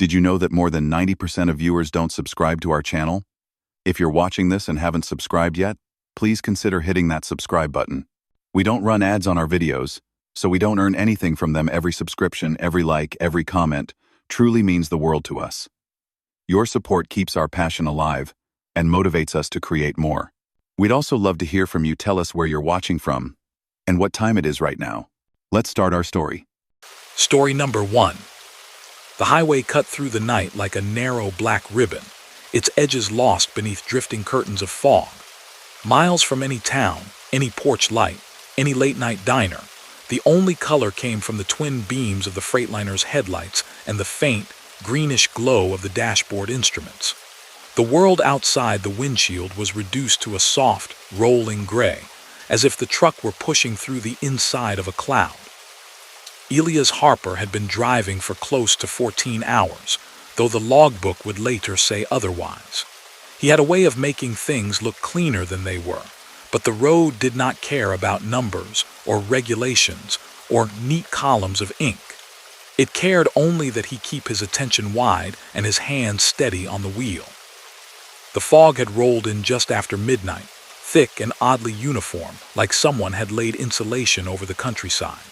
Did you know that more than 90% of viewers don't subscribe to our channel? If you're watching this and haven't subscribed yet, please consider hitting that subscribe button. We don't run ads on our videos, so we don't earn anything from them. Every subscription, every like, every comment truly means the world to us. Your support keeps our passion alive and motivates us to create more. We'd also love to hear from you. Tell us where you're watching from and what time it is right now. Let's start our story. Story number 1. The highway cut through the night like a narrow black ribbon, its edges lost beneath drifting curtains of fog. Miles from any town, any porch light, any late-night diner, the only color came from the twin beams of the Freightliner's headlights and the faint, greenish glow of the dashboard instruments. The world outside the windshield was reduced to a soft, rolling gray, as if the truck were pushing through the inside of a cloud. Elias Harper had been driving for close to 14 hours, though the logbook would later say otherwise. He had a way of making things look cleaner than they were, but the road did not care about numbers or regulations or neat columns of ink. It cared only that he keep his attention wide and his hands steady on the wheel. The fog had rolled in just after midnight, thick and oddly uniform, like someone had laid insulation over the countryside.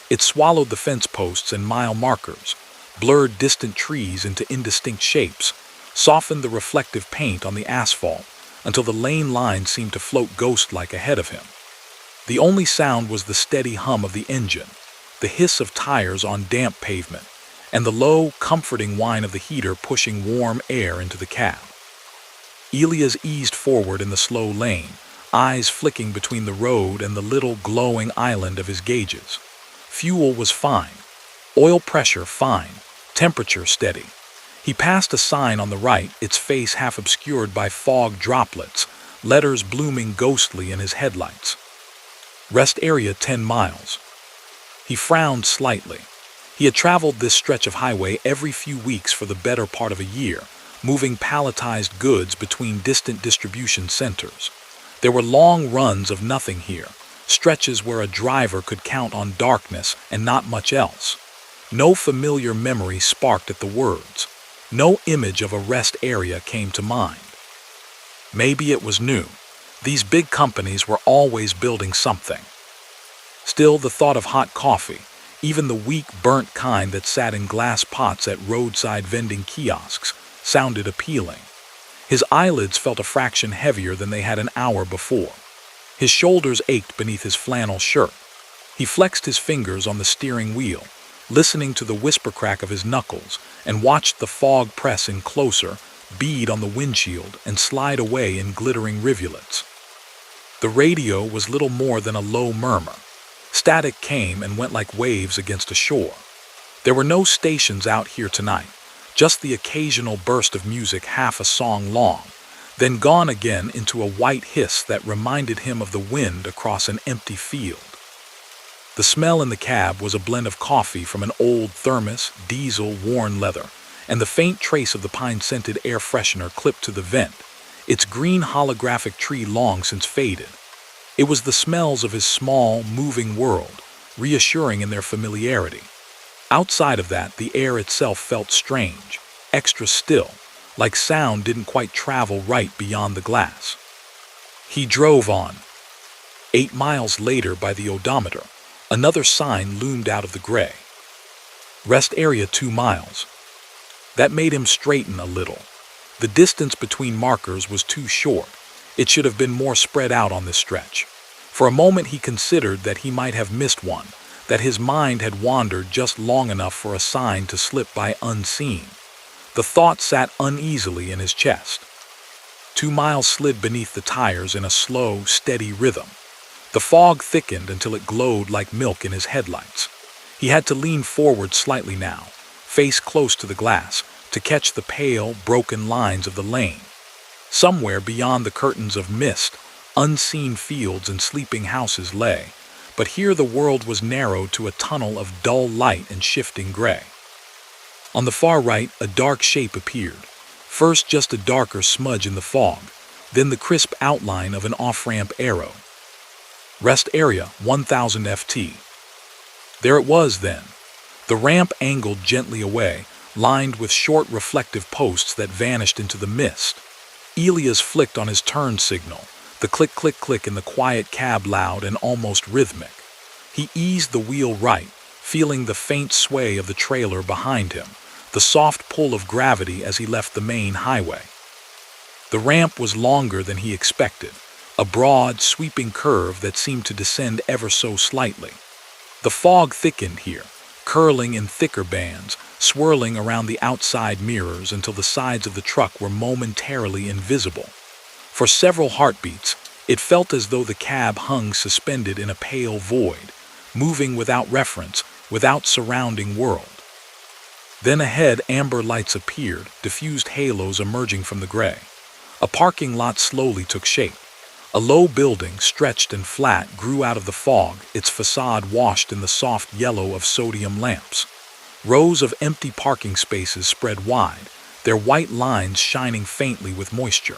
It swallowed the fence posts and mile markers, blurred distant trees into indistinct shapes, softened the reflective paint on the asphalt until the lane lines seemed to float ghost-like ahead of him. The only sound was the steady hum of the engine, the hiss of tires on damp pavement, and the low, comforting whine of the heater pushing warm air into the cab. Elias eased forward in the slow lane, eyes flicking between the road and the little glowing island of his gauges. Fuel was fine, oil pressure fine, temperature steady. He passed a sign on the right, its face half obscured by fog droplets, letters blooming ghostly in his headlights. Rest area 10 miles. He frowned slightly. He had traveled this stretch of highway every few weeks for the better part of a year, moving palletized goods between distant distribution centers. There were long runs of nothing here, stretches where a driver could count on darkness and not much else. No familiar memory sparked at the words. No image of a rest area came to mind. Maybe it was new. These big companies were always building something. Still, the thought of hot coffee, even the weak, burnt kind that sat in glass pots at roadside vending kiosks, sounded appealing. His eyelids felt a fraction heavier than they had an hour before. His shoulders ached beneath his flannel shirt. He flexed his fingers on the steering wheel, listening to the whisper crack of his knuckles, and watched the fog press in closer, bead on the windshield, and slide away in glittering rivulets. The radio was little more than a low murmur. Static came and went like waves against a shore. There were no stations out here tonight, just the occasional burst of music half a song long, then gone again into a white hiss that reminded him of the wind across an empty field. The smell in the cab was a blend of coffee from an old thermos, diesel, worn leather, and the faint trace of the pine-scented air freshener clipped to the vent, its green holographic tree long since faded. It was the smells of his small, moving world, reassuring in their familiarity. Outside of that, the air itself felt strange, extra still, like sound didn't quite travel right beyond the glass. He drove on. 8 miles later, by the odometer, another sign loomed out of the gray. Rest area 2 miles. That made him straighten a little. The distance between markers was too short. It should have been more spread out on this stretch. For a moment he considered that he might have missed one, that his mind had wandered just long enough for a sign to slip by unseen. The thought sat uneasily in his chest. 2 miles slid beneath the tires in a slow, steady rhythm. The fog thickened until it glowed like milk in his headlights. He had to lean forward slightly now, face close to the glass, to catch the pale, broken lines of the lane. Somewhere beyond the curtains of mist, unseen fields and sleeping houses lay, but here the world was narrowed to a tunnel of dull light and shifting gray. On the far right, a dark shape appeared. First just a darker smudge in the fog, then the crisp outline of an off-ramp arrow. Rest area 1000 FT. There it was then. The ramp angled gently away, lined with short reflective posts that vanished into the mist. Elias flicked on his turn signal, the click-click-click in the quiet cab loud and almost rhythmic. He eased the wheel right, feeling the faint sway of the trailer behind him, the soft pull of gravity as he left the main highway. The ramp was longer than he expected, a broad, sweeping curve that seemed to descend ever so slightly. The fog thickened here, curling in thicker bands, swirling around the outside mirrors until the sides of the truck were momentarily invisible. For several heartbeats, it felt as though the cab hung suspended in a pale void, moving without reference, without surrounding world. Then ahead, amber lights appeared, diffused halos emerging from the gray. A parking lot slowly took shape. A low building, stretched and flat, grew out of the fog, its facade washed in the soft yellow of sodium lamps. Rows of empty parking spaces spread wide, their white lines shining faintly with moisture.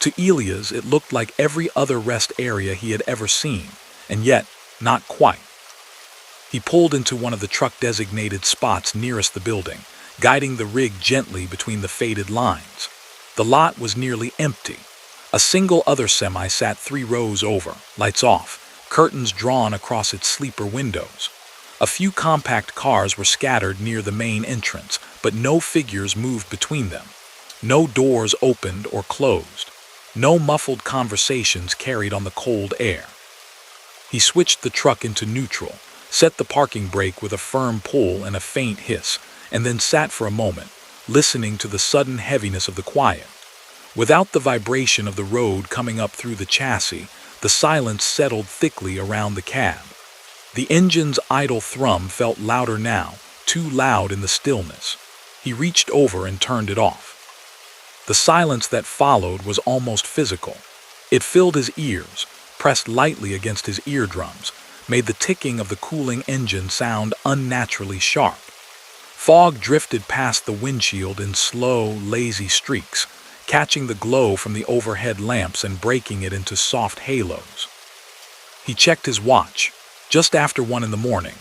To Elias, it looked like every other rest area he had ever seen, and yet, not quite. He pulled into one of the truck-designated spots nearest the building, guiding the rig gently between the faded lines. The lot was nearly empty. A single other semi sat 3 rows over, lights off, curtains drawn across its sleeper windows. A few compact cars were scattered near the main entrance, but no figures moved between them. No doors opened or closed. No muffled conversations carried on the cold air. He switched the truck into neutral, set the parking brake with a firm pull and a faint hiss, and then sat for a moment, listening to the sudden heaviness of the quiet. Without the vibration of the road coming up through the chassis, the silence settled thickly around the cab. The engine's idle thrum felt louder now, too loud in the stillness. He reached over and turned it off. The silence that followed was almost physical. It filled his ears, pressed lightly against his eardrums, made the ticking of the cooling engine sound unnaturally sharp. Fog drifted past the windshield in slow, lazy streaks, catching the glow from the overhead lamps and breaking it into soft halos. He checked his watch. Just after 1 in the morning.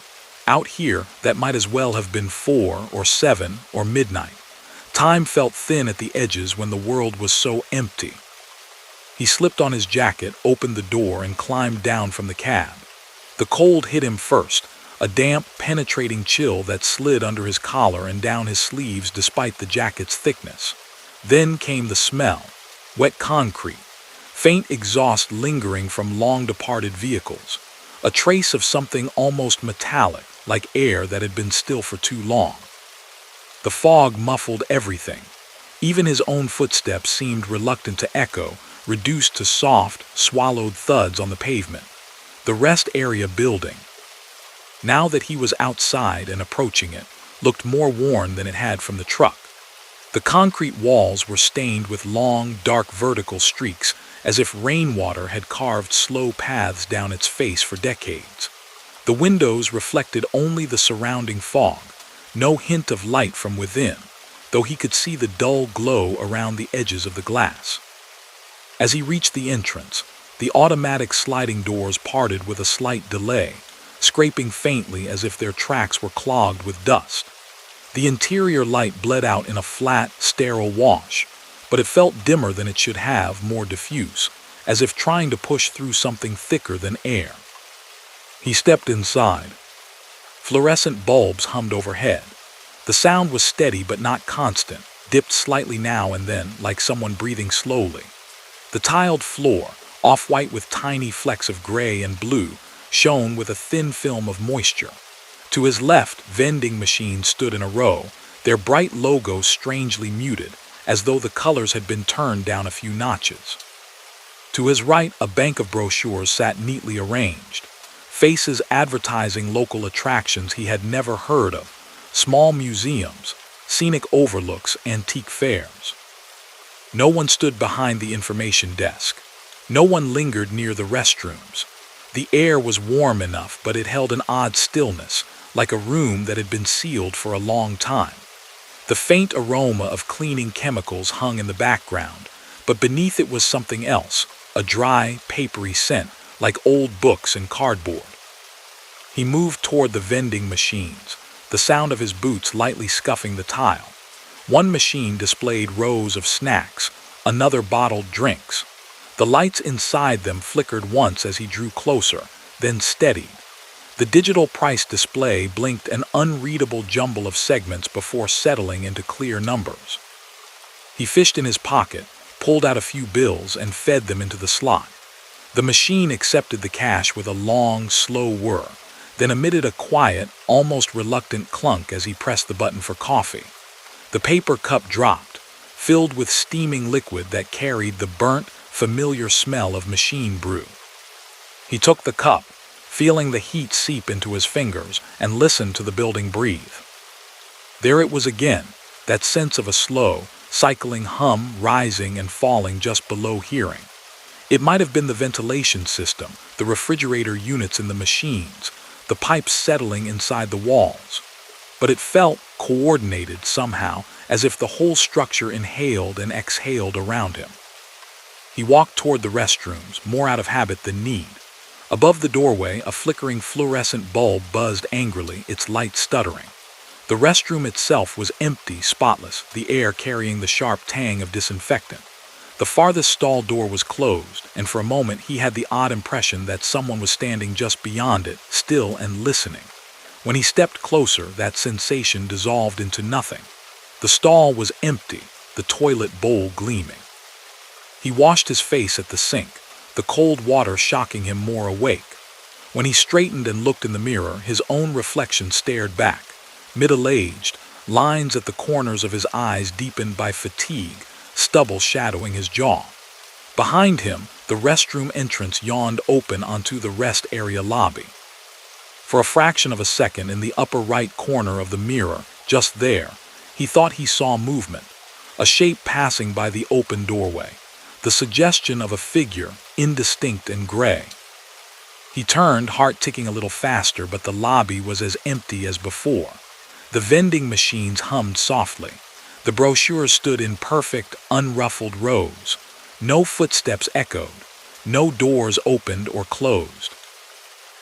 Out here, that might as well have been 4 or 7 or midnight. Time felt thin at the edges when the world was so empty. He slipped on his jacket, opened the door, and climbed down from the cab. The cold hit him first, a damp, penetrating chill that slid under his collar and down his sleeves despite the jacket's thickness. Then came the smell, wet concrete, faint exhaust lingering from long-departed vehicles, a trace of something almost metallic, like air that had been still for too long. The fog muffled everything. Even his own footsteps seemed reluctant to echo, reduced to soft, swallowed thuds on the pavement. The rest area building, now that he was outside and approaching it, looked more worn than it had from the truck. The concrete walls were stained with long, dark vertical streaks, as if rainwater had carved slow paths down its face for decades. The windows reflected only the surrounding fog, no hint of light from within, though he could see the dull glow around the edges of the glass. As he reached the entrance, the automatic sliding doors parted with a slight delay, scraping faintly as if their tracks were clogged with dust. The interior light bled out in a flat, sterile wash, but it felt dimmer than it should have, more diffuse, as if trying to push through something thicker than air. He stepped inside. Fluorescent bulbs hummed overhead. The sound was steady but not constant, dipped slightly now and then, like someone breathing slowly. The tiled floor, off-white with tiny flecks of gray and blue, shone with a thin film of moisture. To his left, vending machines stood in a row, their bright logos strangely muted, as though the colors had been turned down a few notches. To his right, a bank of brochures sat neatly arranged, faces advertising local attractions he had never heard of, small museums, scenic overlooks, antique fairs. No one stood behind the information desk. No one lingered near the restrooms. The air was warm enough, but it held an odd stillness, like a room that had been sealed for a long time. The faint aroma of cleaning chemicals hung in the background, but beneath it was something else, a dry, papery scent, like old books and cardboard. He moved toward the vending machines, the sound of his boots lightly scuffing the tile. One machine displayed rows of snacks, another bottled drinks. The lights inside them flickered once as he drew closer, then steadied. The digital price display blinked an unreadable jumble of segments before settling into clear numbers. He fished in his pocket, pulled out a few bills, and fed them into the slot. The machine accepted the cash with a long, slow whir, then emitted a quiet, almost reluctant clunk as he pressed the button for coffee. The paper cup dropped, filled with steaming liquid that carried the burnt, familiar smell of machine brew. He took the cup, feeling the heat seep into his fingers, and listened to the building breathe. There it was again, that sense of a slow, cycling hum rising and falling just below hearing. It might have been the ventilation system, the refrigerator units in the machines, the pipes settling inside the walls. But it felt coordinated somehow, as if the whole structure inhaled and exhaled around him. He walked toward the restrooms, more out of habit than need. Above the doorway, a flickering fluorescent bulb buzzed angrily, its light stuttering. The restroom itself was empty, spotless, the air carrying the sharp tang of disinfectant. The farthest stall door was closed, and for a moment he had the odd impression that someone was standing just beyond it, still and listening. When he stepped closer, that sensation dissolved into nothing. The stall was empty, the toilet bowl gleaming. He washed his face at the sink, the cold water shocking him more awake. When he straightened and looked in the mirror, his own reflection stared back. Middle-aged, lines at the corners of his eyes deepened by fatigue, stubble shadowing his jaw. Behind him, the restroom entrance yawned open onto the rest area lobby. For a fraction of a second, in the upper right corner of the mirror, just there, he thought he saw movement, a shape passing by the open doorway, the suggestion of a figure, indistinct and gray. He turned, heart ticking a little faster, but the lobby was as empty as before. The vending machines hummed softly. The brochures stood in perfect, unruffled rows. No footsteps echoed. No doors opened or closed.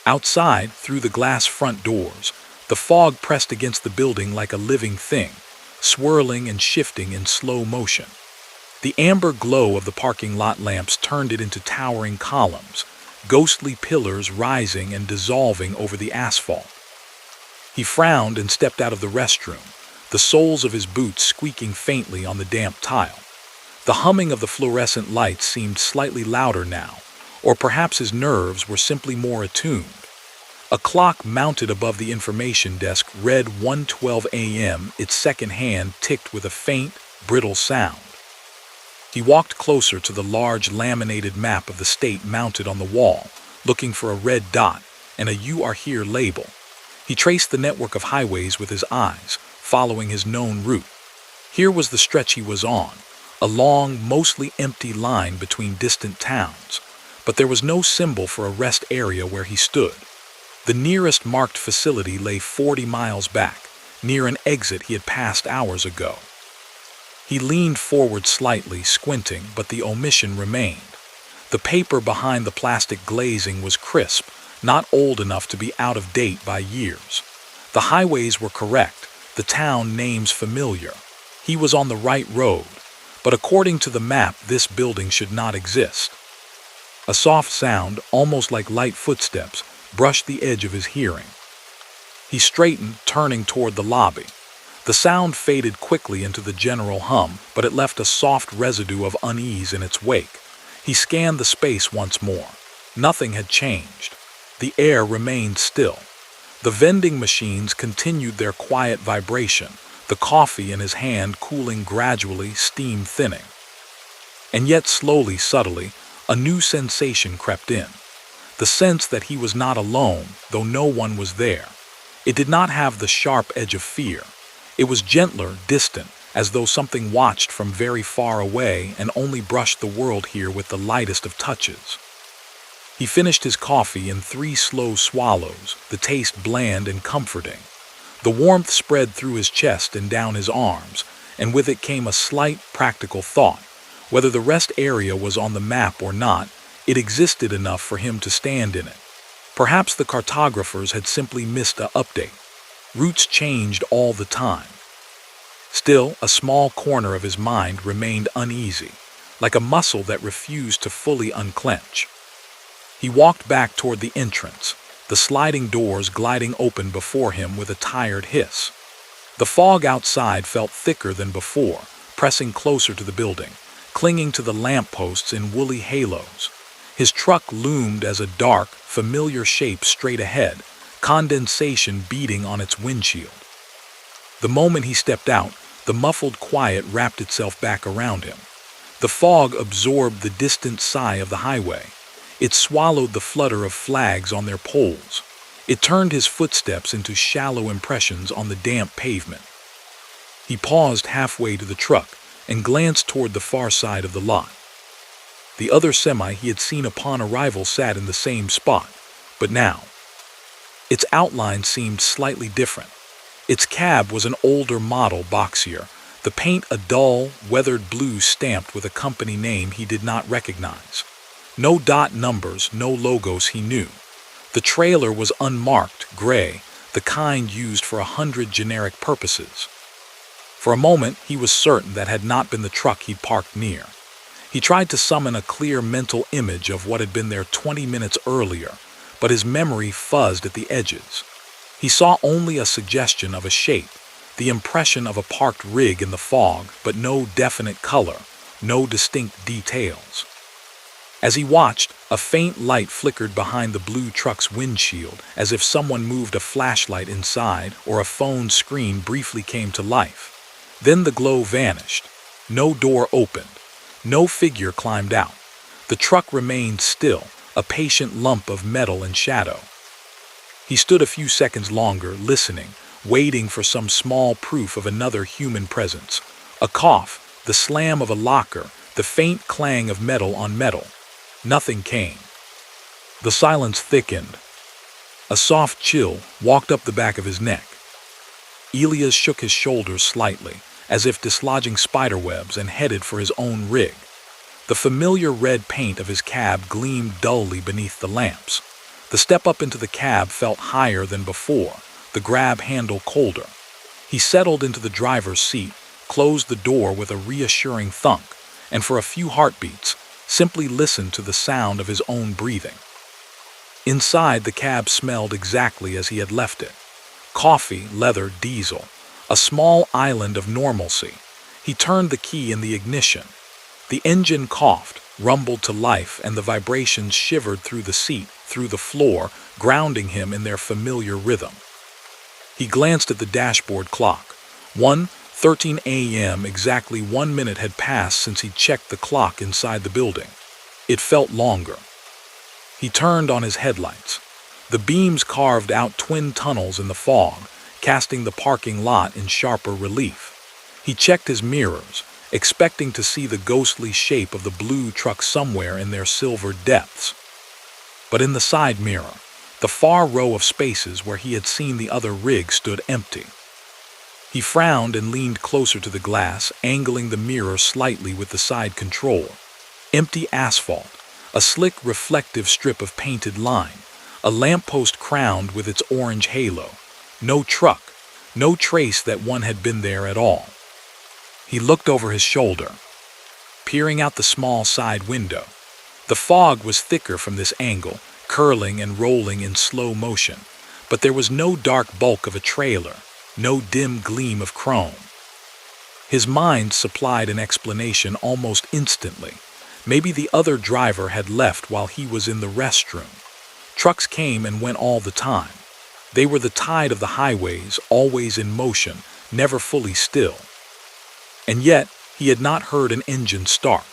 Outside, through the glass front doors, the fog pressed against the building like a living thing, swirling and shifting in slow motion. The amber glow of the parking lot lamps turned it into towering columns, ghostly pillars rising and dissolving over the asphalt. He frowned and stepped out of the restroom, the soles of his boots squeaking faintly on the damp tile. The humming of the fluorescent lights seemed slightly louder now, or perhaps his nerves were simply more attuned. A clock mounted above the information desk read 1:12 a.m., its second hand ticked with a faint, brittle sound. He walked closer to the large laminated map of the state mounted on the wall, looking for a red dot and a "You Are Here" label. He traced the network of highways with his eyes, following his known route. Here was the stretch he was on, a long, mostly empty line between distant towns, but there was no symbol for a rest area where he stood. The nearest marked facility lay 40 miles back, near an exit he had passed hours ago. He leaned forward slightly, squinting, but the omission remained. The paper behind the plastic glazing was crisp, not old enough to be out of date by years. The highways were correct, the town names familiar. He was on the right road, but according to the map, this building should not exist. A soft sound, almost like light footsteps, brushed the edge of his hearing. He straightened, turning toward the lobby. The sound faded quickly into the general hum, but it left a soft residue of unease in its wake. He scanned the space once more. Nothing had changed. The air remained still. The vending machines continued their quiet vibration, the coffee in his hand cooling gradually, steam thinning. And yet slowly, subtly, a new sensation crept in. The sense that he was not alone, though no one was there. It did not have the sharp edge of fear. It was gentler, distant, as though something watched from very far away and only brushed the world here with the lightest of touches. He finished his coffee in 3 slow swallows, the taste bland and comforting. The warmth spread through his chest and down his arms, and with it came a slight, practical thought. Whether the rest area was on the map or not, it existed enough for him to stand in it. Perhaps the cartographers had simply missed an update. Routes changed all the time. Still, a small corner of his mind remained uneasy, like a muscle that refused to fully unclench. He walked back toward the entrance, the sliding doors gliding open before him with a tired hiss. The fog outside felt thicker than before, pressing closer to the building, clinging to the lampposts in woolly halos. His truck loomed as a dark, familiar shape straight ahead, condensation beating on its windshield. The moment he stepped out, the muffled quiet wrapped itself back around him. The fog absorbed the distant sigh of the highway. It swallowed the flutter of flags on their poles. It turned his footsteps into shallow impressions on the damp pavement. He paused halfway to the truck and glanced toward the far side of the lot. The other semi he had seen upon arrival sat in the same spot, but now its outline seemed slightly different. Its cab was an older model, boxier, the paint a dull, weathered blue stamped with a company name he did not recognize. No dot numbers, no logos he knew. The trailer was unmarked, gray, the kind used for 100 generic purposes. For a moment, he was certain that had not been the truck he'd parked near. He tried to summon a clear mental image of what had been there 20 minutes earlier, but his memory fuzzed at the edges. He saw only a suggestion of a shape, the impression of a parked rig in the fog, but no definite color, no distinct details. As he watched, a faint light flickered behind the blue truck's windshield, as if someone moved a flashlight inside or a phone screen briefly came to life. Then the glow vanished. No door opened. No figure climbed out. The truck remained still, a patient lump of metal and shadow. He stood a few seconds longer, listening, waiting for some small proof of another human presence. A cough, the slam of a locker, the faint clang of metal on metal. Nothing came. The silence thickened. A soft chill walked up the back of his neck. Elias shook his shoulders slightly, as if dislodging spiderwebs, and headed for his own rig. The familiar red paint of his cab gleamed dully beneath the lamps. The step up into the cab felt higher than before, the grab handle colder. He settled into the driver's seat, closed the door with a reassuring thunk, and for a few heartbeats, simply listened to the sound of his own breathing. Inside, the cab smelled exactly as he had left it. Coffee, leather, diesel, a small island of normalcy. He turned the key in the ignition. The engine coughed, rumbled to life, and the vibrations shivered through the seat, through the floor, grounding him in their familiar rhythm. He glanced at the dashboard clock. 1:13 a.m. Exactly 1 minute had passed since he checked the clock inside the building. It felt longer. He turned on his headlights. The beams carved out twin tunnels in the fog, casting the parking lot in sharper relief. He checked his mirrors, expecting to see the ghostly shape of the blue truck somewhere in their silver depths. But in the side mirror, the far row of spaces where he had seen the other rig stood empty. He frowned and leaned closer to the glass, angling the mirror slightly with the side control. Empty asphalt, a slick reflective strip of painted line, a lamppost crowned with its orange halo. No truck, no trace that one had been there at all. He looked over his shoulder, peering out the small side window. The fog was thicker from this angle, curling and rolling in slow motion, but there was no dark bulk of a trailer, no dim gleam of chrome. His mind supplied an explanation almost instantly. Maybe the other driver had left while he was in the restroom. Trucks came and went all the time. They were the tide of the highways, always in motion, never fully still. And yet, he had not heard an engine start,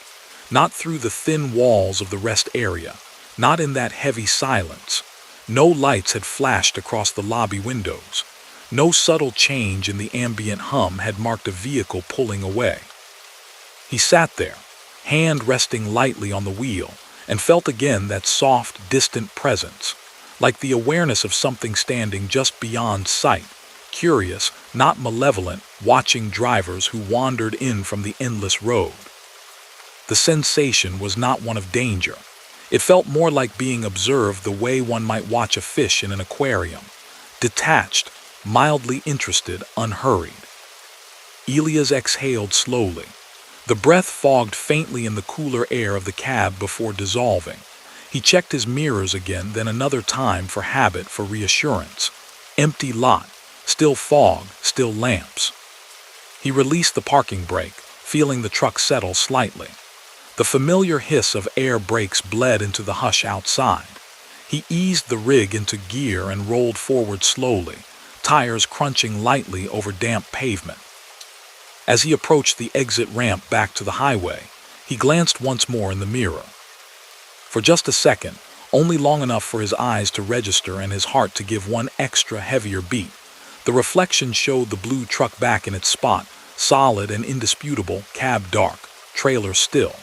not through the thin walls of the rest area, not in that heavy silence. No lights had flashed across the lobby windows. No subtle change in the ambient hum had marked a vehicle pulling away. He sat there, hand resting lightly on the wheel, and felt again that soft, distant presence, like the awareness of something standing just beyond sight, curious, not malevolent, watching drivers who wandered in from the endless road. The sensation was not one of danger. It felt more like being observed the way one might watch a fish in an aquarium, detached, mildly interested, unhurried. Elias exhaled slowly. The breath fogged faintly in the cooler air of the cab before dissolving. He checked his mirrors again, then another time for habit, for reassurance. Empty lot, still fog, still lamps. He released the parking brake, feeling the truck settle slightly. The familiar hiss of air brakes bled into the hush outside. He eased the rig into gear and rolled forward slowly, tires crunching lightly over damp pavement. As he approached the exit ramp back to the highway, he glanced once more in the mirror. For just a second, only long enough for his eyes to register and his heart to give one extra heavier beat, the reflection showed the blue truck back in its spot, solid and indisputable, cab dark, trailer still.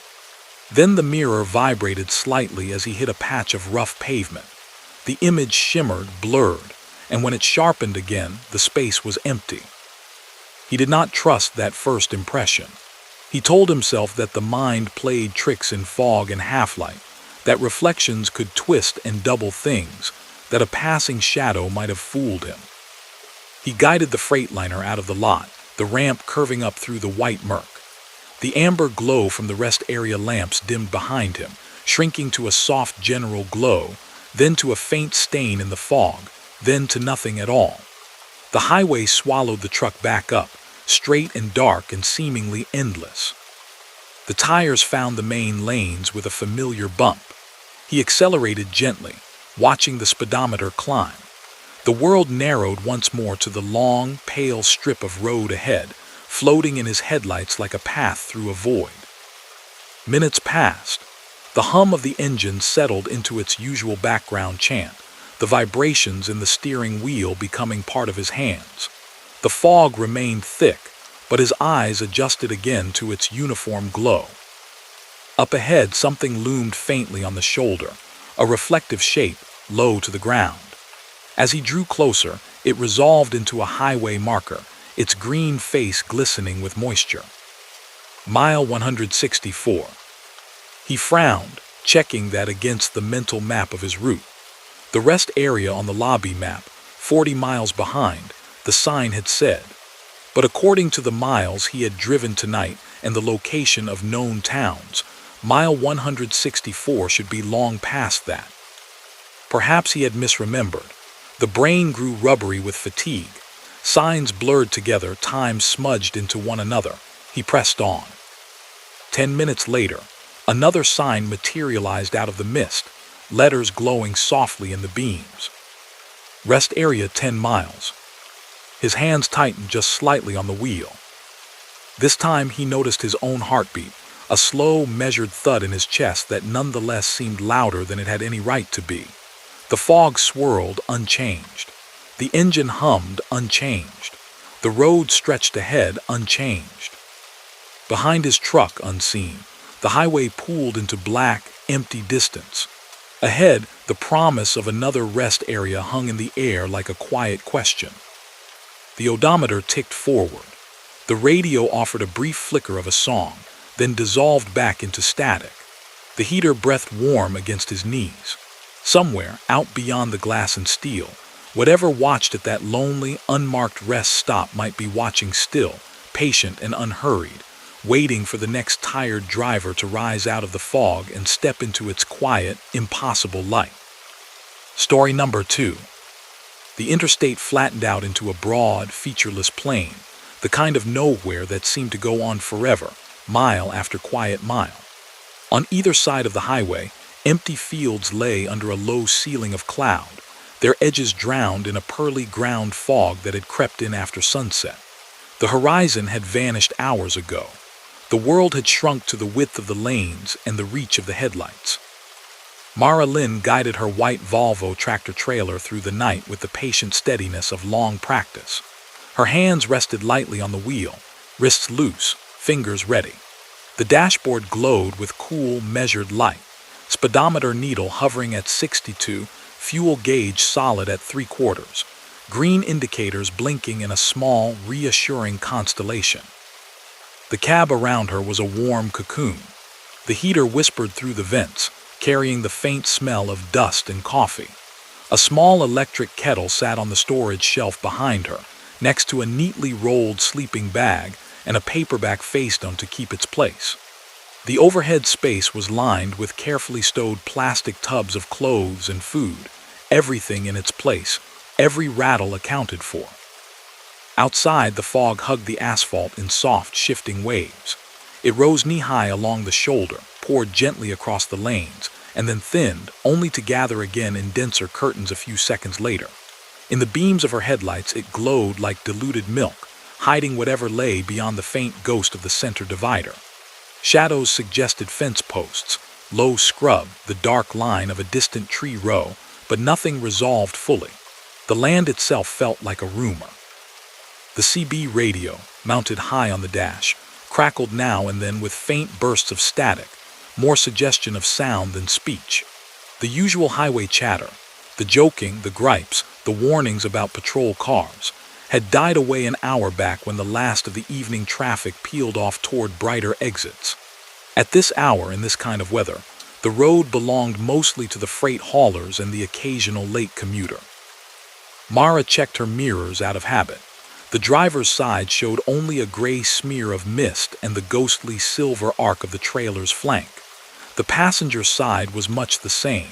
Then the mirror vibrated slightly as he hit a patch of rough pavement. The image shimmered, blurred, and when it sharpened again, the space was empty. He did not trust that first impression. He told himself that the mind played tricks in fog and half-light, that reflections could twist and double things, that a passing shadow might have fooled him. He guided the Freightliner out of the lot, the ramp curving up through the white murk. The amber glow from the rest area lamps dimmed behind him, shrinking to a soft general glow, then to a faint stain in the fog, then to nothing at all. The highway swallowed the truck back up, straight and dark and seemingly endless. The tires found the main lanes with a familiar bump. He accelerated gently, watching the speedometer climb. The world narrowed once more to the long, pale strip of road ahead, floating in his headlights like a path through a void. Minutes passed. The hum of the engine settled into its usual background chant, the vibrations in the steering wheel becoming part of his hands. The fog remained thick, but his eyes adjusted again to its uniform glow. Up ahead, something loomed faintly on the shoulder, a reflective shape, low to the ground. As he drew closer, it resolved into a highway marker, its green face glistening with moisture. Mile 164. He frowned, checking that against the mental map of his route. The rest area on the lobby map, 40 miles behind, the sign had said. But according to the miles he had driven tonight and the location of known towns, mile 164 should be long past that. Perhaps he had misremembered. The brain grew rubbery with fatigue. Signs blurred together, time smudged into one another. He pressed on. 10 minutes later, another sign materialized out of the mist, letters glowing softly in the beams. Rest area 10 miles. His hands tightened just slightly on the wheel. This time he noticed his own heartbeat, a slow, measured thud in his chest that nonetheless seemed louder than it had any right to be. The fog swirled, unchanged. The engine hummed, unchanged. The road stretched ahead, unchanged. Behind his truck, unseen, the highway pooled into black, empty distance. Ahead, the promise of another rest area hung in the air like a quiet question. The odometer ticked forward. The radio offered a brief flicker of a song, then dissolved back into static. The heater breathed warm against his knees. Somewhere, out beyond the glass and steel, whatever watched at that lonely, unmarked rest stop might be watching still, patient and unhurried, waiting for the next tired driver to rise out of the fog and step into its quiet, impossible light. Story number 2. The interstate flattened out into a broad, featureless plain, the kind of nowhere that seemed to go on forever, mile after quiet mile. On either side of the highway, empty fields lay under a low ceiling of cloud, their edges drowned in a pearly ground fog that had crept in after sunset. The horizon had vanished hours ago. The world had shrunk to the width of the lanes and the reach of the headlights. Mara Lynn guided her white Volvo tractor-trailer through the night with the patient steadiness of long practice. Her hands rested lightly on the wheel, wrists loose, fingers ready. The dashboard glowed with cool, measured light, speedometer needle hovering at 62, fuel gauge solid at 3/4, green indicators blinking in a small, reassuring constellation. The cab around her was a warm cocoon. The heater whispered through the vents, carrying the faint smell of dust and coffee. A small electric kettle sat on the storage shelf behind her, next to a neatly rolled sleeping bag and a paperback facestone to keep its place. The overhead space was lined with carefully stowed plastic tubs of clothes and food, everything in its place, every rattle accounted for. Outside, the fog hugged the asphalt in soft, shifting waves. It rose knee-high along the shoulder, poured gently across the lanes, and then thinned, only to gather again in denser curtains a few seconds later. In the beams of her headlights, it glowed like diluted milk, hiding whatever lay beyond the faint ghost of the center divider. Shadows suggested fence posts, low scrub, the dark line of a distant tree row, but nothing resolved fully. The land itself felt like a rumor. The CB radio, mounted high on the dash, crackled now and then with faint bursts of static, more suggestion of sound than speech. The usual highway chatter, the joking, the gripes, the warnings about patrol cars, had died away an hour back when the last of the evening traffic peeled off toward brighter exits. At this hour, in this kind of weather, the road belonged mostly to the freight haulers and the occasional late commuter. Mara checked her mirrors out of habit. The driver's side showed only a gray smear of mist and the ghostly silver arc of the trailer's flank. The passenger side was much the same.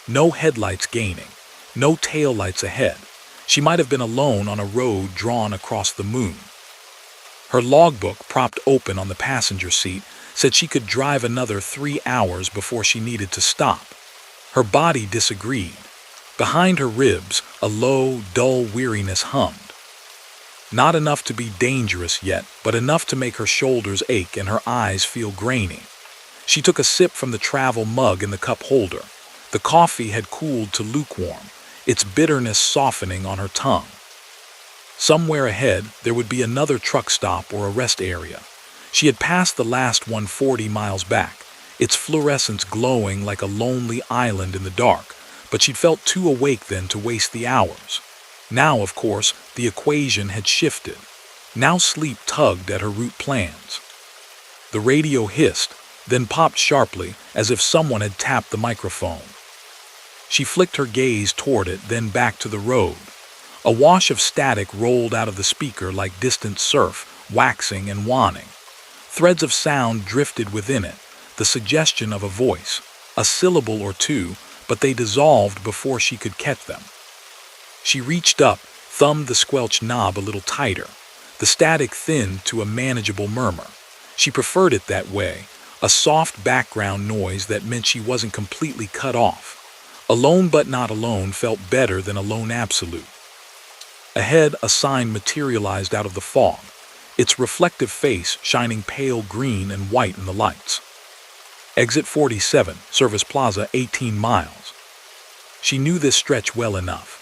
No headlights gaining, no taillights ahead. She might have been alone on a road drawn across the moon. Her logbook, propped open on the passenger seat, said she could drive another 3 hours before she needed to stop. Her body disagreed. Behind her ribs, a low, dull weariness hummed. Not enough to be dangerous yet, but enough to make her shoulders ache and her eyes feel grainy. She took a sip from the travel mug in the cup holder. The coffee had cooled to lukewarm, its bitterness softening on her tongue. Somewhere ahead, there would be another truck stop or a rest area. She had passed the last one 40 miles back, its fluorescence glowing like a lonely island in the dark, but she'd felt too awake then to waste the hours. Now, of course, the equation had shifted. Now sleep tugged at her route plans. The radio hissed, then popped sharply as if someone had tapped the microphone. She flicked her gaze toward it, then back to the road. A wash of static rolled out of the speaker like distant surf, waxing and waning. Threads of sound drifted within it, the suggestion of a voice, a syllable or two, but they dissolved before she could catch them. She reached up, thumbed the squelch knob a little tighter. The static thinned to a manageable murmur. She preferred it that way, a soft background noise that meant she wasn't completely cut off. Alone but not alone felt better than alone absolute. Ahead, a sign materialized out of the fog, its reflective face shining pale green and white in the lights. Exit 47, Service Plaza, 18 miles. She knew this stretch well enough.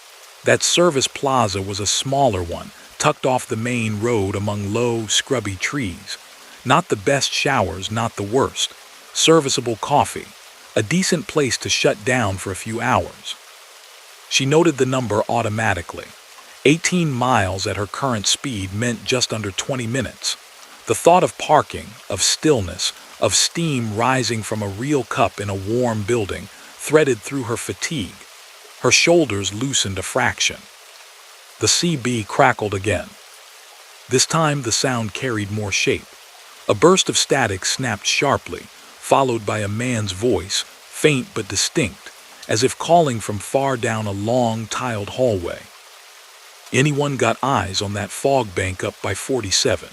That Service Plaza was a smaller one, tucked off the main road among low, scrubby trees. Not the best showers, not the worst. Serviceable coffee. A decent place to shut down for a few hours. She noted the number automatically. 18 miles at her current speed meant just under 20 minutes. The thought of parking, of stillness, of steam rising from a real cup in a warm building threaded through her fatigue. Her shoulders loosened a fraction. The CB crackled again. This time the sound carried more shape. A burst of static snapped sharply, followed by a man's voice, faint but distinct, as if calling from far down a long, tiled hallway. Anyone got eyes on that fog bank up by 47?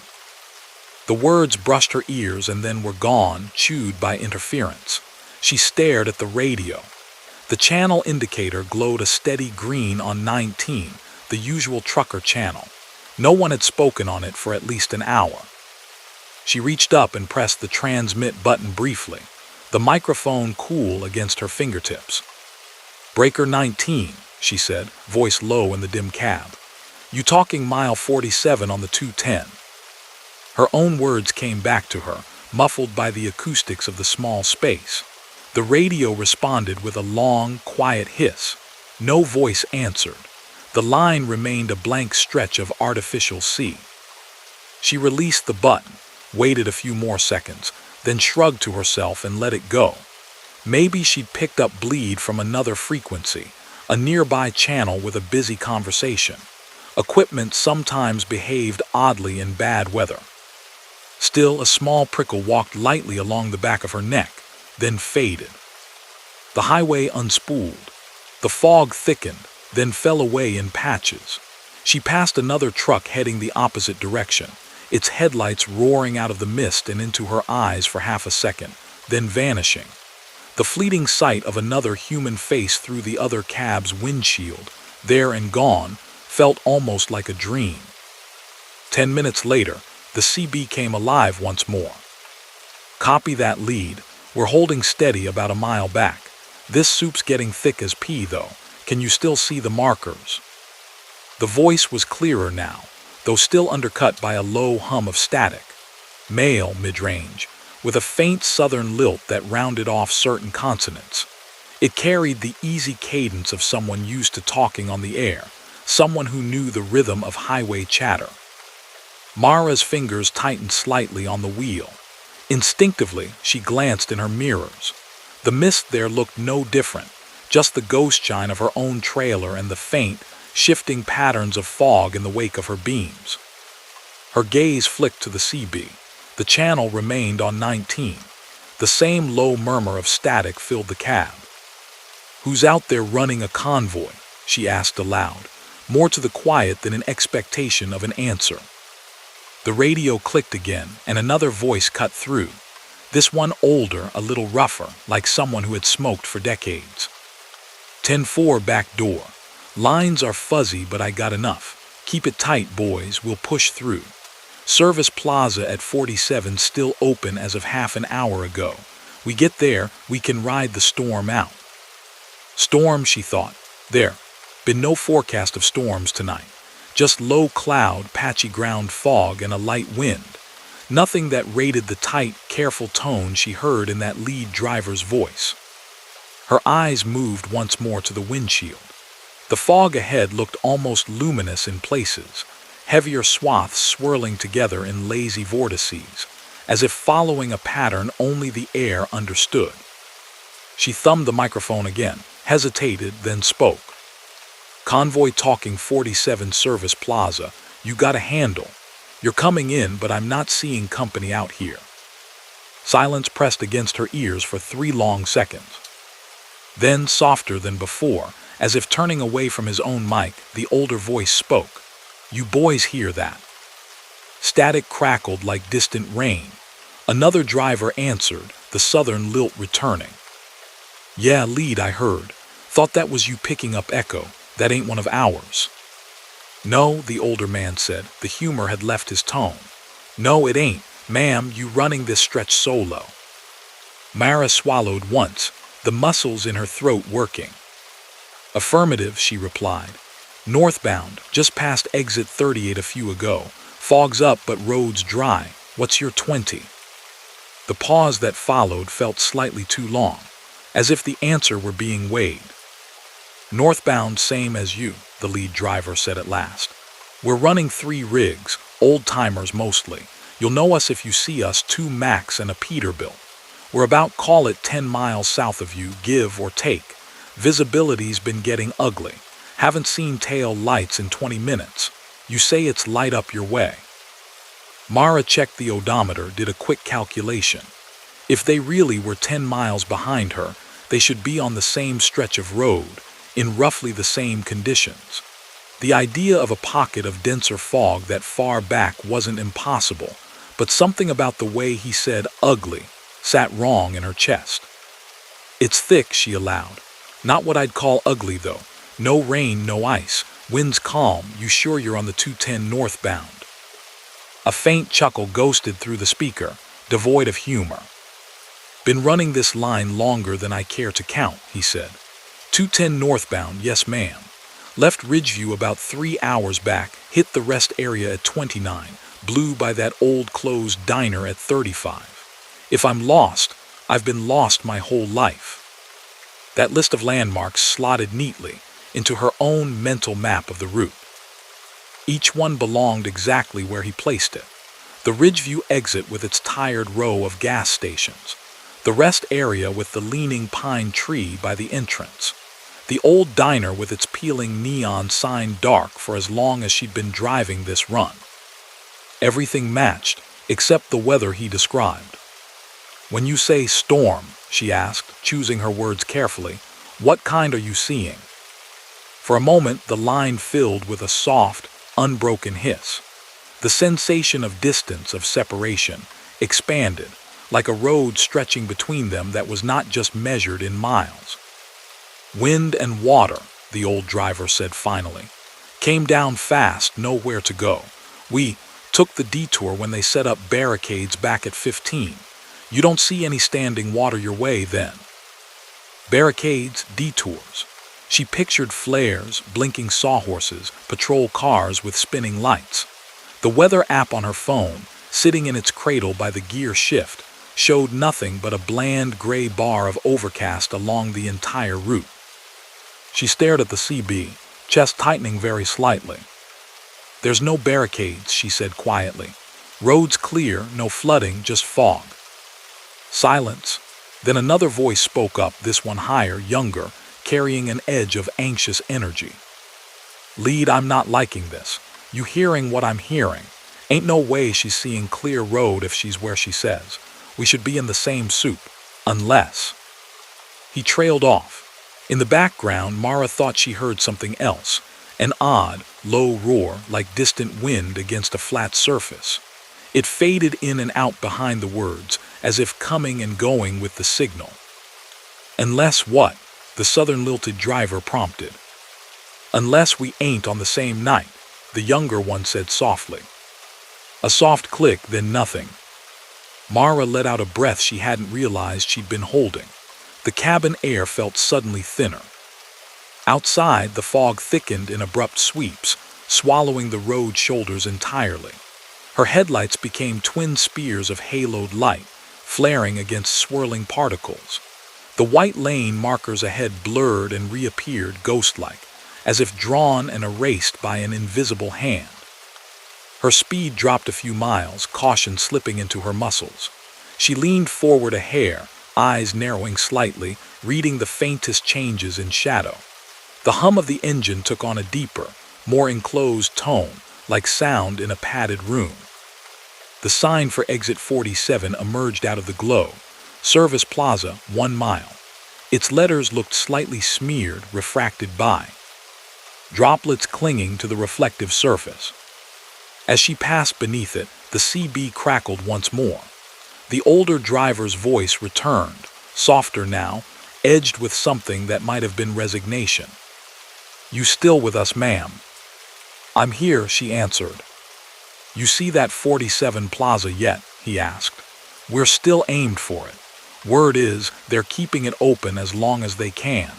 The words brushed her ears and then were gone, chewed by interference. She stared at the radio. The channel indicator glowed a steady green on 19, the usual trucker channel. No one had spoken on it for at least an hour. She reached up and pressed the transmit button briefly, the microphone cool against her fingertips. "Breaker 19, she said, voice low in the dim cab. "You talking mile 47 on the 210. Her own words came back to her, muffled by the acoustics of the small space. The radio responded with a long, quiet hiss. No voice answered. The line remained a blank stretch of artificial sea. She released the button, waited a few more seconds, then shrugged to herself and let it go. Maybe she'd picked up bleed from another frequency, a nearby channel with a busy conversation. Equipment sometimes behaved oddly in bad weather. Still, a small prickle walked lightly along the back of her neck, then faded. The highway unspooled. The fog thickened, then fell away in patches. She passed another truck heading the opposite direction, its headlights roaring out of the mist and into her eyes for half a second, then vanishing. The fleeting sight of another human face through the other cab's windshield, there and gone, felt almost like a dream. 10 minutes later, the CB came alive once more. Copy that lead. We're holding steady about a mile back. This soup's getting thick as pea, though. Can you still see the markers? The voice was clearer now, though still undercut by a low hum of static. Male mid-range, with a faint southern lilt that rounded off certain consonants. It carried the easy cadence of someone used to talking on the air, someone who knew the rhythm of highway chatter. Mara's fingers tightened slightly on the wheel. Instinctively, she glanced in her mirrors. The mist there looked no different, just the ghost shine of her own trailer and the faint, shifting patterns of fog in the wake of her beams. Her gaze flicked to the CB. The channel remained on 19. The same low murmur of static filled the cab. "Who's out there running a convoy?" she asked aloud, more to the quiet than an expectation of an answer. The radio clicked again, and another voice cut through. This one older, a little rougher, like someone who had smoked for decades. 10-4 back door. Lines are fuzzy, but I got enough. Keep it tight, boys, we'll push through. Service Plaza at 47 still open as of half an hour ago. We get there, we can ride the storm out. Storm, she thought. There. Been no forecast of storms tonight. Just low cloud, patchy ground fog, and a light wind. Nothing that rated the tight, careful tone she heard in that lead driver's voice. Her eyes moved once more to the windshield. The fog ahead looked almost luminous in places, heavier swaths swirling together in lazy vortices, as if following a pattern only the air understood. She thumbed the microphone again, hesitated, then spoke. "Convoy talking 47 Service Plaza. You got a handle. You're coming in, but I'm not seeing company out here." Silence pressed against her ears for 3 long seconds. Then, softer than before, as if turning away from his own mic, the older voice spoke. "You boys hear that?" Static crackled like distant rain. Another driver answered, the southern lilt returning. "Yeah, lead, I heard. Thought that was you picking up echo. That ain't one of ours." "No," the older man said. The humor had left his tone. "No, it ain't. Ma'am, you running this stretch solo." Mara swallowed once, the muscles in her throat working. "Affirmative," she replied. "Northbound, just past exit 38 a few ago. Fog's up but roads dry. What's your 20? The pause that followed felt slightly too long, as if the answer were being weighed. "Northbound, same as you," the lead driver said at last. "We're running 3 rigs, old-timers mostly. You'll know us if you see us, 2 Macs and a Peterbilt. We're about, call it 10 miles south of you, give or take. Visibility's been getting ugly. Haven't seen tail lights in 20 minutes. You say it's light up your way." Mara checked the odometer, did a quick calculation. If they really were 10 miles behind her, they should be on the same stretch of road, in roughly the same conditions. The idea of a pocket of denser fog that far back wasn't impossible, but something about the way he said ugly sat wrong in her chest. "It's thick," she allowed. "Not what I'd call ugly, though. No rain, no ice. Wind's calm. You sure you're on the 210 northbound?" A faint chuckle ghosted through the speaker, devoid of humor. "Been running this line longer than I care to count," he said. 210 northbound, yes ma'am. Left Ridgeview about 3 hours back, hit the rest area at 29, blew by that old closed diner at 35. If I'm lost, I've been lost my whole life." That list of landmarks slotted neatly into her own mental map of the route. Each one belonged exactly where he placed it. The Ridgeview exit with its tired row of gas stations. The rest area with the leaning pine tree by the entrance. The old diner with its peeling neon sign dark for as long as she'd been driving this run. Everything matched, except the weather he described. When you say storm, she asked, choosing her words carefully, what kind are you seeing? For a moment, the line filled with a soft, unbroken hiss. The sensation of distance, of separation, expanded, like a road stretching between them that was not just measured in miles. Wind and water, the old driver said finally, came down fast, nowhere to go. We took the detour when they set up barricades back at 15. You don't see any standing water your way then. Barricades, detours. She pictured flares, blinking sawhorses, patrol cars with spinning lights. The weather app on her phone, sitting in its cradle by the gear shift, showed nothing but a bland gray bar of overcast along the entire route. She stared at the CB, chest tightening very slightly. There's no barricades, she said quietly. Roads clear, no flooding, just fog. Silence. Then another voice spoke up, this one higher, younger, carrying an edge of anxious energy. Lead, I'm not liking this. You hearing what I'm hearing? Ain't no way she's seeing clear road if she's where she says. We should be in the same soup. Unless. He trailed off. In the background, Mara thought she heard something else. An odd, low roar like distant wind against a flat surface. It faded in and out behind the words, as if coming and going with the signal. Unless what? The southern lilted driver prompted. Unless we ain't on the same night, the younger one said softly. A soft click, then nothing. Mara let out a breath she hadn't realized she'd been holding. The cabin air felt suddenly thinner. Outside, the fog thickened in abrupt sweeps, swallowing the road shoulders entirely. Her headlights became twin spears of haloed light, flaring against swirling particles. The white lane markers ahead blurred and reappeared ghost-like, as if drawn and erased by an invisible hand. Her speed dropped a few miles, caution slipping into her muscles. She leaned forward a hair, eyes narrowing slightly, reading the faintest changes in shadow. The hum of the engine took on a deeper, more enclosed tone, like sound in a padded room. The sign for exit 47 emerged out of the glow. Service Plaza, 1 mile. Its letters looked slightly smeared, refracted by droplets clinging to the reflective surface. As she passed beneath it, the CB crackled once more. The older driver's voice returned, softer now, edged with something that might have been resignation. You still with us, ma'am? I'm here, she answered. You see that 47 Plaza yet? He asked. We're still aimed for it. Word is, they're keeping it open as long as they can.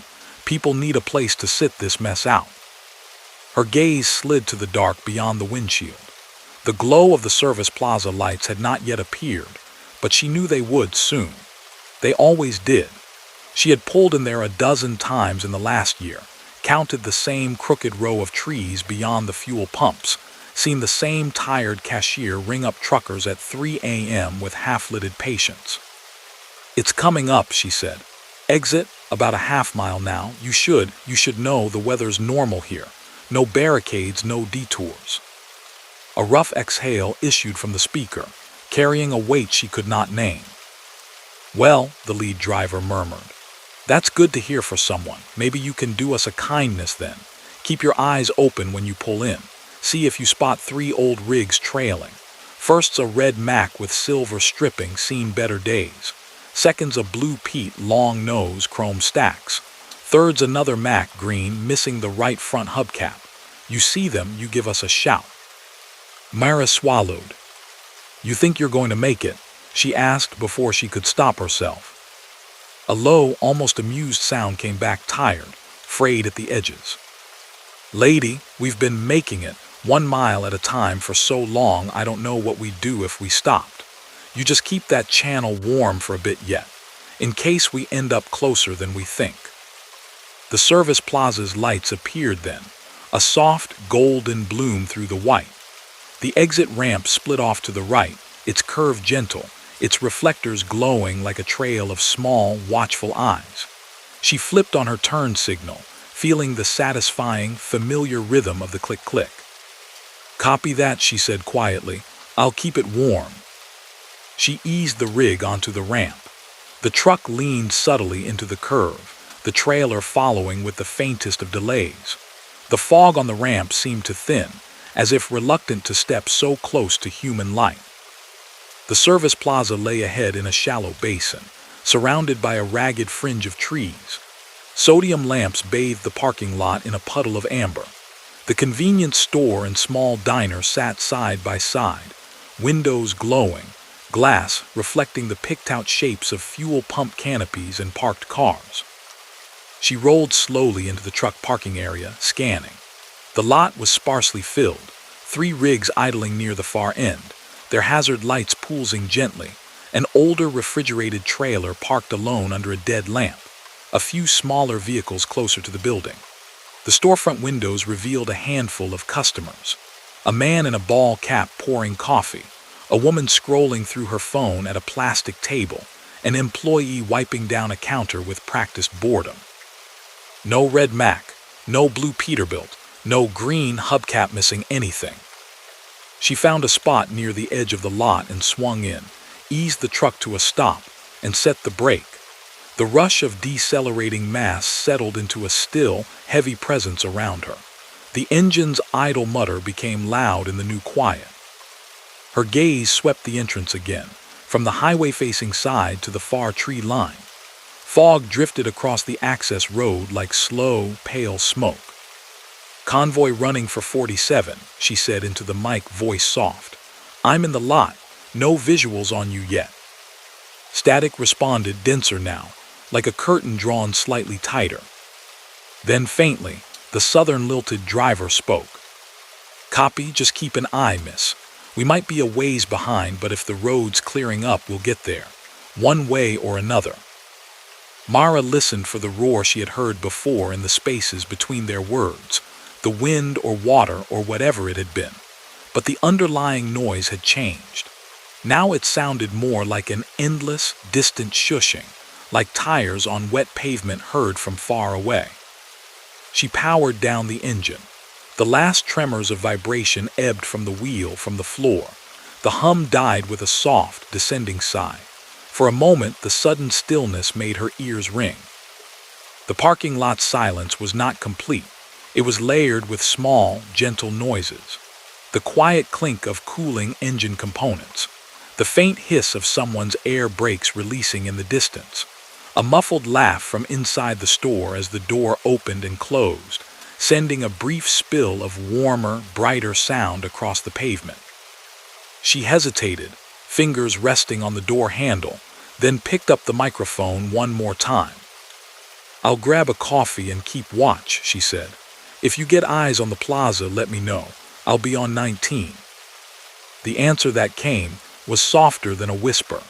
People need a place to sit this mess out. Her gaze slid to the dark beyond the windshield. The glow of the Service Plaza lights had not yet appeared, but she knew they would soon. They always did. She had pulled in there a dozen times in the last year, counted the same crooked row of trees beyond the fuel pumps, seen the same tired cashier ring up truckers at 3 a.m. with half-lidded patience. It's coming up, she said. Exit, about a half-mile now. You should know the weather's normal here. No barricades, no detours. A rough exhale issued from the speaker, carrying a weight she could not name. Well, the lead driver murmured. That's good to hear for someone. Maybe you can do us a kindness then. Keep your eyes open when you pull in. See if you spot 3 old rigs trailing. First's a red Mack with silver stripping, seen better days. Second's a blue Pete, long nose, chrome stacks. Third's another Mack green, missing the right front hubcap. You see them, you give us a shout. Myra swallowed. You think you're going to make it? She asked before she could stop herself. A low, almost amused sound came back, tired, frayed at the edges. Lady, we've been making it, 1 mile at a time for so long I don't know what we'd do if we stopped. You just keep that channel warm for a bit yet, in case we end up closer than we think. The Service Plaza's lights appeared then, a soft golden bloom through the white. The exit ramp split off to the right, its curve gentle, its reflectors glowing like a trail of small, watchful eyes. She flipped on her turn signal, feeling the satisfying, familiar rhythm of the click-click. Copy that, she said quietly. I'll keep it warm. She eased the rig onto the ramp. The truck leaned subtly into the curve, the trailer following with the faintest of delays. The fog on the ramp seemed to thin, as if reluctant to step so close to human light. The service plaza lay ahead in a shallow basin, surrounded by a ragged fringe of trees. Sodium lamps bathed the parking lot in a puddle of amber. The convenience store and small diner sat side by side, windows glowing, glass reflecting the picked-out shapes of fuel pump canopies and parked cars. She rolled slowly into the truck parking area, scanning. The lot was sparsely filled, 3 rigs idling near the far end, their hazard lights pulsing gently, an older refrigerated trailer parked alone under a dead lamp, a few smaller vehicles closer to the building. The storefront windows revealed a handful of customers. A man in a ball cap pouring coffee, a woman scrolling through her phone at a plastic table, an employee wiping down a counter with practiced boredom. No red Mac, no blue Peterbilt, no green hubcap missing anything. She found a spot near the edge of the lot and swung in, eased the truck to a stop, and set the brake. The rush of decelerating mass settled into a still, heavy presence around her. The engine's idle mutter became loud in the new quiet. Her gaze swept the entrance again, from the highway-facing side to the far tree line. Fog drifted across the access road like slow, pale smoke. "Convoy running for 47, she said into the mic, voice soft. "I'm in the lot. No visuals on you yet." Static responded, denser now, like a curtain drawn slightly tighter. Then faintly, the southern lilted driver spoke. "Copy, just keep an eye, miss. We might be a ways behind, but if the road's clearing up, we'll get there, one way or another." Mara listened for the roar she had heard before in the spaces between their words, the wind or water or whatever it had been. But the underlying noise had changed. Now it sounded more like an endless, distant shushing, like tires on wet pavement heard from far away. She powered down the engine. The last tremors of vibration ebbed from the wheel, from the floor. The hum died with a soft, descending sigh. For a moment, the sudden stillness made her ears ring. The parking lot's silence was not complete. It was layered with small, gentle noises. The quiet clink of cooling engine components. The faint hiss of someone's air brakes releasing in the distance. A muffled laugh from inside the store as the door opened and closed, sending a brief spill of warmer, brighter sound across the pavement. She hesitated, fingers resting on the door handle, then picked up the microphone one more time. "I'll grab a coffee and keep watch," she said. "If you get eyes on the plaza, let me know. I'll be on 19. The answer that came was softer than a whisper.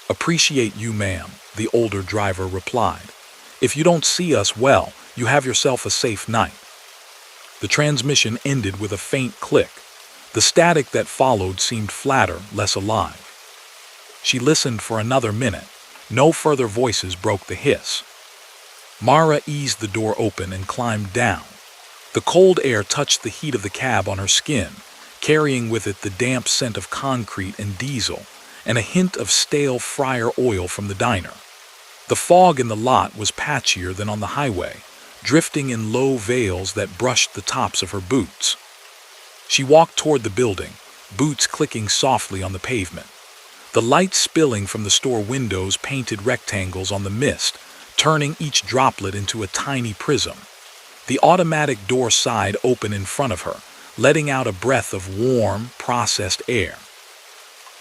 "Appreciate you, ma'am," the older driver replied. "If you don't see us, well, you have yourself a safe night." The transmission ended with a faint click. The static that followed seemed flatter, less alive. She listened for another minute. No further voices broke the hiss. Mara eased the door open and climbed down. The cold air touched the heat of the cab on her skin, carrying with it the damp scent of concrete and diesel, and a hint of stale fryer oil from the diner. The fog in the lot was patchier than on the highway, drifting in low veils that brushed the tops of her boots. She walked toward the building, boots clicking softly on the pavement. The light spilling from the store windows painted rectangles on the mist, turning each droplet into a tiny prism. The automatic door side opened in front of her, letting out a breath of warm, processed air.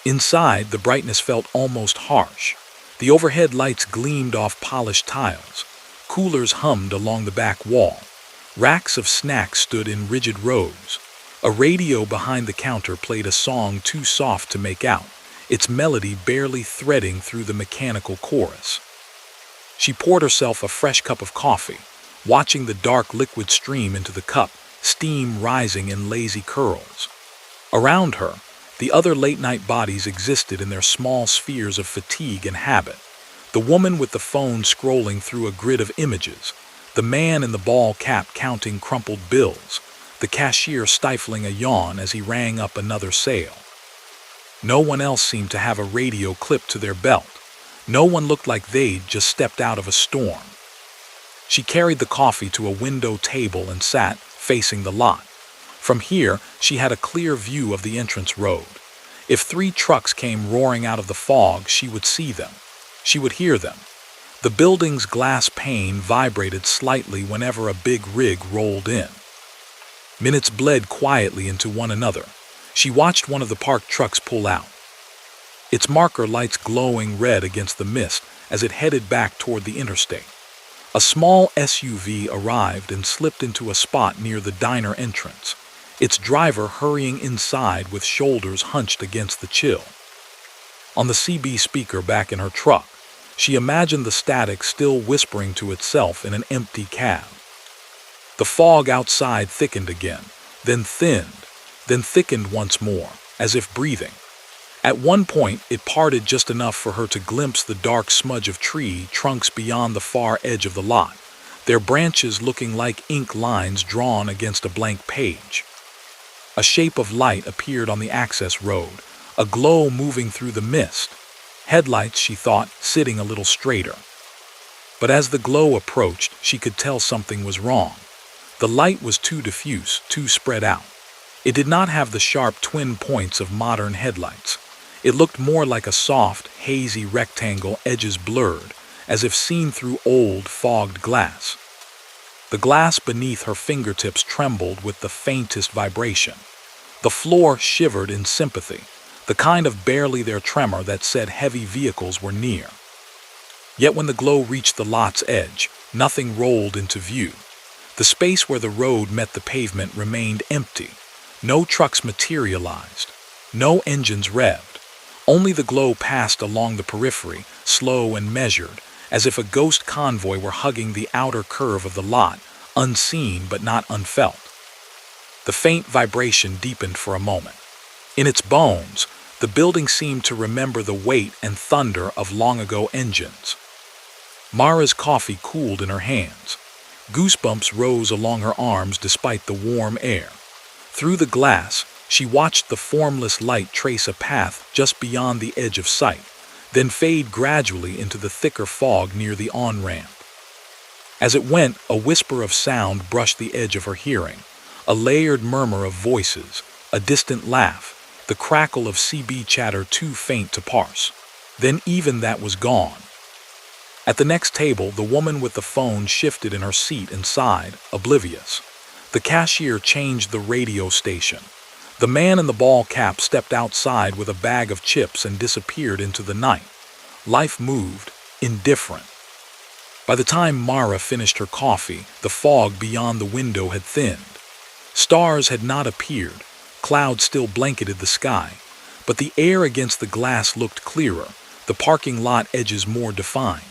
Inside, the brightness felt almost harsh. The overhead lights gleamed off polished tiles. Coolers hummed along the back wall. Racks of snacks stood in rigid rows. A radio behind the counter played a song too soft to make out, its melody barely threading through the mechanical chorus. She poured herself a fresh cup of coffee, watching the dark liquid stream into the cup, steam rising in lazy curls. Around her, the other late-night bodies existed in their small spheres of fatigue and habit. The woman with the phone scrolling through a grid of images, the man in the ball cap counting crumpled bills, the cashier stifling a yawn as he rang up another sale. No one else seemed to have a radio clipped to their belt. No one looked like they'd just stepped out of a storm. She carried the coffee to a window table and sat, facing the lot. From here, she had a clear view of the entrance road. If 3 trucks came roaring out of the fog, she would see them. She would hear them. The building's glass pane vibrated slightly whenever a big rig rolled in. Minutes bled quietly into one another. She watched one of the parked trucks pull out, its marker lights glowing red against the mist as it headed back toward the interstate. A small SUV arrived and slipped into a spot near the diner entrance, its driver hurrying inside with shoulders hunched against the chill. On the CB speaker back in her truck, she imagined the static still whispering to itself in an empty cab. The fog outside thickened again, then thinned, then thickened once more, as if breathing. At one point, it parted just enough for her to glimpse the dark smudge of tree trunks beyond the far edge of the lot, their branches looking like ink lines drawn against a blank page. A shape of light appeared on the access road, a glow moving through the mist. Headlights, she thought, sitting a little straighter. But as the glow approached, she could tell something was wrong. The light was too diffuse, too spread out. It did not have the sharp twin points of modern headlights. It looked more like a soft, hazy rectangle, edges blurred, as if seen through old, fogged glass. The glass beneath her fingertips trembled with the faintest vibration. The floor shivered in sympathy, the kind of barely there tremor that said heavy vehicles were near. Yet when the glow reached the lot's edge, nothing rolled into view. The space where the road met the pavement remained empty. No trucks materialized. No engines revved. Only the glow passed along the periphery, slow and measured, as if a ghost convoy were hugging the outer curve of the lot, unseen but not unfelt. The faint vibration deepened for a moment. In its bones, the building seemed to remember the weight and thunder of long-ago engines. Mara's coffee cooled in her hands. Goosebumps rose along her arms despite the warm air. Through the glass, she watched the formless light trace a path just beyond the edge of sight, then fade gradually into the thicker fog near the on-ramp. As it went, a whisper of sound brushed the edge of her hearing, a layered murmur of voices, a distant laugh, the crackle of CB chatter too faint to parse. Then even that was gone. At the next table, the woman with the phone shifted in her seat and sighed, oblivious. The cashier changed the radio station. The man in the ball cap stepped outside with a bag of chips and disappeared into the night. Life moved, indifferent. By the time Mara finished her coffee, the fog beyond the window had thinned. Stars had not appeared, clouds still blanketed the sky, but the air against the glass looked clearer, the parking lot edges more defined.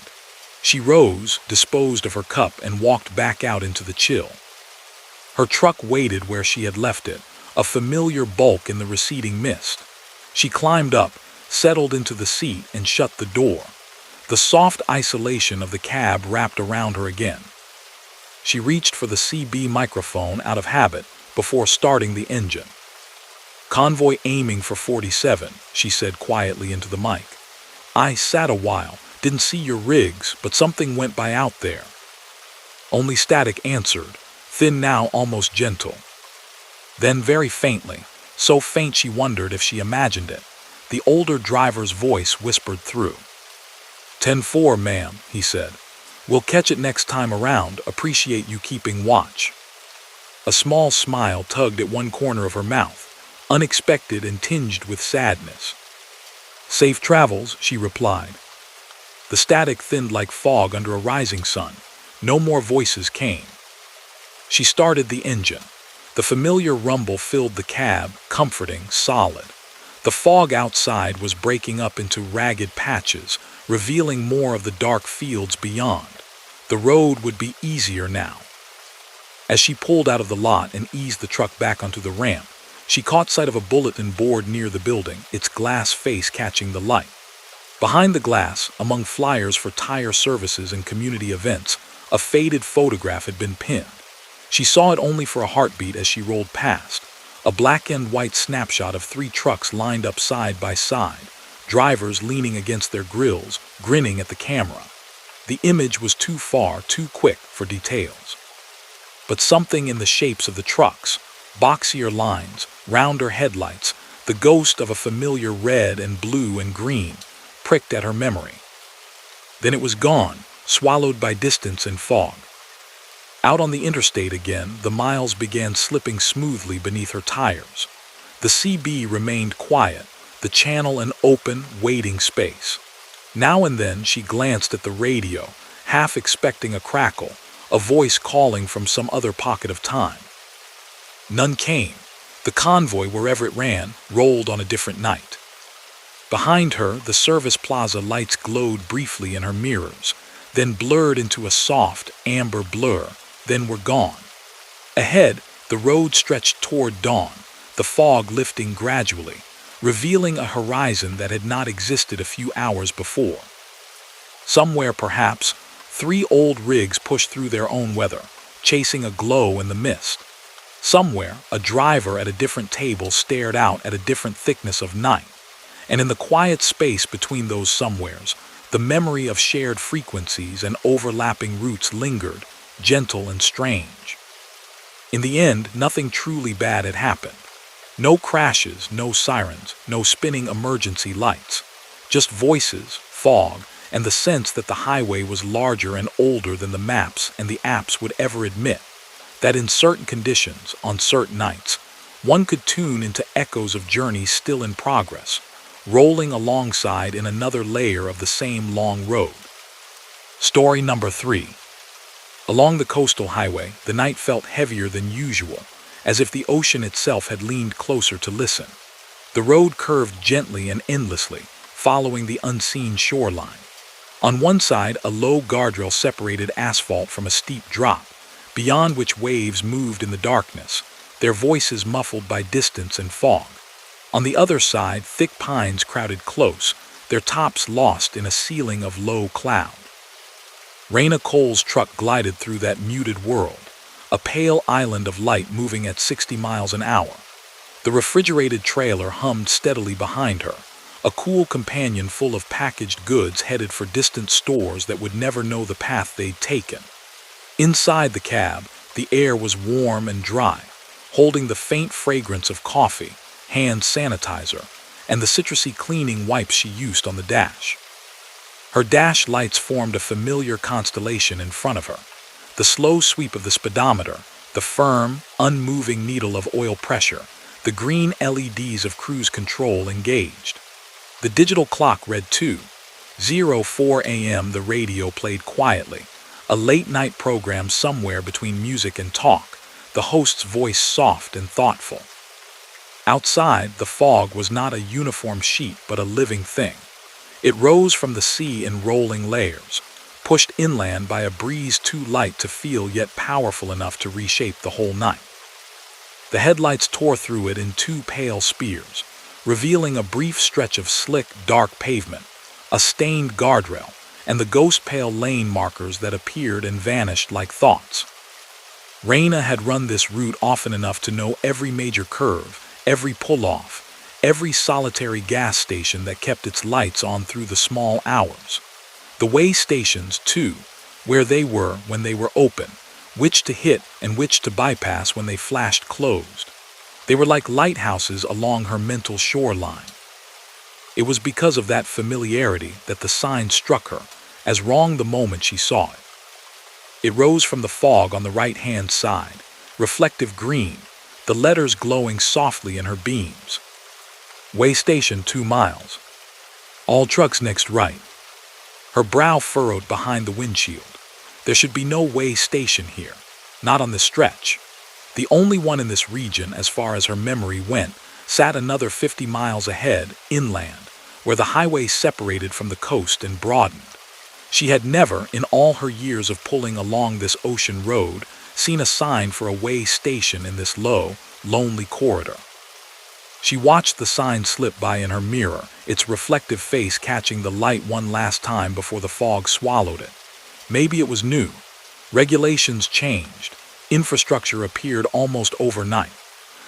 She rose, disposed of her cup, and walked back out into the chill. Her truck waited where she had left it, a familiar bulk in the receding mist. She climbed up, settled into the seat, and shut the door. The soft isolation of the cab wrapped around her again. She reached for the CB microphone out of habit before starting the engine. "Convoy aiming for 47, she said quietly into the mic. "I sat a while, didn't see your rigs, but something went by out there." Only static answered, thin now, almost gentle. Then very faintly, so faint she wondered if she imagined it, the older driver's voice whispered through. 10-4, ma'am, he said. "We'll catch it next time around, appreciate you keeping watch." A small smile tugged at one corner of her mouth, unexpected and tinged with sadness. "Safe travels," she replied. The static thinned like fog under a rising sun. No more voices came. She started the engine. The familiar rumble filled the cab, comforting, solid. The fog outside was breaking up into ragged patches, revealing more of the dark fields beyond. The road would be easier now. As she pulled out of the lot and eased the truck back onto the ramp, she caught sight of a bulletin board near the building, its glass face catching the light. Behind the glass, among flyers for tire services and community events, a faded photograph had been pinned. She saw it only for a heartbeat as she rolled past, a black and white snapshot of 3 trucks lined up side by side, drivers leaning against their grills, grinning at the camera. The image was too far, too quick for details. But something in the shapes of the trucks, boxier lines, rounder headlights, the ghost of a familiar red and blue and green, pricked at her memory. Then it was gone, swallowed by distance and fog. Out on the interstate again, the miles began slipping smoothly beneath her tires. The CB remained quiet, the channel an open, waiting space. Now and then she glanced at the radio, half expecting a crackle, a voice calling from some other pocket of time. None came. The convoy, wherever it ran, rolled on a different night. Behind her, the service plaza lights glowed briefly in her mirrors, then blurred into a soft, amber blur, then were gone. Ahead, the road stretched toward dawn, the fog lifting gradually, revealing a horizon that had not existed a few hours before. Somewhere, perhaps, 3 old rigs pushed through their own weather, chasing a glow in the mist. Somewhere, a driver at a different table stared out at a different thickness of night, and in the quiet space between those somewheres, the memory of shared frequencies and overlapping routes lingered, gentle and strange. In the end, nothing truly bad had happened. No crashes, no sirens, no spinning emergency lights. Just voices, fog, and the sense that the highway was larger and older than the maps and the apps would ever admit. That in certain conditions, on certain nights, one could tune into echoes of journeys still in progress, rolling alongside in another layer of the same long road. Story number 3. Along the coastal highway, the night felt heavier than usual, as if the ocean itself had leaned closer to listen. The road curved gently and endlessly, following the unseen shoreline. On one side, a low guardrail separated asphalt from a steep drop, beyond which waves moved in the darkness, their voices muffled by distance and fog. On the other side, thick pines crowded close, their tops lost in a ceiling of low cloud. Raina Cole's truck glided through that muted world, a pale island of light moving at 60 miles an hour. The refrigerated trailer hummed steadily behind her, a cool companion full of packaged goods headed for distant stores that would never know the path they'd taken. Inside the cab, the air was warm and dry, holding the faint fragrance of coffee, hand sanitizer, and the citrusy cleaning wipes she used on the dash. Her dash lights formed a familiar constellation in front of her, the slow sweep of the speedometer, the firm, unmoving needle of oil pressure, the green LEDs of cruise control engaged. The digital clock read 2:04 a.m. The radio played quietly, a late-night program somewhere between music and talk, the host's voice soft and thoughtful. Outside, the fog was not a uniform sheet but a living thing. It rose from the sea in rolling layers, pushed inland by a breeze too light to feel yet powerful enough to reshape the whole night. The headlights tore through it in 2 pale spears, revealing a brief stretch of slick, dark pavement, a stained guardrail, and the ghost-pale lane markers that appeared and vanished like thoughts. Raina had run this route often enough to know every major curve, every pull-off, every solitary gas station that kept its lights on through the small hours. The way stations, too, where they were when they were open, which to hit and which to bypass when they flashed closed. They were like lighthouses along her mental shoreline. It was because of that familiarity that the sign struck her as wrong the moment she saw it. It rose from the fog on the right-hand side, reflective green, the letters glowing softly in her beams. Way station 2 miles. All trucks next right. Her brow furrowed behind the windshield. There should be no way station here, not on this stretch. The only one in this region, as far as her memory went, sat another 50 miles ahead, inland, where the highway separated from the coast and broadened. She had never, in all her years of pulling along this ocean road, seen a sign for a way station in this low, lonely corridor. She watched the sign slip by in her mirror, its reflective face catching the light one last time before the fog swallowed it. Maybe it was new. Regulations changed. Infrastructure appeared almost overnight.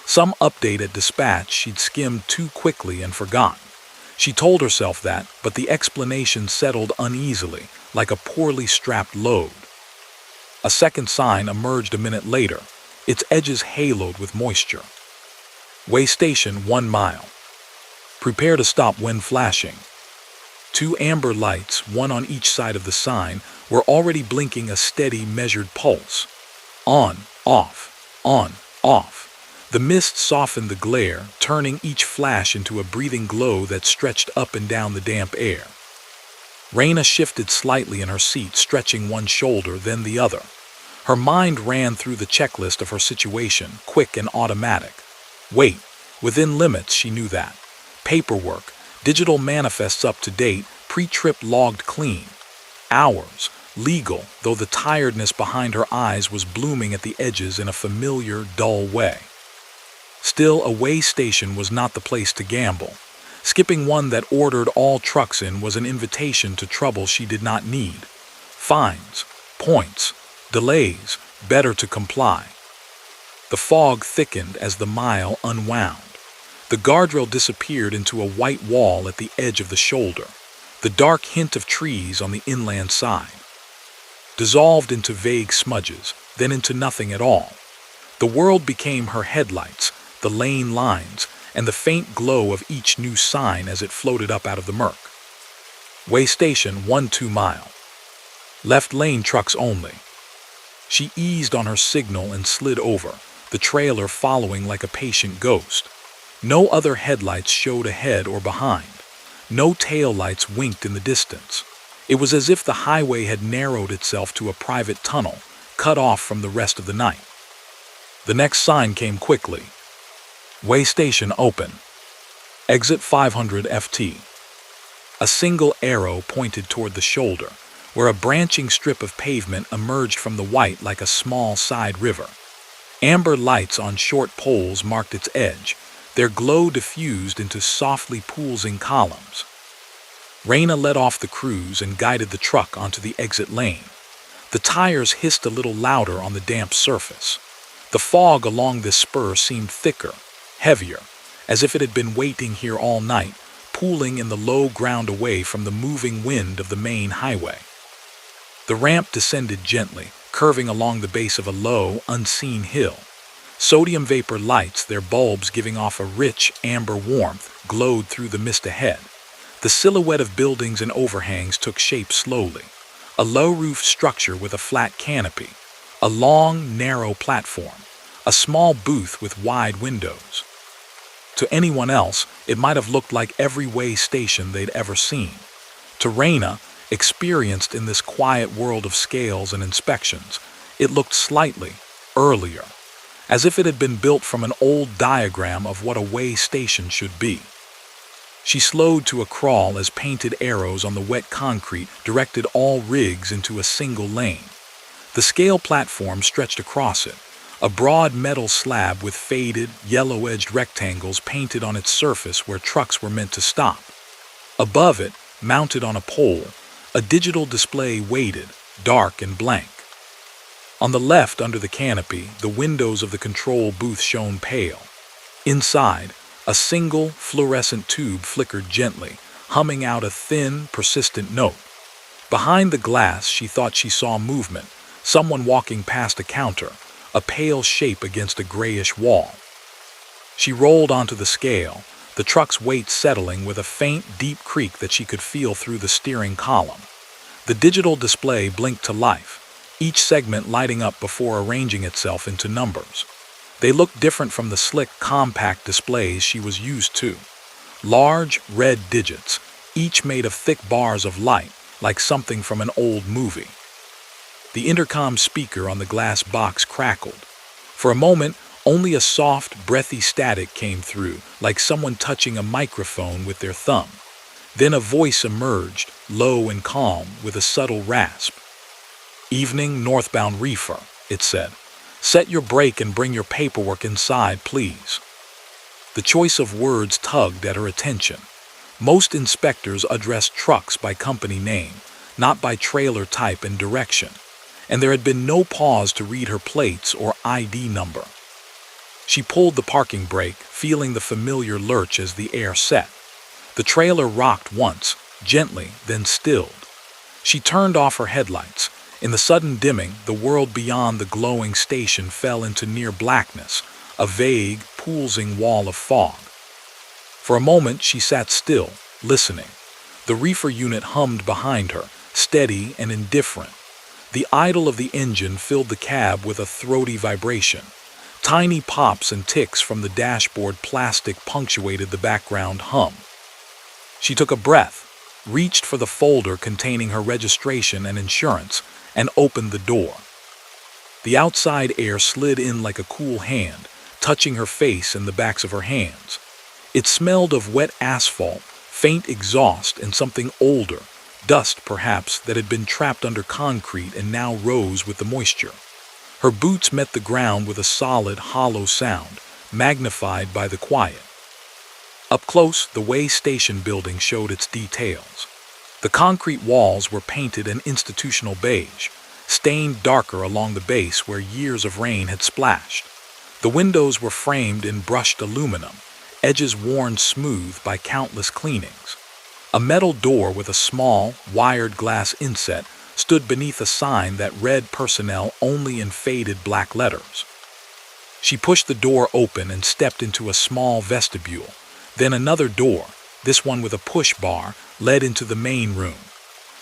Some update at dispatch she'd skimmed too quickly and forgotten. She told herself that, but the explanation settled uneasily, like a poorly strapped load. A second sign emerged a minute later, its edges haloed with moisture. Way station 1 mile. Prepare to stop when flashing. Two amber lights, one on each side of the sign, were already blinking a steady, measured pulse. On, off, on, off. The mist softened the glare, turning each flash into a breathing glow that stretched up and down the damp air. Raina shifted slightly in her seat, stretching one shoulder, then the other. Her mind ran through the checklist of her situation, quick and automatic. Wait, within limits, she knew that. Paperwork, digital manifests up to date, pre-trip logged clean. Hours, legal, though the tiredness behind her eyes was blooming at the edges in a familiar, dull way. Still, a way station was not the place to gamble. Skipping one that ordered all trucks in was an invitation to trouble she did not need. Fines, points, delays, better to comply. The fog thickened as the mile unwound. The guardrail disappeared into a white wall at the edge of the shoulder, the dark hint of trees on the inland side. Dissolved into vague smudges, then into nothing at all. The world became her headlights, the lane lines, and the faint glow of each new sign as it floated up out of the murk. Way station 1-2 mile. Left lane trucks only. She eased on her signal and slid over, the trailer following like a patient ghost. No other headlights showed ahead or behind. No taillights winked in the distance. It was as if the highway had narrowed itself to a private tunnel, cut off from the rest of the night. The next sign came quickly. Way station open. Exit 500 FT. A single arrow pointed toward the shoulder, where a branching strip of pavement emerged from the white like a small side river. Amber lights on short poles marked its edge, their glow diffused into softly pooling columns. Raina let off the cruise and guided the truck onto the exit lane. The tires hissed a little louder on the damp surface. The fog along this spur seemed thicker, heavier, as if it had been waiting here all night, pooling in the low ground away from the moving wind of the main highway. The ramp descended gently, curving along the base of a low, unseen hill. Sodium vapor lights, their bulbs giving off a rich, amber warmth, glowed through the mist ahead. The silhouette of buildings and overhangs took shape slowly. A low-roofed structure with a flat canopy, a long, narrow platform, a small booth with wide windows. To anyone else, it might have looked like every way station they'd ever seen. To Raina, experienced in this quiet world of scales and inspections, it looked slightly earlier, as if it had been built from an old diagram of what a way station should be. She slowed to a crawl as painted arrows on the wet concrete directed all rigs into a single lane. The scale platform stretched across it, a broad metal slab with faded, yellow-edged rectangles painted on its surface where trucks were meant to stop. Above it, mounted on a pole, a digital display waited, dark and blank. On the left, under the canopy, the windows of the control booth shone pale. Inside, a single, fluorescent tube flickered gently, humming out a thin, persistent note. Behind the glass, she thought she saw movement, someone walking past a counter, a pale shape against a grayish wall. She rolled onto the scale, the truck's weight settling with a faint, deep creak that she could feel through the steering column. The digital display blinked to life, each segment lighting up before arranging itself into numbers. They looked different from the slick, compact displays she was used to. Large, red digits, each made of thick bars of light, like something from an old movie. The intercom speaker on the glass box crackled. For a moment, only a soft, breathy static came through, like someone touching a microphone with their thumb. Then a voice emerged, low and calm, with a subtle rasp. "Evening, northbound reefer," it said. "Set your brake and bring your paperwork inside, please." The choice of words tugged at her attention. Most inspectors addressed trucks by company name, not by trailer type and direction, and there had been no pause to read her plates or ID number. She pulled the parking brake, feeling the familiar lurch as the air set. The trailer rocked once, gently, then stilled. She turned off her headlights. In the sudden dimming, the world beyond the glowing station fell into near blackness, a vague, pulsing wall of fog. For a moment she sat still, listening. The reefer unit hummed behind her, steady and indifferent. The idle of the engine filled the cab with a throaty vibration. Tiny pops and ticks from the dashboard plastic punctuated the background hum. She took a breath, reached for the folder containing her registration and insurance, and opened the door. The outside air slid in like a cool hand, touching her face and the backs of her hands. It smelled of wet asphalt, faint exhaust, and something older, dust perhaps, that had been trapped under concrete and now rose with the moisture. Her boots met the ground with a solid, hollow sound, magnified by the quiet. Up close, the Way Station building showed its details. The concrete walls were painted an institutional beige, stained darker along the base where years of rain had splashed. The windows were framed in brushed aluminum, edges worn smooth by countless cleanings. A metal door with a small, wired glass inset stood beneath a sign that read personnel only in faded black letters. She pushed the door open and stepped into a small vestibule. Then another door, this one with a push bar, led into the main room.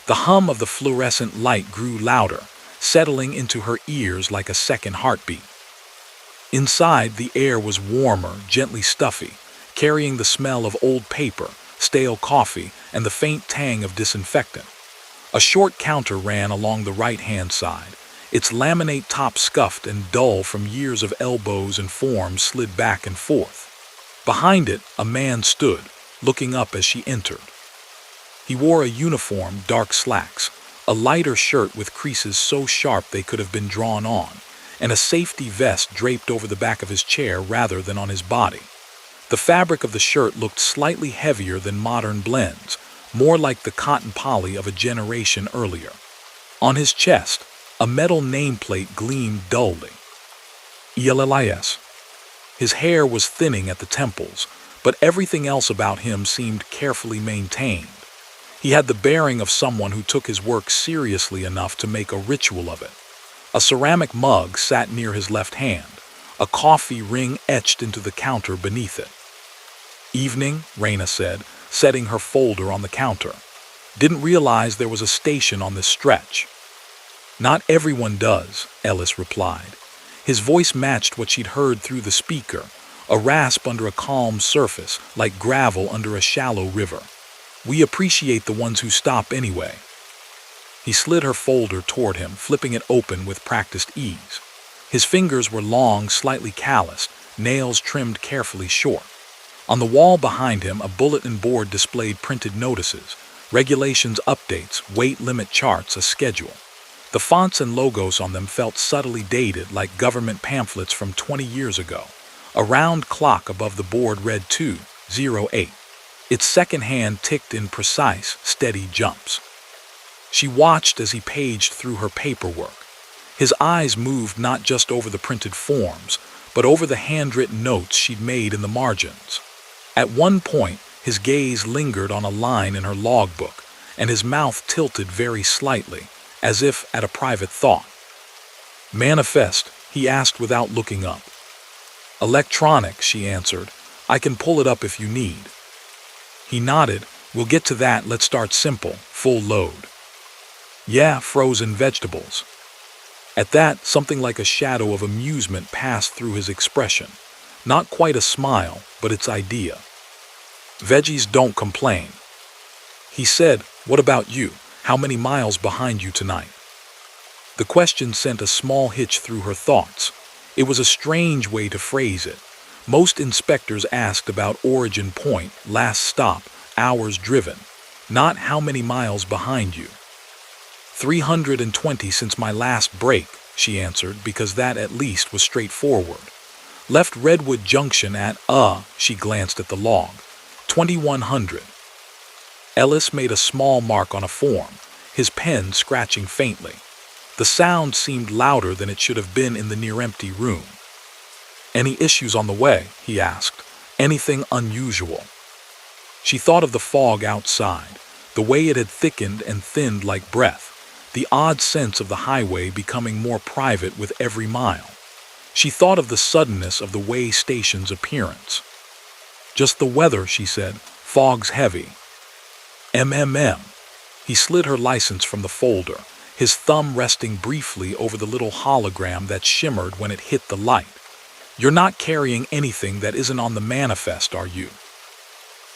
The hum of the fluorescent light grew louder, settling into her ears like a second heartbeat. Inside, the air was warmer, gently stuffy, carrying the smell of old paper, stale coffee, and the faint tang of disinfectant. A short counter ran along the right-hand side. Its laminate top scuffed and dull from years of elbows and forms slid back and forth. Behind it, a man stood, looking up as she entered. He wore a uniform, dark slacks, a lighter shirt with creases so sharp they could have been drawn on, and a safety vest draped over the back of his chair rather than on his body. The fabric of the shirt looked slightly heavier than modern blends, more like the cotton poly of a generation earlier. On his chest, a metal nameplate gleamed dully. ELLIS. His hair was thinning at the temples, but everything else about him seemed carefully maintained. He had the bearing of someone who took his work seriously enough to make a ritual of it. A ceramic mug sat near his left hand, a coffee ring etched into the counter beneath it. "Evening," Raina said, setting her folder on the counter. "Didn't realize there was a station on this stretch." "Not everyone does," Ellis replied. His voice matched what she'd heard through the speaker, a rasp under a calm surface, like gravel under a shallow river. "We appreciate the ones who stop anyway." He slid her folder toward him, flipping it open with practiced ease. His fingers were long, slightly calloused, nails trimmed carefully short. On the wall behind him, a bulletin board displayed printed notices, regulations updates, weight limit charts, a schedule. The fonts and logos on them felt subtly dated, like government pamphlets from 20 years ago. A round clock above the board read 2:08. Its second hand ticked in precise, steady jumps. She watched as he paged through her paperwork. His eyes moved not just over the printed forms, but over the handwritten notes she'd made in the margins. At one point, his gaze lingered on a line in her logbook, and his mouth tilted very slightly, as if at a private thought. "Manifest?" he asked without looking up. "Electronic," she answered. "I can pull it up if you need." He nodded. "We'll get to that. Let's start simple, full load." "Yeah, frozen vegetables." At that, something like a shadow of amusement passed through his expression. Not quite a smile, but its idea. "Veggies don't complain." He said, "What about you? How many miles behind you tonight?" The question sent a small hitch through her thoughts. It was a strange way to phrase it. Most inspectors asked about origin point, last stop, hours driven, not how many miles behind you. 320 since my last break, she answered, because that at least was straightforward. Left Redwood Junction at, she glanced at the log, 2100. Ellis made a small mark on a form, his pen scratching faintly. The sound seemed louder than it should have been in the near-empty room. Any issues on the way? He asked. Anything unusual? She thought of the fog outside, the way it had thickened and thinned like breath, the odd sense of the highway becoming more private with every mile. She thought of the suddenness of the way station's appearance. Just the weather, she said. Fog's heavy. MMM. He slid her license from the folder, his thumb resting briefly over the little hologram that shimmered when it hit the light. You're not carrying anything that isn't on the manifest, are you?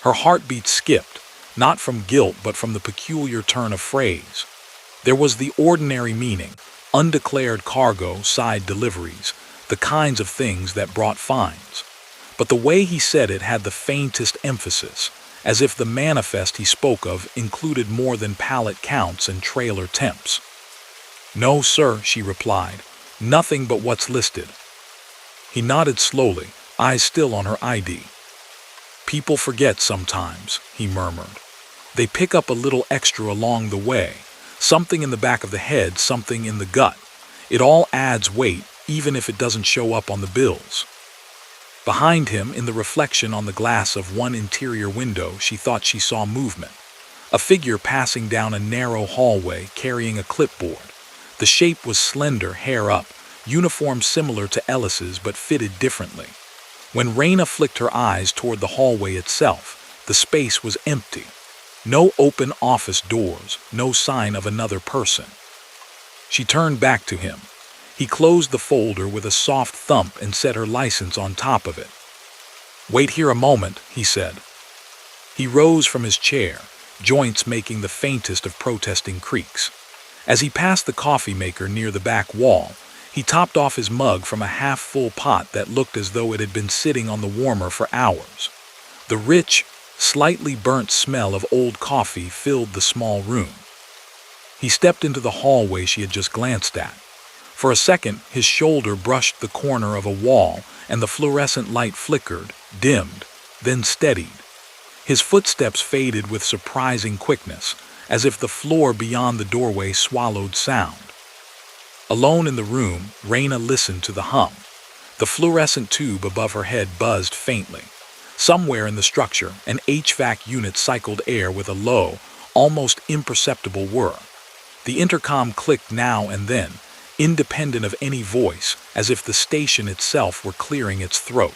Her heartbeat skipped, not from guilt but from the peculiar turn of phrase. There was the ordinary meaning, undeclared cargo, side deliveries, the kinds of things that brought fines. But the way he said it had the faintest emphasis, as if the manifest he spoke of included more than pallet counts and trailer temps. No, sir, she replied. Nothing but what's listed. He nodded slowly, eyes still on her ID. People forget sometimes, he murmured. They pick up a little extra along the way, something in the back of the head, something in the gut. It all adds weight, even if it doesn't show up on the bills. Behind him, in the reflection on the glass of one interior window, she thought she saw movement. A figure passing down a narrow hallway carrying a clipboard. The shape was slender, hair up, uniform similar to Ellis's but fitted differently. When Raina flicked her eyes toward the hallway itself, the space was empty. No open office doors, no sign of another person. She turned back to him. He closed the folder with a soft thump and set her license on top of it. Wait here a moment, he said. He rose from his chair, joints making the faintest of protesting creaks. As he passed the coffee maker near the back wall, he topped off his mug from a half-full pot that looked as though it had been sitting on the warmer for hours. The rich, slightly burnt smell of old coffee filled the small room. He stepped into the hallway she had just glanced at. For a second, his shoulder brushed the corner of a wall, and the fluorescent light flickered, dimmed, then steadied. His footsteps faded with surprising quickness, as if the floor beyond the doorway swallowed sound. Alone in the room, Raina listened to the hum. The fluorescent tube above her head buzzed faintly. Somewhere in the structure, an HVAC unit cycled air with a low, almost imperceptible whir. The intercom clicked now and then, independent of any voice, as if the station itself were clearing its throat.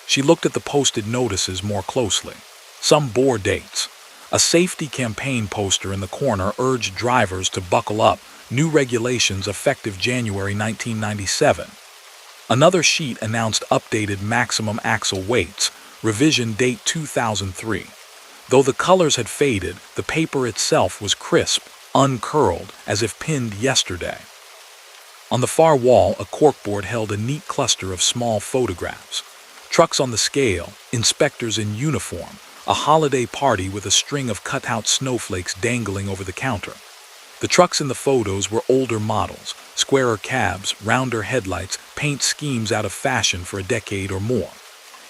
She looked at the posted notices more closely. Some bore dates. A safety campaign poster in the corner urged drivers to buckle up, new regulations effective January 1997. Another sheet announced updated maximum axle weights, revision date 2003. Though the colors had faded, the paper itself was crisp, uncurled, as if pinned yesterday. On the far wall, a corkboard held a neat cluster of small photographs. Trucks on the scale, inspectors in uniform, a holiday party with a string of cut-out snowflakes dangling over the counter. The trucks in the photos were older models, squarer cabs, rounder headlights, paint schemes out of fashion for a decade or more.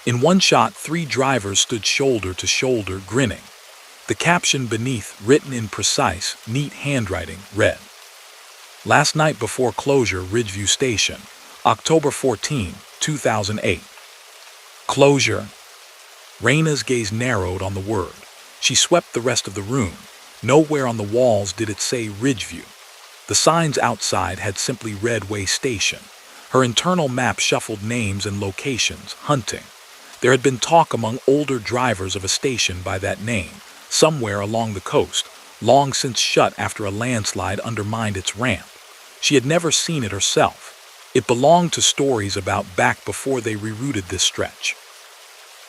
In one shot, 3 drivers stood shoulder to shoulder, grinning. The caption beneath, written in precise, neat handwriting, read, "Last night before closure, Ridgeview Station, October 14, 2008. Closure." Raina's gaze narrowed on the word. She swept the rest of the room. Nowhere on the walls did it say Ridgeview. The signs outside had simply read Way Station. Her internal map shuffled names and locations, hunting. There had been talk among older drivers of a station by that name, somewhere along the coast, long since shut after a landslide undermined its ramp. She had never seen it herself. It belonged to stories about back before they rerouted this stretch.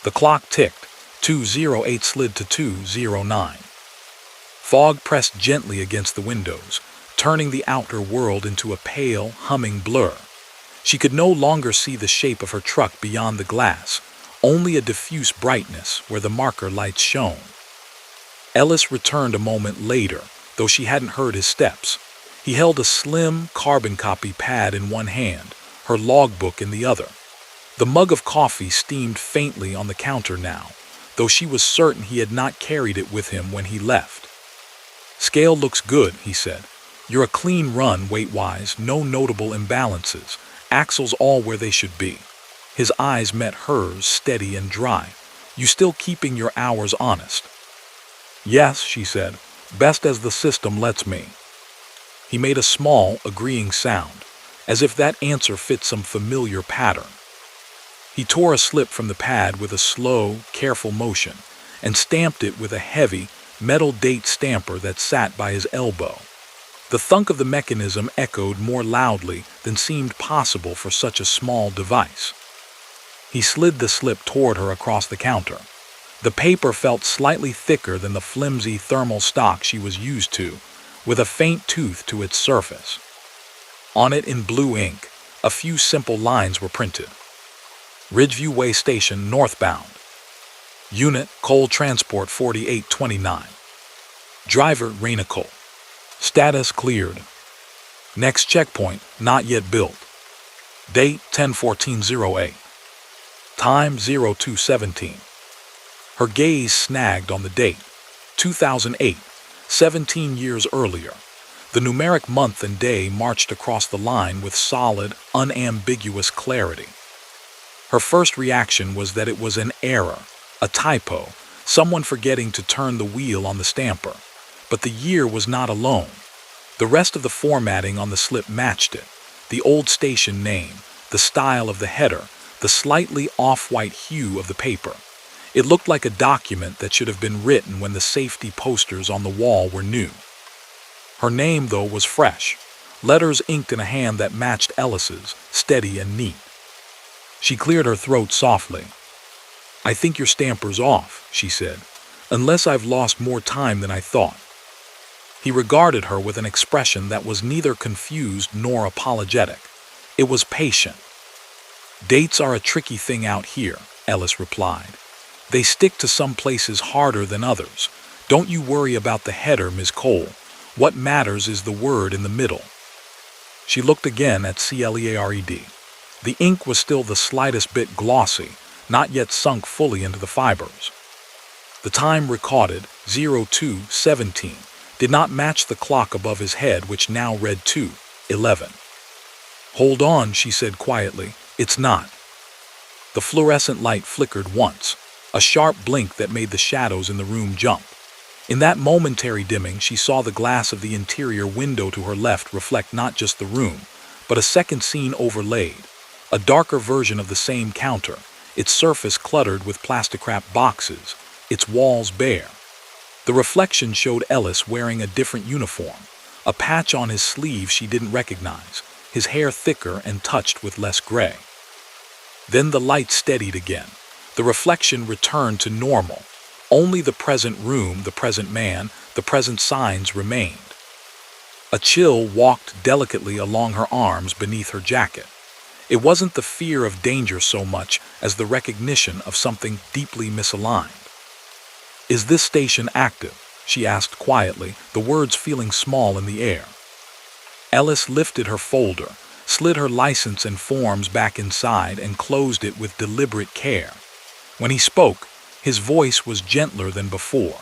The clock ticked. 2:08 slid to 2:09. Fog pressed gently against the windows, turning the outer world into a pale, humming blur. She could no longer see the shape of her truck beyond the glass, only a diffuse brightness where the marker lights shone. Ellis returned a moment later, though she hadn't heard his steps. He held a slim, carbon copy pad in one hand, her logbook in the other. The mug of coffee steamed faintly on the counter now, though she was certain he had not carried it with him when he left. "Scale looks good," he said. "You're a clean run weight-wise, no notable imbalances, axles all where they should be." His eyes met hers, steady and dry. "You still keeping your hours honest?" "Yes," she said, "best as the system lets me." He made a small, agreeing sound, as if that answer fit some familiar pattern. He tore a slip from the pad with a slow, careful motion and stamped it with a heavy, metal date stamper that sat by his elbow. The thunk of the mechanism echoed more loudly than seemed possible for such a small device. He slid the slip toward her across the counter. The paper felt slightly thicker than the flimsy thermal stock she was used to, with a faint tooth to its surface. On it in blue ink, a few simple lines were printed. Ridgeview Way Station northbound. Unit Coal Transport 4829. Driver Rainicle. Status cleared. Next checkpoint not yet built. Date 10/14/08. Time 02:17. Her gaze snagged on the date, 2008, 17 years earlier. The numeric month and day marched across the line with solid, unambiguous clarity. Her first reaction was that it was an error, a typo, someone forgetting to turn the wheel on the stamper. But the year was not alone. The rest of the formatting on the slip matched it. The old station name, the style of the header, the slightly off-white hue of the paper. It looked like a document that should have been written when the safety posters on the wall were new. Her name, though, was fresh, letters inked in a hand that matched Ellis's, steady and neat. She cleared her throat softly. "I think your stamper's off," she said, "unless I've lost more time than I thought." He regarded her with an expression that was neither confused nor apologetic. It was patient. "Dates are a tricky thing out here," Ellis replied. "They stick to some places harder than others. Don't you worry about the header, Ms. Cole. What matters is the word in the middle." She looked again at CLEARED. The ink was still the slightest bit glossy, not yet sunk fully into the fibers. The time recorded, 02:17, did not match the clock above his head, which now read 2:11. "Hold on," she said quietly, "it's not." The fluorescent light flickered once, a sharp blink that made the shadows in the room jump. In that momentary dimming, she saw the glass of the interior window to her left reflect not just the room, but a second scene overlaid, a darker version of the same counter, its surface cluttered with plastic-wrapped boxes, its walls bare. The reflection showed Ellis wearing a different uniform, a patch on his sleeve she didn't recognize, his hair thicker and touched with less gray. Then the light steadied again. The reflection returned to normal. Only the present room, the present man, the present signs remained. A chill walked delicately along her arms beneath her jacket. It wasn't the fear of danger so much as the recognition of something deeply misaligned. "Is this station active?" she asked quietly, the words feeling small in the air. Ellis lifted her folder, slid her license and forms back inside, and closed it with deliberate care. When he spoke, his voice was gentler than before.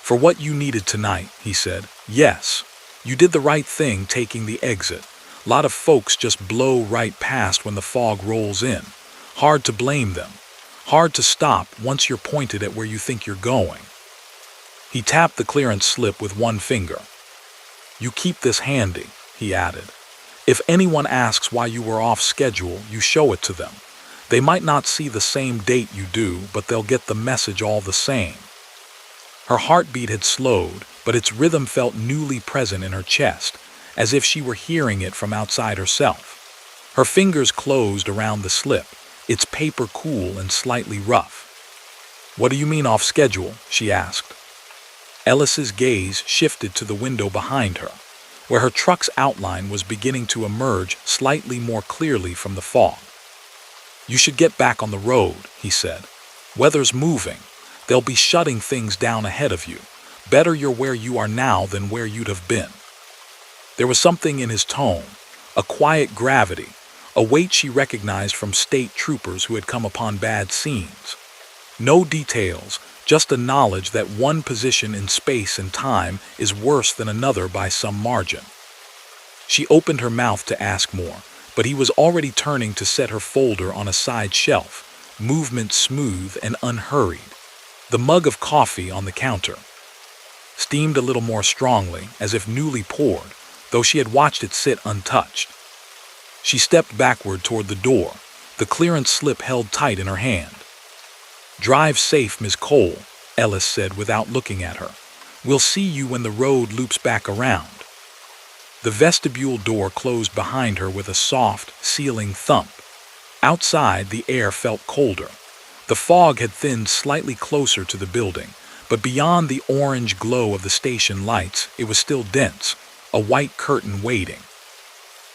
"For what you needed tonight," he said, "yes. You did the right thing taking the exit. A lot of folks just blow right past when the fog rolls in. Hard to blame them. Hard to stop once you're pointed at where you think you're going." He tapped the clearance slip with one finger. "You keep this handy," he added. "If anyone asks why you were off schedule, you show it to them. They might not see the same date you do, but they'll get the message all the same." Her heartbeat had slowed, but its rhythm felt newly present in her chest, as if she were hearing it from outside herself. Her fingers closed around the slip, its paper cool and slightly rough. "What do you mean off schedule?" she asked. Ellis's gaze shifted to the window behind her, where her truck's outline was beginning to emerge slightly more clearly from the fog. "You should get back on the road," he said. "Weather's moving. They'll be shutting things down ahead of you. Better you're where you are now than where you'd have been." There was something in his tone, a quiet gravity, a weight she recognized from state troopers who had come upon bad scenes. No details, just a knowledge that one position in space and time is worse than another by some margin. She opened her mouth to ask more, but he was already turning to set her folder on a side shelf, movement smooth and unhurried. The mug of coffee on the counter steamed a little more strongly, as if newly poured, though she had watched it sit untouched. She stepped backward toward the door, the clearance slip held tight in her hand. "Drive safe, Miss Cole," Ellis said without looking at her. "We'll see you when the road loops back around." The vestibule door closed behind her with a soft, sealing thump. Outside, the air felt colder. The fog had thinned slightly closer to the building, but beyond the orange glow of the station lights, it was still dense, a white curtain waiting.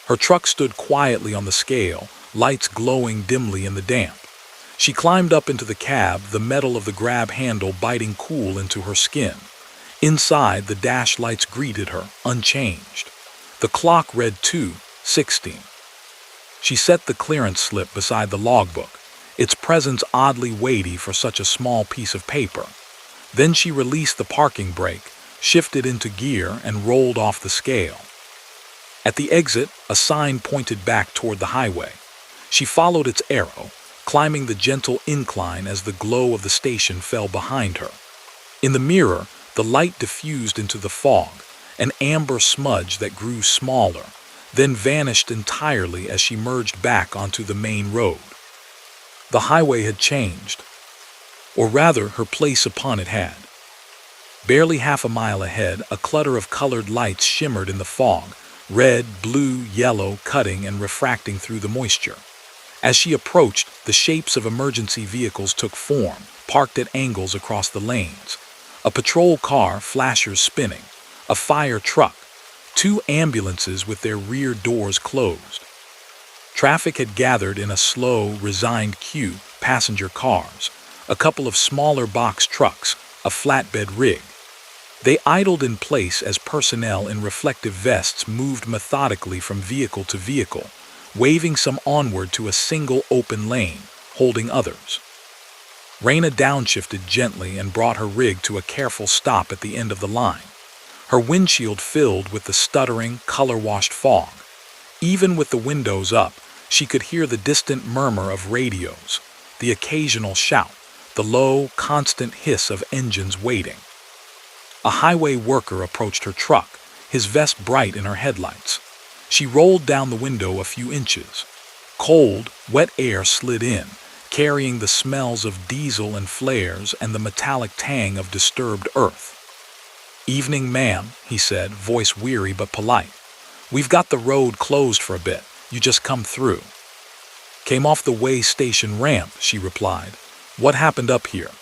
Her truck stood quietly on the scale, lights glowing dimly in the damp. She climbed up into the cab, the metal of the grab handle biting cool into her skin. Inside, the dash lights greeted her, unchanged. The clock read 2:16. She set the clearance slip beside the logbook, its presence oddly weighty for such a small piece of paper. Then she released the parking brake, shifted into gear, and rolled off the scale. At the exit, a sign pointed back toward the highway. She followed its arrow, climbing the gentle incline as the glow of the station fell behind her. In the mirror, the light diffused into the fog, an amber smudge that grew smaller, then vanished entirely as she merged back onto the main road. The highway had changed, or rather, her place upon it had. Barely half a mile ahead, a clutter of colored lights shimmered in the fog, red, blue, yellow, cutting and refracting through the moisture. As she approached, the shapes of emergency vehicles took form, parked at angles across the lanes. A patrol car, flashers spinning, a fire truck, 2 ambulances with their rear doors closed. Traffic had gathered in a slow, resigned queue, passenger cars, a couple of smaller box trucks, a flatbed rig. They idled in place as personnel in reflective vests moved methodically from vehicle to vehicle, waving some onward to a single open lane, holding others. Raina downshifted gently and brought her rig to a careful stop at the end of the line, her windshield filled with the stuttering, color-washed fog. Even with the windows up, she could hear the distant murmur of radios, the occasional shout, the low, constant hiss of engines waiting. A highway worker approached her truck, his vest bright in her headlights. She rolled down the window a few inches. Cold, wet air slid in, carrying the smells of diesel and flares and the metallic tang of disturbed earth. "Evening, ma'am," he said, voice weary but polite. "We've got the road closed for a bit. You just come through." "Came off the way station ramp," she replied. "What happened up here?"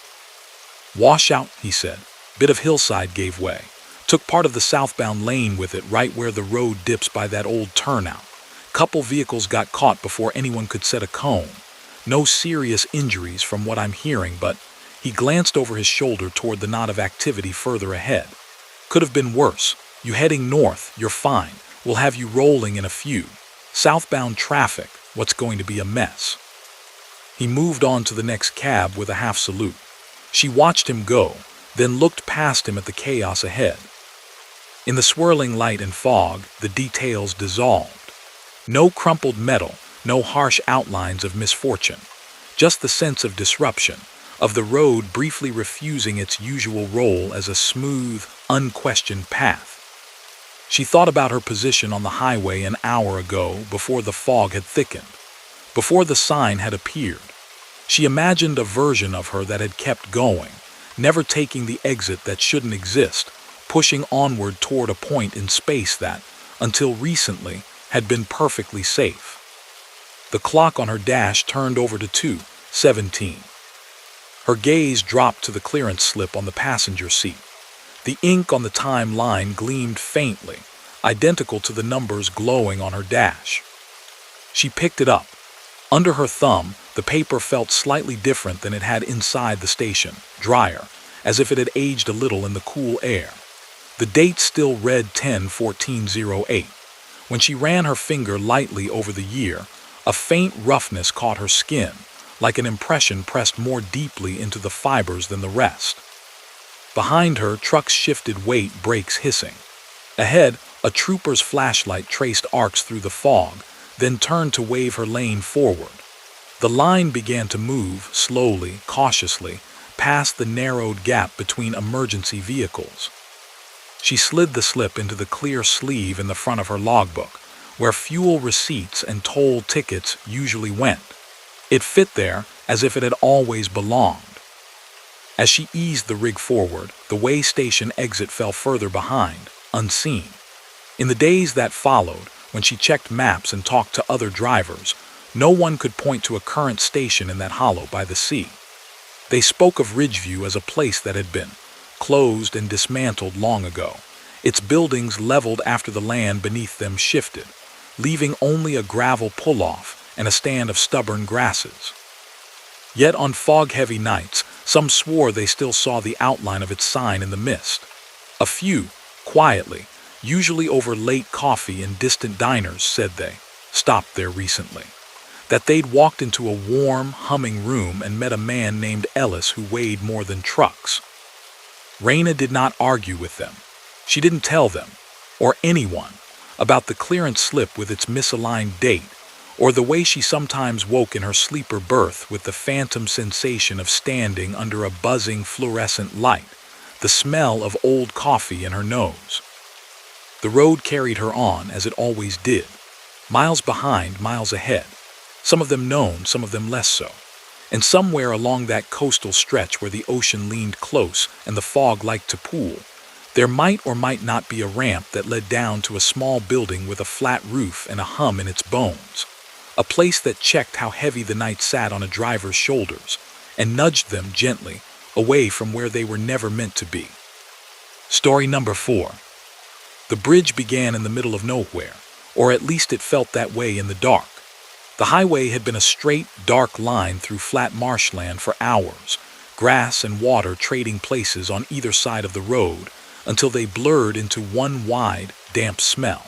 "Washout," he said. "Bit of hillside gave way. Took part of the southbound lane with it right where the road dips by that old turnout. Couple vehicles got caught before anyone could set a cone. No serious injuries from what I'm hearing, but..." He glanced over his shoulder toward the knot of activity further ahead. "Could have been worse. You heading north, you're fine. We'll have you rolling in a few. Southbound traffic, what's going to be a mess." He moved on to the next cab with a half salute. She watched him go, then looked past him at the chaos ahead. In the swirling light and fog, the details dissolved. No crumpled metal, no harsh outlines of misfortune. Just the sense of disruption, of the road briefly refusing its usual role as a smooth, unquestioned path. She thought about her position on the highway an hour ago, before the fog had thickened, before the sign had appeared. She imagined a version of her that had kept going, never taking the exit that shouldn't exist, pushing onward toward a point in space that, until recently, had been perfectly safe. The clock on her dash turned over to 2:17. Her gaze dropped to the clearance slip on the passenger seat. The ink on the time line gleamed faintly, identical to the numbers glowing on her dash. She picked it up. Under her thumb, the paper felt slightly different than it had inside the station, drier, as if it had aged a little in the cool air. The date still read 10/14/08. When she ran her finger lightly over the year, a faint roughness caught her skin, like an impression pressed more deeply into the fibers than the rest. Behind her, trucks shifted weight, brakes hissing. Ahead, a trooper's flashlight traced arcs through the fog, then turned to wave her lane forward. The line began to move, slowly, cautiously, past the narrowed gap between emergency vehicles. She slid the slip into the clear sleeve in the front of her logbook, where fuel receipts and toll tickets usually went. It fit there as if it had always belonged. As she eased the rig forward, the way station exit fell further behind, unseen. In the days that followed, when she checked maps and talked to other drivers, no one could point to a current station in that hollow by the sea. They spoke of Ridgeview as a place that had been closed and dismantled long ago, its buildings leveled after the land beneath them shifted, leaving only a gravel pull-off and a stand of stubborn grasses. Yet on fog-heavy nights, some swore they still saw the outline of its sign in the mist. A few, quietly, usually over late coffee in distant diners, said they stopped there recently. That they'd walked into a warm, humming room and met a man named Ellis who weighed more than trucks. Raina did not argue with them. She didn't tell them, or anyone, about the clearance slip with its misaligned date, or the way she sometimes woke in her sleeper berth with the phantom sensation of standing under a buzzing fluorescent light, the smell of old coffee in her nose. The road carried her on, as it always did, miles behind, miles ahead, some of them known, some of them less so, and somewhere along that coastal stretch where the ocean leaned close and the fog liked to pool, there might or might not be a ramp that led down to a small building with a flat roof and a hum in its bones. A place that checked how heavy the night sat on a driver's shoulders and nudged them gently away from where they were never meant to be. Story number 4. The bridge began in the middle of nowhere, or at least it felt that way in the dark. The highway had been a straight, dark line through flat marshland for hours, grass and water trading places on either side of the road until they blurred into one wide, damp smell.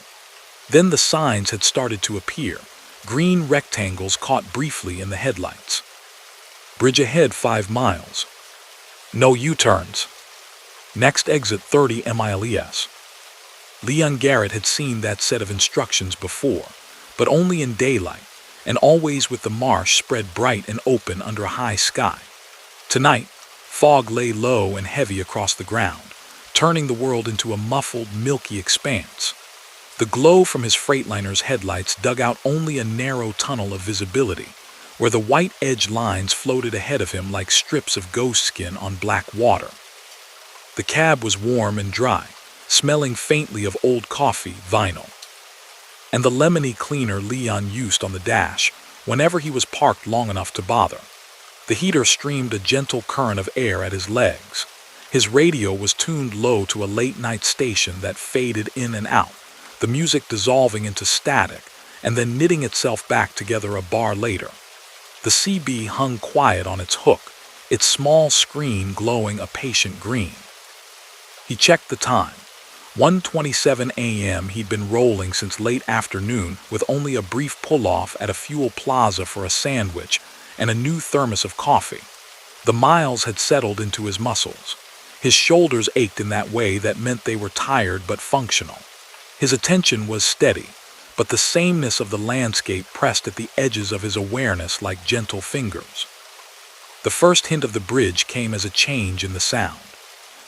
Then the signs had started to appear, green rectangles caught briefly in the headlights. Bridge ahead 5 miles. No U-turns. Next exit 30 miles. Leon Garrett had seen that set of instructions before, but only in daylight, and always with the marsh spread bright and open under a high sky. Tonight, fog lay low and heavy across the ground, turning the world into a muffled, milky expanse. The glow from his Freightliner's headlights dug out only a narrow tunnel of visibility, where the white edge lines floated ahead of him like strips of ghost skin on black water. The cab was warm and dry, smelling faintly of old coffee, vinyl, and the lemony cleaner Leon used on the dash whenever he was parked long enough to bother. The heater streamed a gentle current of air at his legs. His radio was tuned low to a late-night station that faded in and out, the music dissolving into static and then knitting itself back together a bar later. The CB hung quiet on its hook, its small screen glowing a patient green. He checked the time. 1:27 a.m. He'd been rolling since late afternoon with only a brief pull-off at a fuel plaza for a sandwich and a new thermos of coffee. The miles had settled into his muscles. His shoulders ached in that way that meant they were tired but functional. His attention was steady, but the sameness of the landscape pressed at the edges of his awareness like gentle fingers. The first hint of the bridge came as a change in the sound.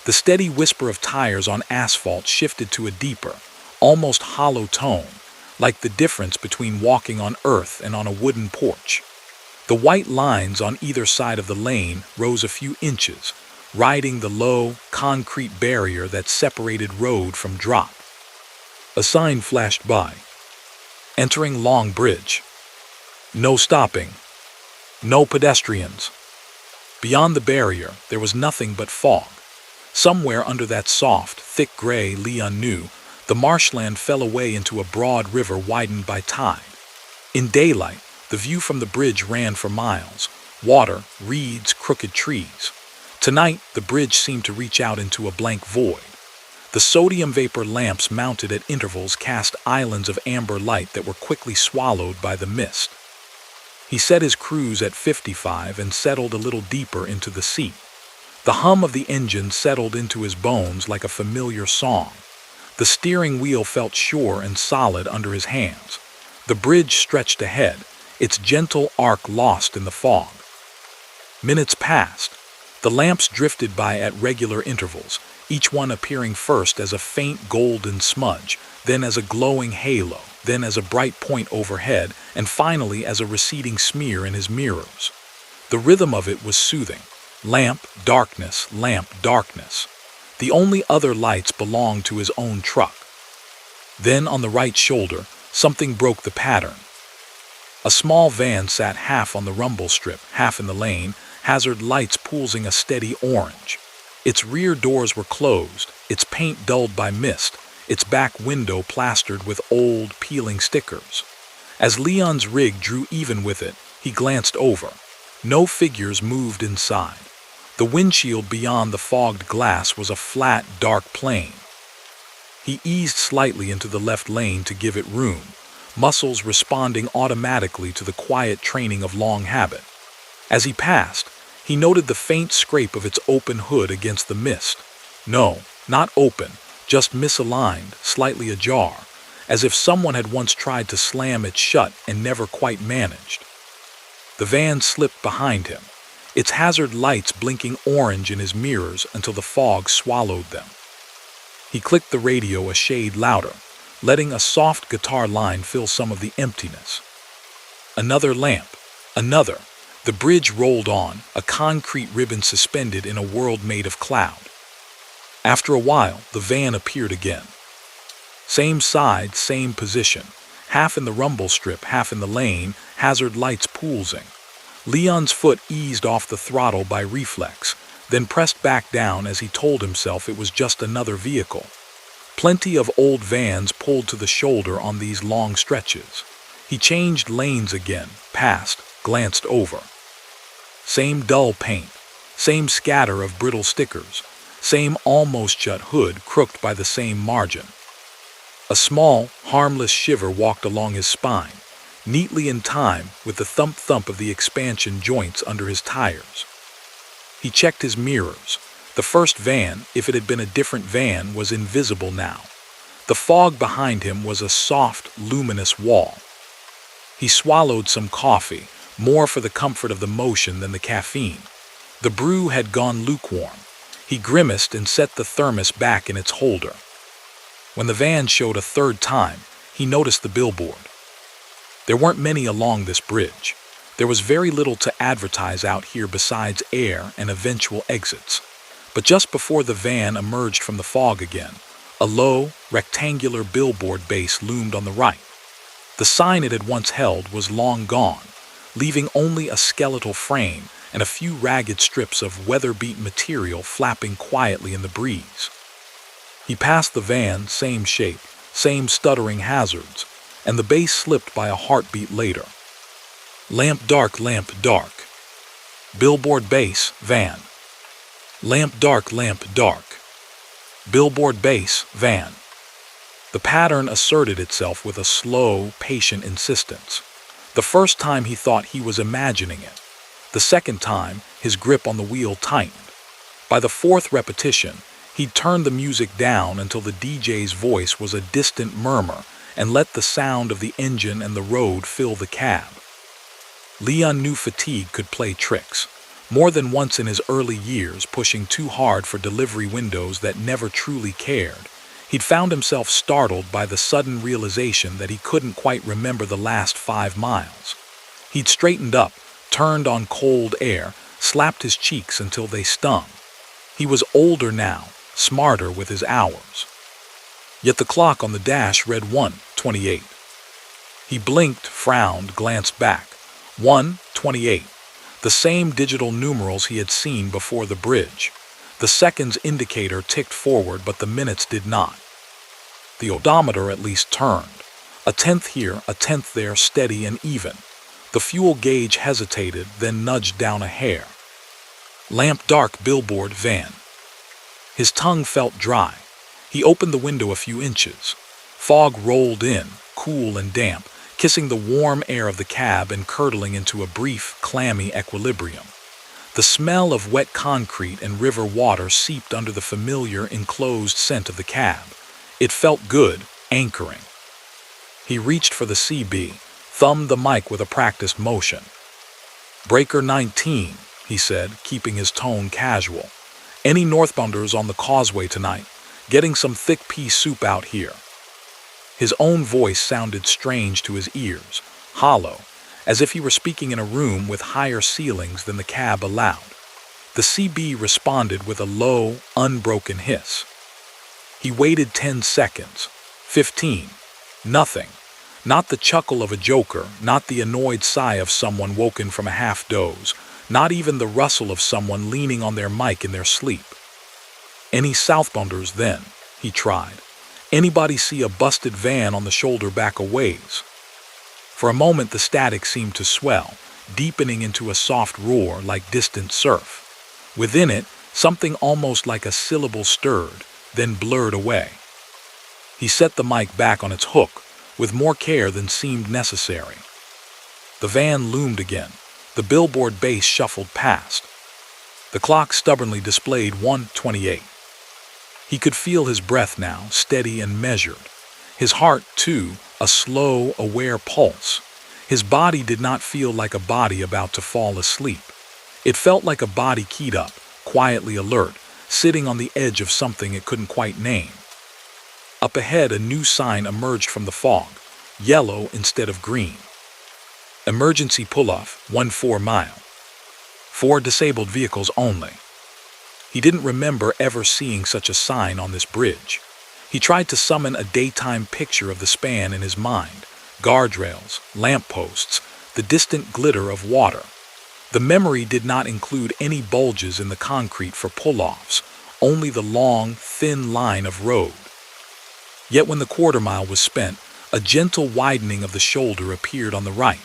The steady whisper of tires on asphalt shifted to a deeper, almost hollow tone, like the difference between walking on earth and on a wooden porch. The white lines on either side of the lane rose a few inches, riding the low, concrete barrier that separated road from drop. A sign flashed by. Entering Long Bridge. No stopping. No pedestrians. Beyond the barrier, there was nothing but fog. Somewhere under that soft, thick gray Leon knew, the marshland fell away into a broad river widened by tide. In daylight, the view from the bridge ran for miles. Water, reeds, crooked trees. Tonight, the bridge seemed to reach out into a blank void. The sodium vapor lamps mounted at intervals cast islands of amber light that were quickly swallowed by the mist. He set his cruise at 55 and settled a little deeper into the seat. The hum of the engine settled into his bones like a familiar song. The steering wheel felt sure and solid under his hands. The bridge stretched ahead, its gentle arc lost in the fog. Minutes passed. The lamps drifted by at regular intervals, each one appearing first as a faint golden smudge, then as a glowing halo, then as a bright point overhead, and finally as a receding smear in his mirrors. The rhythm of it was soothing. Lamp, darkness, lamp, darkness. The only other lights belonged to his own truck. Then on the right shoulder, something broke the pattern. A small van sat half on the rumble strip, half in the lane, hazard lights pulsing a steady orange. Its rear doors were closed, its paint dulled by mist, its back window plastered with old, peeling stickers. As Leon's rig drew even with it, he glanced over. No figures moved inside. The windshield beyond the fogged glass was a flat, dark plane. He eased slightly into the left lane to give it room, muscles responding automatically to the quiet training of long habit. As he passed, he noted the faint scrape of its open hood against the mist. No, not open, just misaligned, slightly ajar, as if someone had once tried to slam it shut and never quite managed. The van slipped behind him, its hazard lights blinking orange in his mirrors until the fog swallowed them. He clicked the radio a shade louder, letting a soft guitar line fill some of the emptiness. Another lamp, another. The bridge rolled on, a concrete ribbon suspended in a world made of cloud. After a while, the van appeared again. Same side, same position, half in the rumble strip, half in the lane, hazard lights pulsing. Leon's foot eased off the throttle by reflex, then pressed back down as he told himself it was just another vehicle. Plenty of old vans pulled to the shoulder on these long stretches. He changed lanes again, passed, glanced over. Same dull paint, same scatter of brittle stickers, same almost shut hood crooked by the same margin. A small, harmless shiver walked along his spine, neatly in time with the thump-thump of the expansion joints under his tires. He checked his mirrors. The first van, if it had been a different van, was invisible now. The fog behind him was a soft, luminous wall. He swallowed some coffee, more for the comfort of the motion than the caffeine. The brew had gone lukewarm. He grimaced and set the thermos back in its holder. When the van showed a third time, he noticed the billboard. There weren't many along this bridge. There was very little to advertise out here besides air and eventual exits. But just before the van emerged from the fog again, a low, rectangular billboard base loomed on the right. The sign it had once held was long gone, leaving only a skeletal frame and a few ragged strips of weather-beaten material flapping quietly in the breeze. He passed the van, same shape, same stuttering hazards, and the base slipped by a heartbeat later. Lamp dark, billboard base, van. Lamp dark, billboard base, van. The pattern asserted itself with a slow, patient insistence. The first time he thought he was imagining it. The second time, his grip on the wheel tightened. By the fourth repetition, he'd turned the music down until the DJ's voice was a distant murmur and let the sound of the engine and the road fill the cab. Leon knew fatigue could play tricks. More than once in his early years, pushing too hard for delivery windows that never truly cared, he'd found himself startled by the sudden realization that he couldn't quite remember the last 5 miles. He'd straightened up, turned on cold air, slapped his cheeks until they stung. He was older now, smarter with his hours. Yet the clock on the dash read 1:28. He blinked, frowned, glanced back. 1:28. The same digital numerals he had seen before the bridge. The seconds indicator ticked forward, but the minutes did not. The odometer at least turned. A tenth here, a tenth there, steady and even. The fuel gauge hesitated, then nudged down a hair. Lamp dark, billboard, van. His tongue felt dry. He opened the window a few inches. Fog rolled in, cool and damp, kissing the warm air of the cab and curdling into a brief, clammy equilibrium. The smell of wet concrete and river water seeped under the familiar, enclosed scent of the cab. It felt good, anchoring. He reached for the CB, thumbed the mic with a practiced motion. "Breaker 19, he said, keeping his tone casual. "Any northbounders on the causeway tonight? Getting some thick pea soup out here." His own voice sounded strange to his ears, hollow, as if he were speaking in a room with higher ceilings than the cab allowed. The CB responded with a low, unbroken hiss. He waited 10 seconds, 15, nothing. Not the chuckle of a joker, not the annoyed sigh of someone woken from a half-doze, not even the rustle of someone leaning on their mic in their sleep. "Any southbounders then?" he tried. "Anybody see a busted van on the shoulder back a ways?" For a moment the static seemed to swell, deepening into a soft roar like distant surf. Within it, something almost like a syllable stirred, then blurred away. He set the mic back on its hook, with more care than seemed necessary. The van loomed again. The billboard base shuffled past. The clock stubbornly displayed 1:28. He could feel his breath now, steady and measured. His heart, too, a slow, aware pulse. His body did not feel like a body about to fall asleep. It felt like a body keyed up, quietly alert, sitting on the edge of something it couldn't quite name. Up ahead, a new sign emerged from the fog, yellow instead of green. "Emergency pull-off, 14 mile. 4 disabled vehicles only." He didn't remember ever seeing such a sign on this bridge. He tried to summon a daytime picture of the span in his mind: guardrails, lampposts, the distant glitter of water. The memory did not include any bulges in the concrete for pull-offs, only the long, thin line of road. Yet when the quarter-mile was spent, a gentle widening of the shoulder appeared on the right.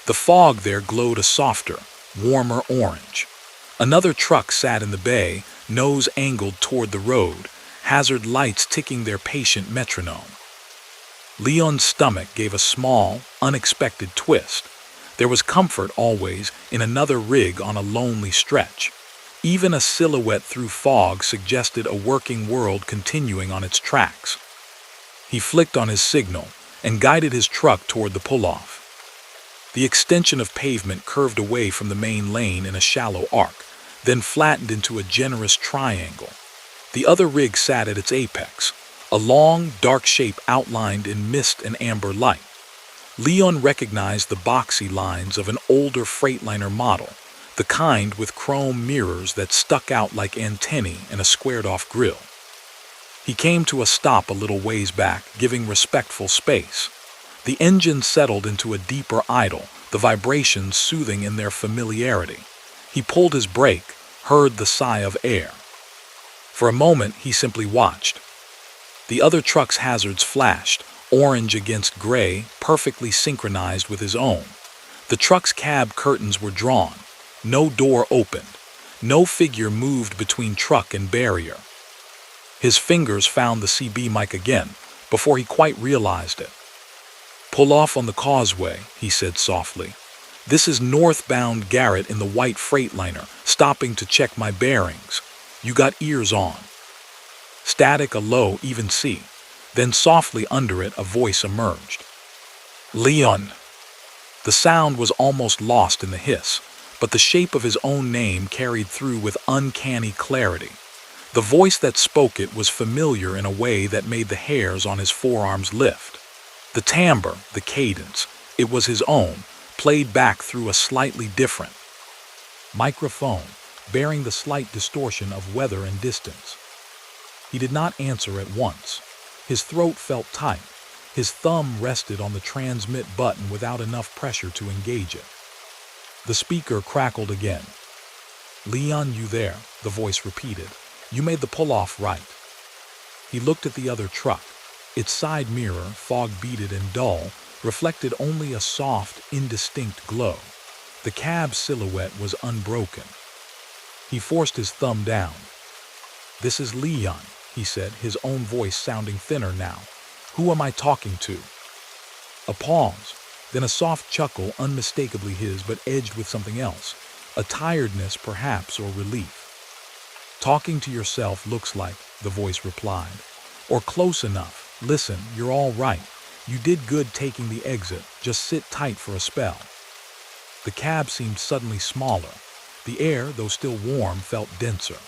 The fog there glowed a softer, warmer orange. Another truck sat in the bay, nose angled toward the road, hazard lights ticking their patient metronome. Leon's stomach gave a small, unexpected twist. There was comfort always in another rig on a lonely stretch. Even a silhouette through fog suggested a working world continuing on its tracks. He flicked on his signal and guided his truck toward the pull-off. The extension of pavement curved away from the main lane in a shallow arc, then flattened into a generous triangle. The other rig sat at its apex, a long, dark shape outlined in mist and amber light. Leon recognized the boxy lines of an older Freightliner model, the kind with chrome mirrors that stuck out like antennae and a squared-off grille. He came to a stop a little ways back, giving respectful space. The engine settled into a deeper idle, the vibrations soothing in their familiarity. He pulled his brake, heard the sigh of air. For a moment, he simply watched. The other truck's hazards flashed, orange against gray, perfectly synchronized with his own. The truck's cab curtains were drawn. No door opened. No figure moved between truck and barrier. His fingers found the CB mic again, before he quite realized it. "Pull off on the causeway," he said softly. "This is northbound Garrett in the white Freightliner, stopping to check my bearings. You got ears on." Static, a low, even C. Then softly under it, a voice emerged. "Leon." The sound was almost lost in the hiss, but the shape of his own name carried through with uncanny clarity. The voice that spoke it was familiar in a way that made the hairs on his forearms lift. The timbre, the cadence, it was his own, played back through a slightly different microphone, bearing the slight distortion of weather and distance. He did not answer at once. His throat felt tight. His thumb rested on the transmit button without enough pressure to engage it. The speaker crackled again. "Leon, you there?" the voice repeated. "You made the pull-off right." He looked at the other truck. Its side mirror, fog-beaded and dull, reflected only a soft, indistinct glow. The cab silhouette was unbroken. He forced his thumb down. "This is Leon," he said, his own voice sounding thinner now. "Who am I talking to?" A pause, then a soft chuckle, unmistakably his but edged with something else, a tiredness perhaps or relief. "Talking to yourself looks like," the voice replied. "Or close enough. Listen, you're all right. You did good taking the exit, just sit tight for a spell. The cab seemed suddenly smaller. The air, though still warm, felt denser.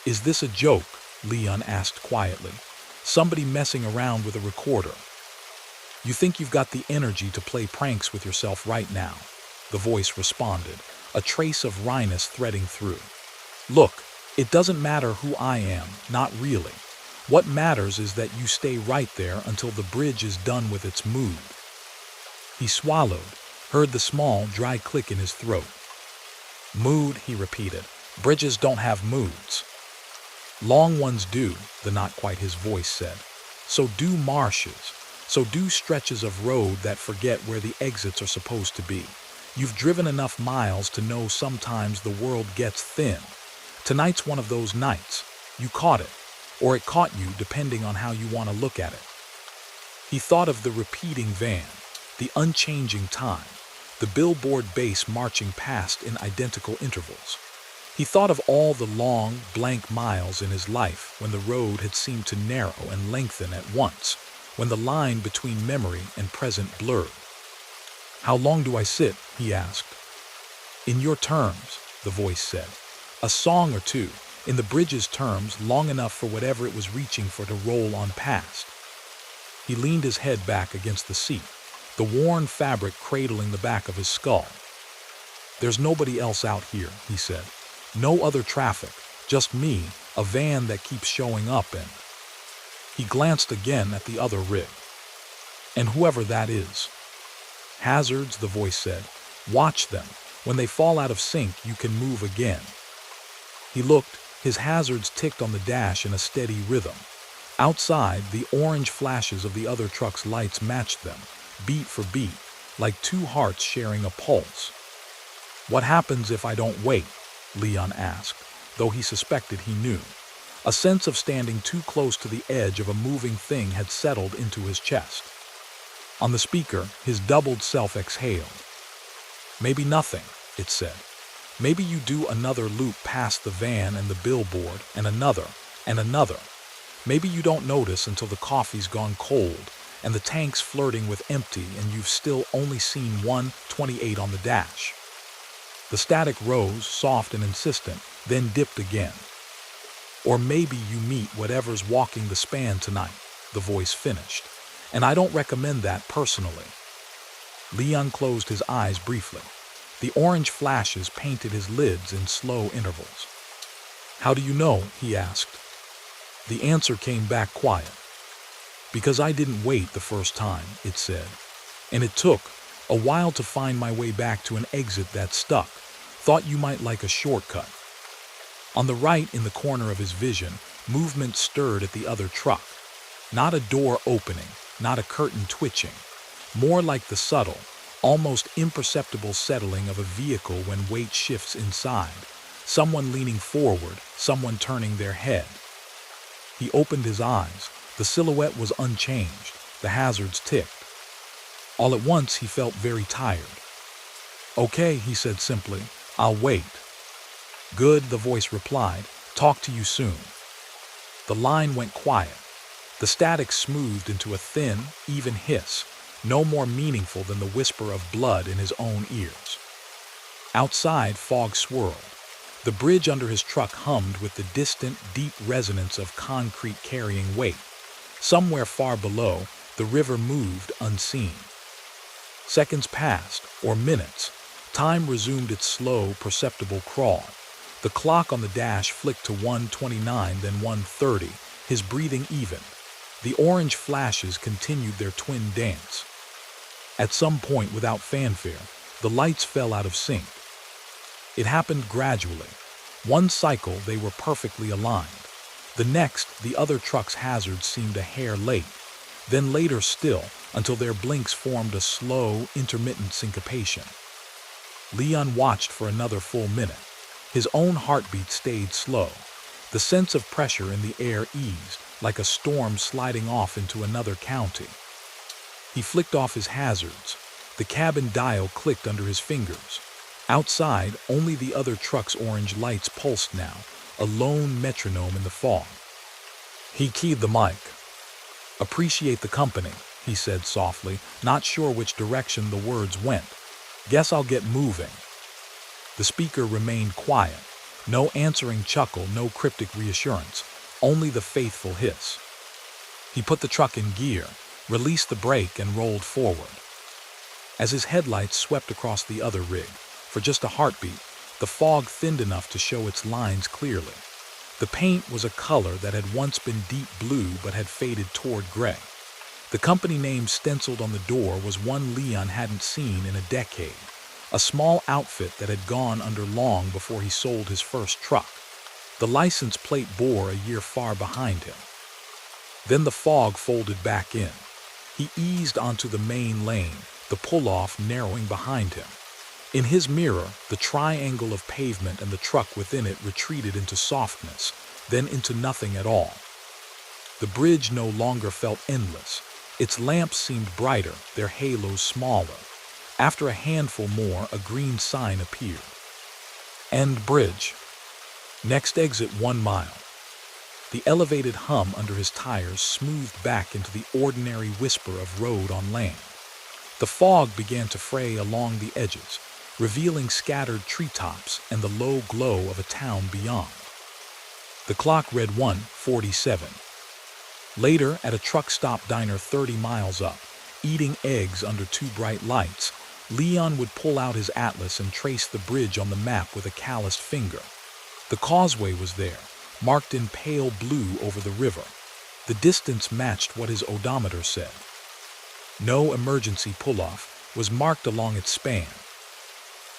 Is this a joke? Leon asked quietly. Somebody messing around with a recorder. You think you've got the energy to play pranks with yourself right now? The voice responded, a trace of wryness threading through. Look, it doesn't matter who I am, not really. What matters is that you stay right there until the bridge is done with its mood. He swallowed, heard the small, dry click in his throat. Mood, he repeated. Bridges don't have moods. Long ones do, the not quite his voice said. So do marshes. So do stretches of road that forget where the exits are supposed to be. You've driven enough miles to know sometimes the world gets thin. Tonight's one of those nights. You caught it. Or it caught you, depending on how you want to look at it. He thought of the repeating van, the unchanging time, the billboard base marching past in identical intervals. He thought of all the long, blank miles in his life when the road had seemed to narrow and lengthen at once, when the line between memory and present blurred. How long do I sit? He asked. In your terms, the voice said. A song or two. In the bridge's terms, long enough for whatever it was reaching for to roll on past. He leaned his head back against the seat, the worn fabric cradling the back of his skull. There's nobody else out here, he said. No other traffic, just me, a van that keeps showing up and... He glanced again at the other rig. And whoever that is. Hazards, the voice said. Watch them. When they fall out of sync, you can move again. He looked. His hazards ticked on the dash in a steady rhythm. Outside, the orange flashes of the other truck's lights matched them, beat for beat, like two hearts sharing a pulse. What happens if I don't wait? Leon asked, though he suspected he knew. A sense of standing too close to the edge of a moving thing had settled into his chest. On the speaker, his doubled self exhaled. Maybe nothing, it said. Maybe you do another loop past the van and the billboard, and another, and another. Maybe you don't notice until the coffee's gone cold, and the tank's flirting with empty, and you've still only seen 1:28 on the dash. The static rose, soft and insistent, then dipped again. Or maybe you meet whatever's walking the span tonight, the voice finished. And I don't recommend that personally. Leon closed his eyes briefly. The orange flashes painted his lids in slow intervals. How do you know? He asked. The answer came back quiet. Because I didn't wait the first time, it said. And it took a while to find my way back to an exit that stuck. Thought you might like a shortcut. On the right, in the corner of his vision, movement stirred at the other truck. Not a door opening, not a curtain twitching. More like the subtle, almost imperceptible settling of a vehicle when weight shifts inside. Someone leaning forward, someone turning their head. He opened his eyes. The silhouette was unchanged. The hazards ticked. All at once, he felt very tired. Okay, he said simply. I'll wait. Good, the voice replied. Talk to you soon. The line went quiet. The static smoothed into a thin, even hiss, no more meaningful than the whisper of blood in his own ears. Outside, fog swirled. The bridge under his truck hummed with the distant, deep resonance of concrete carrying weight. Somewhere far below, the river moved unseen. Seconds passed, or minutes. Time resumed its slow, perceptible crawl. The clock on the dash flicked to 1:29, then 1:30, his breathing evened. The orange flashes continued their twin dance. At some point, without fanfare, the lights fell out of sync. It happened gradually. One cycle, they were perfectly aligned. The next, the other truck's hazards seemed a hair late. Then later still, until their blinks formed a slow, intermittent syncopation. Leon watched for another full minute. His own heartbeat stayed slow. The sense of pressure in the air eased, like a storm sliding off into another county. He flicked off his hazards. The cabin dial clicked under his fingers. Outside, only the other truck's orange lights pulsed now, a lone metronome in the fog. He keyed the mic. Appreciate the company, he said softly, not sure which direction the words went. "Guess I'll get moving." The speaker remained quiet. No answering chuckle, no cryptic reassurance, only the faithful hiss. He put the truck in gear, released the brake, and rolled forward. As his headlights swept across the other rig, for just a heartbeat, the fog thinned enough to show its lines clearly. The paint was a color that had once been deep blue but had faded toward gray. The company name stenciled on the door was one Leon hadn't seen in a decade, a small outfit that had gone under long before he sold his first truck. The license plate bore a year far behind him. Then the fog folded back in. He eased onto the main lane, the pull-off narrowing behind him. In his mirror, the triangle of pavement and the truck within it retreated into softness, then into nothing at all. The bridge no longer felt endless. Its lamps seemed brighter, their halos smaller. After a handful more, a green sign appeared. End bridge. Next exit 1 mile. The elevated hum under his tires smoothed back into the ordinary whisper of road on land. The fog began to fray along the edges, revealing scattered treetops and the low glow of a town beyond. The clock read 1:47. Later, at a truck stop diner 30 miles up, eating eggs under 2 bright lights, Leon would pull out his atlas and trace the bridge on the map with a calloused finger. The causeway was there, marked in pale blue over the river. The distance matched what his odometer said. No emergency pull-off was marked along its span.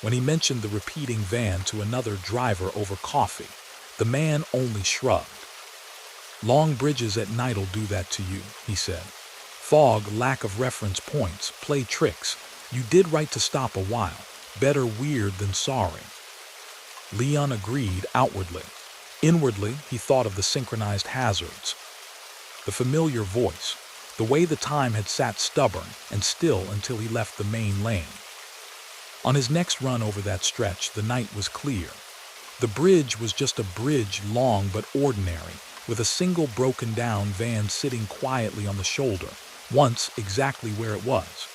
When he mentioned the repeating van to another driver over coffee, the man only shrugged. "Long bridges at night'll do that to you," he said. "Fog, lack of reference points, play tricks. You did right to stop a while. Better weird than sorry." Leon agreed outwardly. Inwardly, he thought of the synchronized hazards. The familiar voice, the way the time had sat stubborn and still until he left the main lane. On his next run over that stretch, the night was clear. The bridge was just a bridge, long but ordinary, with a single broken-down van sitting quietly on the shoulder, once exactly where it was.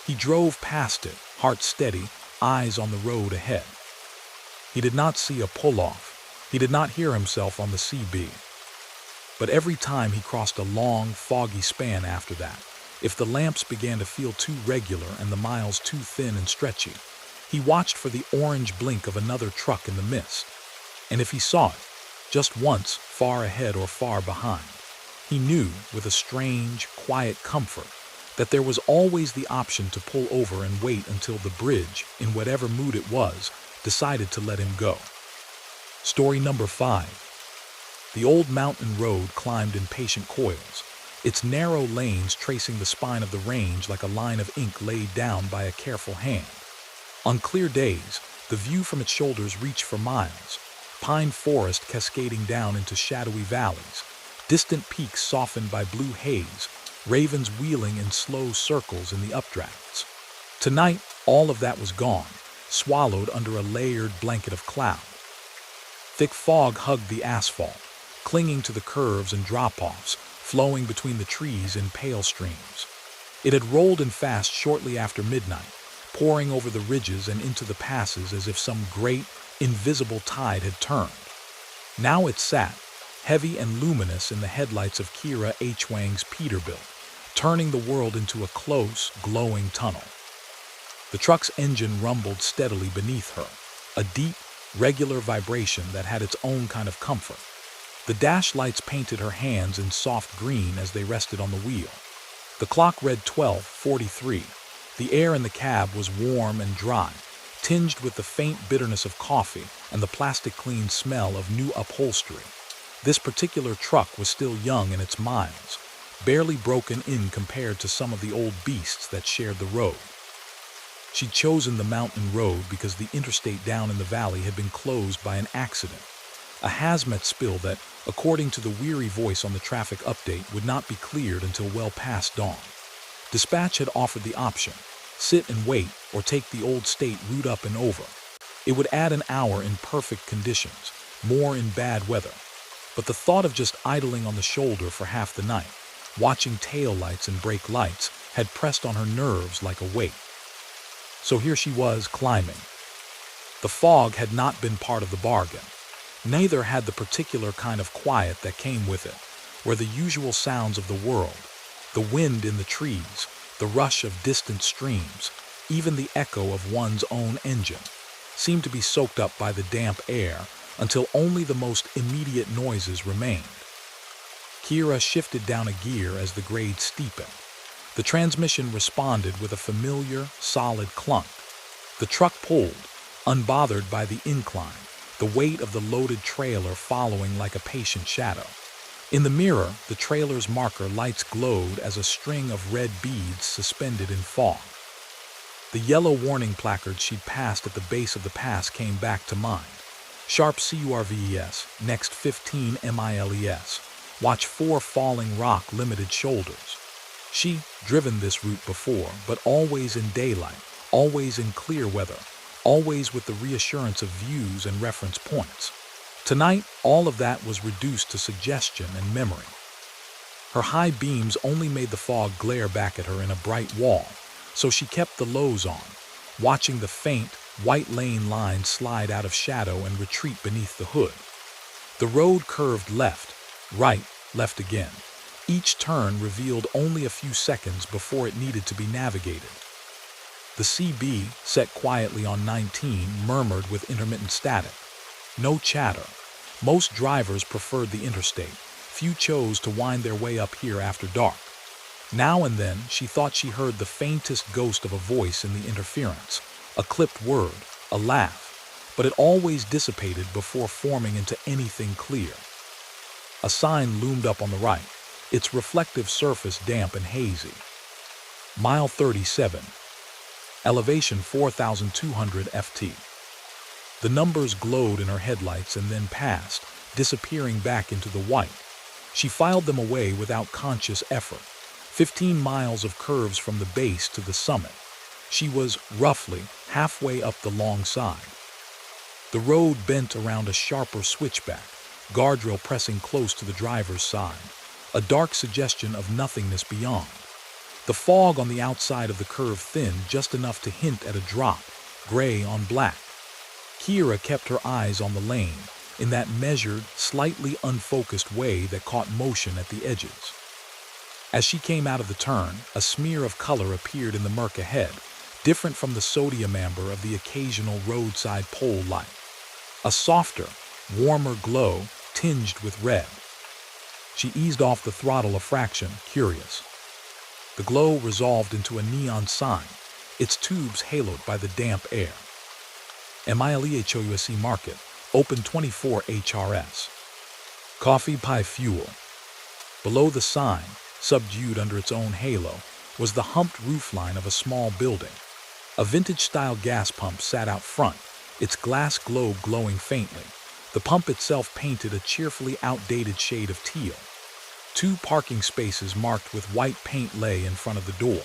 He drove past it, heart steady, eyes on the road ahead. He did not see a pull-off. He did not hear himself on the CB. But every time he crossed a long, foggy span after that, if the lamps began to feel too regular and the miles too thin and stretchy, he watched for the orange blink of another truck in the mist. And if he saw it, just once, far ahead or far behind, he knew, with a strange, quiet comfort, that there was always the option to pull over and wait until the bridge, in whatever mood it was, decided to let him go. Story number 5. The old mountain road climbed in patient coils, its narrow lanes tracing the spine of the range like a line of ink laid down by a careful hand. On clear days, the view from its shoulders reached for miles, pine forest cascading down into shadowy valleys, distant peaks softened by blue haze, ravens wheeling in slow circles in the updrafts. Tonight, all of that was gone, swallowed under a layered blanket of cloud. Thick fog hugged the asphalt, clinging to the curves and drop-offs, flowing between the trees in pale streams. It had rolled in fast shortly after midnight, pouring over the ridges and into the passes as if some great, invisible tide had turned. Now it sat, heavy and luminous in the headlights of Kira H. Wang's Peterbilt, turning the world into a close, glowing tunnel. The truck's engine rumbled steadily beneath her, a deep, regular vibration that had its own kind of comfort. The dash lights painted her hands in soft green as they rested on the wheel. The clock read 12:43. The air in the cab was warm and dry, tinged with the faint bitterness of coffee and the plastic-clean smell of new upholstery. This particular truck was still young in its miles, barely broken in compared to some of the old beasts that shared the road. She'd chosen the mountain road because the interstate down in the valley had been closed by an accident, a hazmat spill that, according to the weary voice on the traffic update, would not be cleared until well past dawn. Dispatch had offered the option, sit and wait or take the old state route up and over. It would add an hour in perfect conditions, more in bad weather. But the thought of just idling on the shoulder for half the night, watching taillights and brake lights, had pressed on her nerves like a weight. So here she was, climbing. The fog had not been part of the bargain. Neither had the particular kind of quiet that came with it, where the usual sounds of the world, the wind in the trees, the rush of distant streams, even the echo of one's own engine, seemed to be soaked up by the damp air until only the most immediate noises remained. Kira shifted down a gear as the grade steepened. The transmission responded with a familiar, solid clunk. The truck pulled, unbothered by the incline, the weight of the loaded trailer following like a patient shadow. In the mirror, the trailer's marker lights glowed as a string of red beads suspended in fog. The yellow warning placard she'd passed at the base of the pass came back to mind. Sharp CURVES, next 15 miles. Watch 4 falling rock limited shoulders. She'd driven this route before, but always in daylight, always in clear weather, always with the reassurance of views and reference points. Tonight, all of that was reduced to suggestion and memory. Her high beams only made the fog glare back at her in a bright wall, so she kept the lows on, watching the faint, white lane lines slide out of shadow and retreat beneath the hood. The road curved left, right, left again. Each turn revealed only a few seconds before it needed to be navigated. The CB, set quietly on 19, murmured with intermittent static. No chatter. Most drivers preferred the interstate. Few chose to wind their way up here after dark. Now and then, she thought she heard the faintest ghost of a voice in the interference, a clipped word, a laugh, but it always dissipated before forming into anything clear. A sign loomed up on the right, its reflective surface damp and hazy. Mile 37. Elevation 4,200 ft. The numbers glowed in her headlights and then passed, disappearing back into the white. She filed them away without conscious effort. 15 miles of curves from the base to the summit. She was, roughly, halfway up the long side. The road bent around a sharper switchback, guardrail pressing close to the driver's side, a dark suggestion of nothingness beyond. The fog on the outside of the curve thinned just enough to hint at a drop, gray on black. Kira kept her eyes on the lane, in that measured, slightly unfocused way that caught motion at the edges. As she came out of the turn, a smear of color appeared in the murk ahead, different from the sodium amber of the occasional roadside pole light. A softer, warmer glow tinged with red. She eased off the throttle a fraction, curious. The glow resolved into a neon sign, its tubes haloed by the damp air. MILEHOUSE Market, open 24 HRS. Coffee Pie Fuel. Below the sign, subdued under its own halo, was the humped roofline of a small building. A vintage-style gas pump sat out front, its glass globe glowing faintly. The pump itself painted a cheerfully outdated shade of teal. 2 parking spaces marked with white paint lay in front of the door.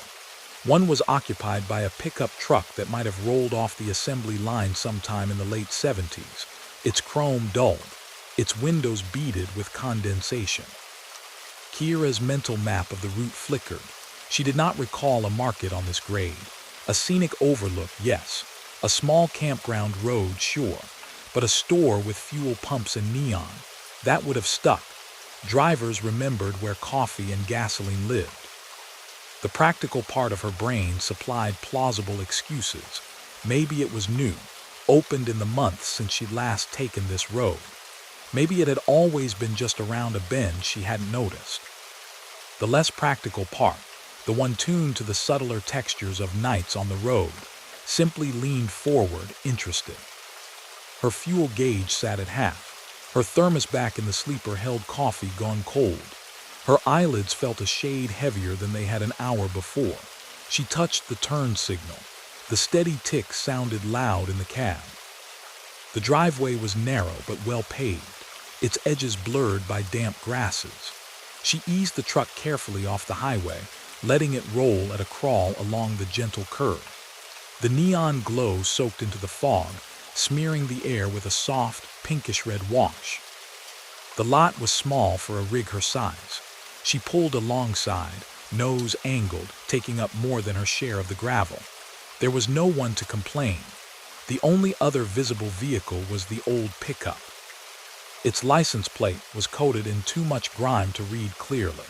One was occupied by a pickup truck that might have rolled off the assembly line sometime in the late 70s, its chrome dulled, its windows beaded with condensation. Kira's mental map of the route flickered. She did not recall a market on this grade. A scenic overlook, yes. A small campground road, sure. But a store with fuel pumps and neon, that would have stuck. Drivers remembered where coffee and gasoline lived. The practical part of her brain supplied plausible excuses. Maybe it was new, opened in the months since she'd last taken this road. Maybe it had always been just around a bend she hadn't noticed. The less practical part, the one tuned to the subtler textures of nights on the road, simply leaned forward, interested. Her fuel gauge sat at half. Her thermos back in the sleeper held coffee gone cold. Her eyelids felt a shade heavier than they had an hour before. She touched the turn signal. The steady tick sounded loud in the cab. The driveway was narrow but well paved, its edges blurred by damp grasses. She eased the truck carefully off the highway, letting it roll at a crawl along the gentle curve. The neon glow soaked into the fog, smearing the air with a soft, pinkish-red wash. The lot was small for a rig her size. She pulled alongside, nose angled, taking up more than her share of the gravel. There was no one to complain. The only other visible vehicle was the old pickup. Its license plate was coated in too much grime to read clearly.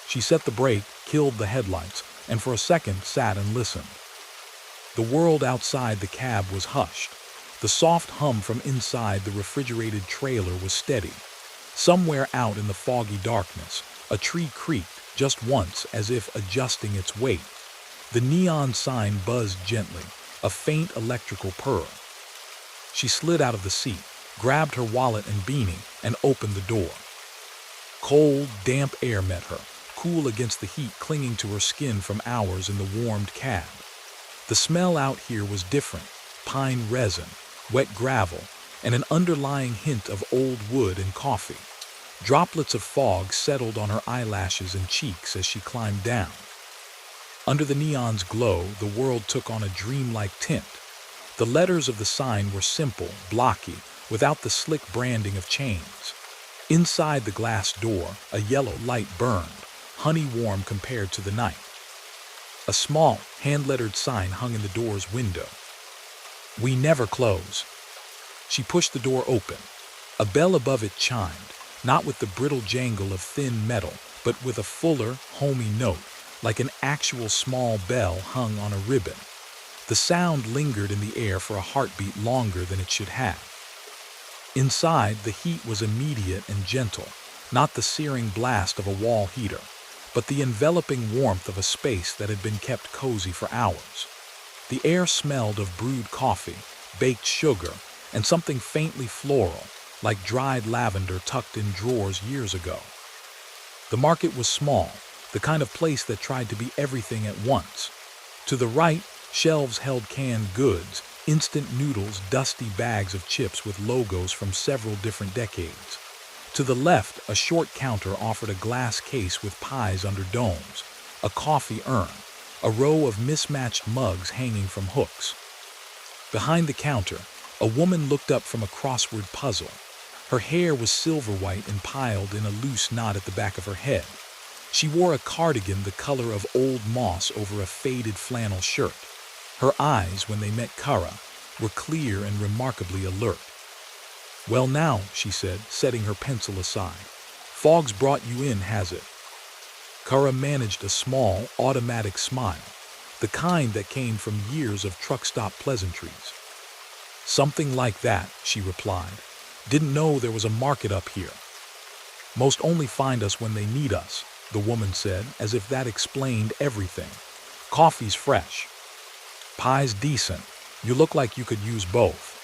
She set the brake, killed the headlights, and for a second sat and listened. The world outside the cab was hushed. The soft hum from inside the refrigerated trailer was steady. Somewhere out in the foggy darkness, a tree creaked just once as if adjusting its weight. The neon sign buzzed gently, a faint electrical purr. She slid out of the seat, grabbed her wallet and beanie, and opened the door. Cold, damp air met her, cool against the heat clinging to her skin from hours in the warmed cab. The smell out here was different: pine resin, wet gravel, and an underlying hint of old wood and coffee. Droplets of fog settled on her eyelashes and cheeks as she climbed down. Under the neon's glow, the world took on a dreamlike tint. The letters of the sign were simple, blocky, without the slick branding of chains. Inside the glass door, a yellow light burned, honey-warm compared to the night. A small, hand-lettered sign hung in the door's window. "We never close." She pushed the door open. A bell above it chimed, not with the brittle jangle of thin metal, but with a fuller, homey note, like an actual small bell hung on a ribbon. The sound lingered in the air for a heartbeat longer than it should have. Inside, the heat was immediate and gentle, not the searing blast of a wall heater, but the enveloping warmth of a space that had been kept cozy for hours. The air smelled of brewed coffee, baked sugar, and something faintly floral, like dried lavender tucked in drawers years ago. The market was small, the kind of place that tried to be everything at once. To the right, shelves held canned goods, instant noodles, dusty bags of chips with logos from several different decades. To the left, a short counter offered a glass case with pies under domes, a coffee urn, a row of mismatched mugs hanging from hooks. Behind the counter, a woman looked up from a crossword puzzle. Her hair was silver white and piled in a loose knot at the back of her head. She wore a cardigan the color of old moss over a faded flannel shirt. Her eyes, when they met Kara, were clear and remarkably alert. "Well now," she said, setting her pencil aside. "Fog's brought you in, has it?" Kara managed a small, automatic smile, the kind that came from years of truck stop pleasantries. "Something like that," she replied. "Didn't know there was a market up here." "Most only find us when they need us," the woman said, as if that explained everything. "Coffee's fresh. Pie's decent. You look like you could use both."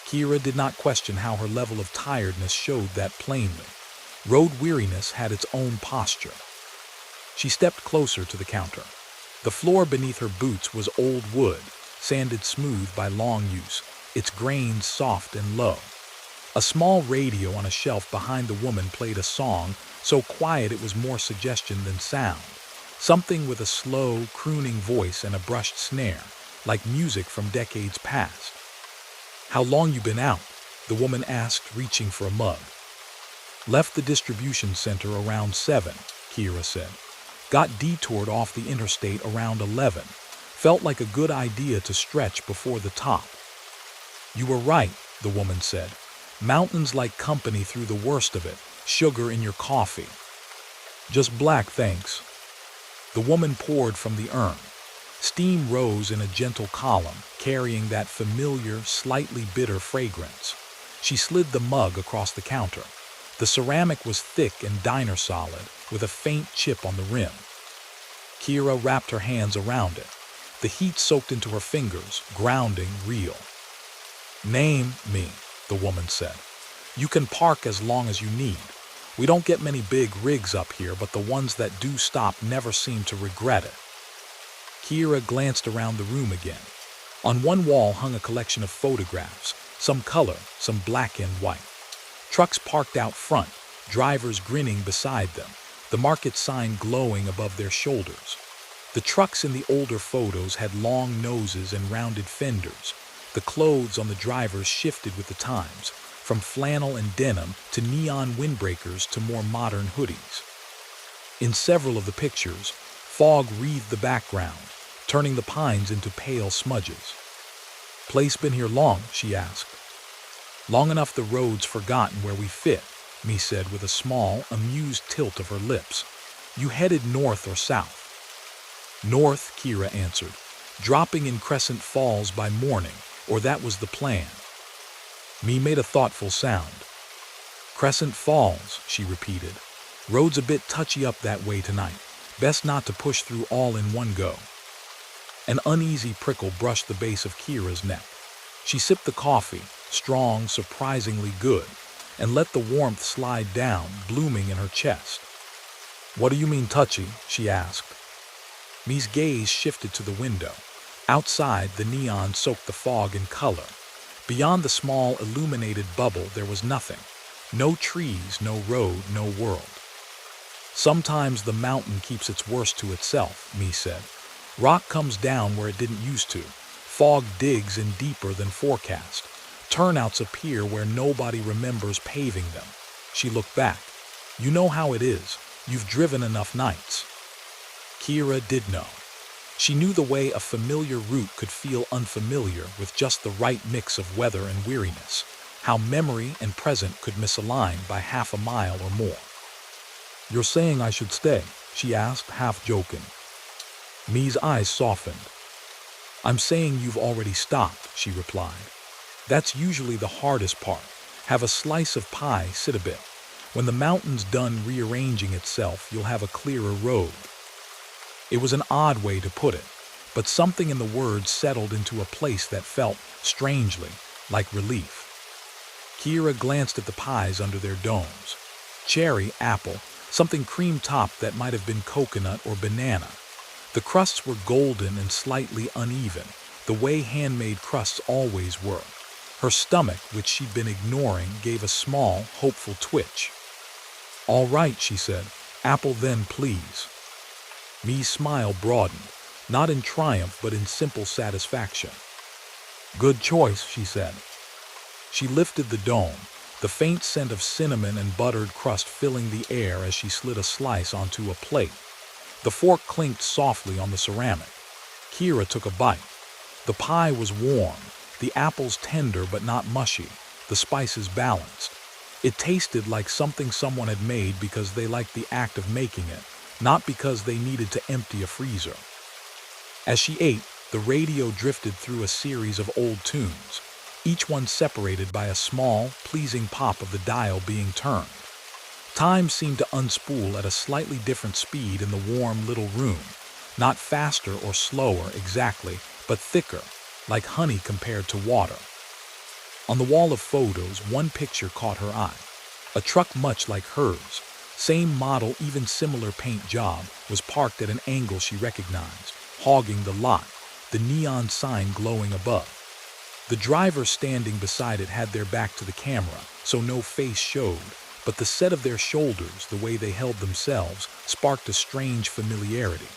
Kira did not question how her level of tiredness showed that plainly. Road weariness had its own posture. She stepped closer to the counter. The floor beneath her boots was old wood, sanded smooth by long use, its grains soft and low. A small radio on a shelf behind the woman played a song, so quiet it was more suggestion than sound. Something with a slow, crooning voice and a brushed snare, like music from decades past. "How long you been out?" the woman asked, reaching for a mug. "Left the distribution center around 7, Kira said. "Got detoured off the interstate around 11. Felt like a good idea to stretch before the top." "You were right," the woman said. "Mountains like company through the worst of it, sugar in your coffee." "Just black, thanks." The woman poured from the urn. Steam rose in a gentle column, carrying that familiar, slightly bitter fragrance. She slid the mug across the counter. The ceramic was thick and diner solid, with a faint chip on the rim. Kira wrapped her hands around it. The heat soaked into her fingers, grounding real. "Name me," the woman said. "You can park as long as you need. We don't get many big rigs up here, but the ones that do stop never seem to regret it." Kira glanced around the room again. On one wall hung a collection of photographs, some color, some black and white. Trucks parked out front, drivers grinning beside them, the market sign glowing above their shoulders. The trucks in the older photos had long noses and rounded fenders. The clothes on the drivers shifted with the times, from flannel and denim to neon windbreakers to more modern hoodies. In several of the pictures, fog wreathed the background, turning the pines into pale smudges. "Place been here long?" she asked. "Long enough the road's forgotten where we fit," Me said with a small, amused tilt of her lips. "You headed north or south?" "North," Kira answered, "dropping in Crescent Falls by morning, or that was the plan." Me made a thoughtful sound. "Crescent Falls," she repeated. "Road's a bit touchy up that way tonight. Best not to push through all in one go." An uneasy prickle brushed the base of Kira's neck. She sipped the coffee, strong, surprisingly good, and let the warmth slide down, blooming in her chest. "What do you mean touchy?" she asked. Me's gaze shifted to the window. Outside, the neon soaked the fog in color. Beyond the small, illuminated bubble, there was nothing. No trees, no road, no world. "Sometimes the mountain keeps its worst to itself," Me said. "Rock comes down where it didn't used to. Fog digs in deeper than forecast. Turnouts appear where nobody remembers paving them." She looked back. "You know how it is. You've driven enough nights." Kira did know. She knew the way a familiar route could feel unfamiliar with just the right mix of weather and weariness, how memory and present could misalign by half a mile or more. "You're saying I should stay?" she asked, half joking. Me's eyes softened. "I'm saying you've already stopped," she replied. "That's usually the hardest part. Have a slice of pie, sit a bit. When the mountain's done rearranging itself, you'll have a clearer road." It was an odd way to put it, but something in the words settled into a place that felt, strangely, like relief. Kira glanced at the pies under their domes. Cherry, apple, something cream-topped that might have been coconut or banana. The crusts were golden and slightly uneven, the way handmade crusts always were. Her stomach, which she'd been ignoring, gave a small, hopeful twitch. "All right," she said. "Apple then, please." Me's smile broadened, not in triumph but in simple satisfaction. "Good choice," she said. She lifted the dome, the faint scent of cinnamon and buttered crust filling the air as she slid a slice onto a plate. The fork clinked softly on the ceramic. Kira took a bite. The pie was warm, the apples tender but not mushy, the spices balanced. It tasted like something someone had made because they liked the act of making it, not because they needed to empty a freezer. As she ate, the radio drifted through a series of old tunes, each one separated by a small, pleasing pop of the dial being turned. Time seemed to unspool at a slightly different speed in the warm little room, not faster or slower exactly, but thicker, like honey compared to water. On the wall of photos, one picture caught her eye. A truck much like hers, same model, even similar paint job, was parked at an angle she recognized, hogging the lot, the neon sign glowing above. The driver standing beside it had their back to the camera, so no face showed, but the set of their shoulders, the way they held themselves, sparked a strange familiarity.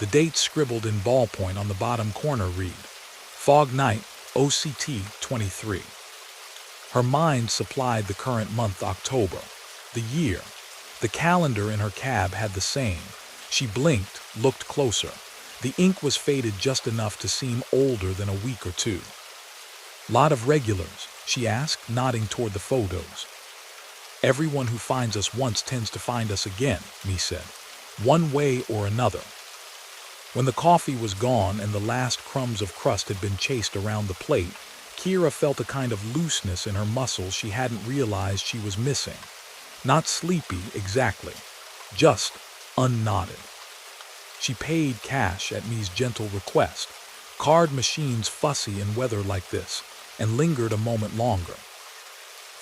The date scribbled in ballpoint on the bottom corner read, "Fog Night, OCT 23. Her mind supplied the current month, October. The year. The calendar in her cab had the same. She blinked, looked closer. The ink was faded just enough to seem older than a week or two. "Lot of regulars?" she asked, nodding toward the photos. "Everyone who finds us once tends to find us again," Me said, "one way or another." When the coffee was gone and the last crumbs of crust had been chased around the plate, Kira felt a kind of looseness in her muscles she hadn't realized she was missing. Not sleepy, exactly. Just unknotted. She paid cash at Me's gentle request, card machines fussy in weather like this, and lingered a moment longer.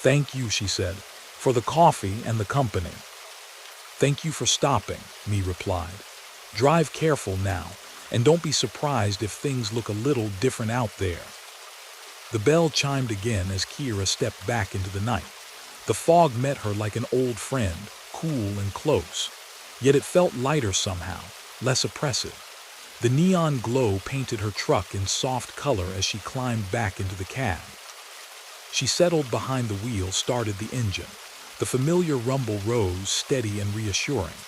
"Thank you," she said, "for the coffee and the company." "Thank you for stopping," Me replied. "Drive careful now, and don't be surprised if things look a little different out there." The bell chimed again as Kira stepped back into the night. The fog met her like an old friend, cool and close. Yet it felt lighter somehow, less oppressive. The neon glow painted her truck in soft color as she climbed back into the cab. She settled behind the wheel, started the engine. The familiar rumble rose, steady and reassuring.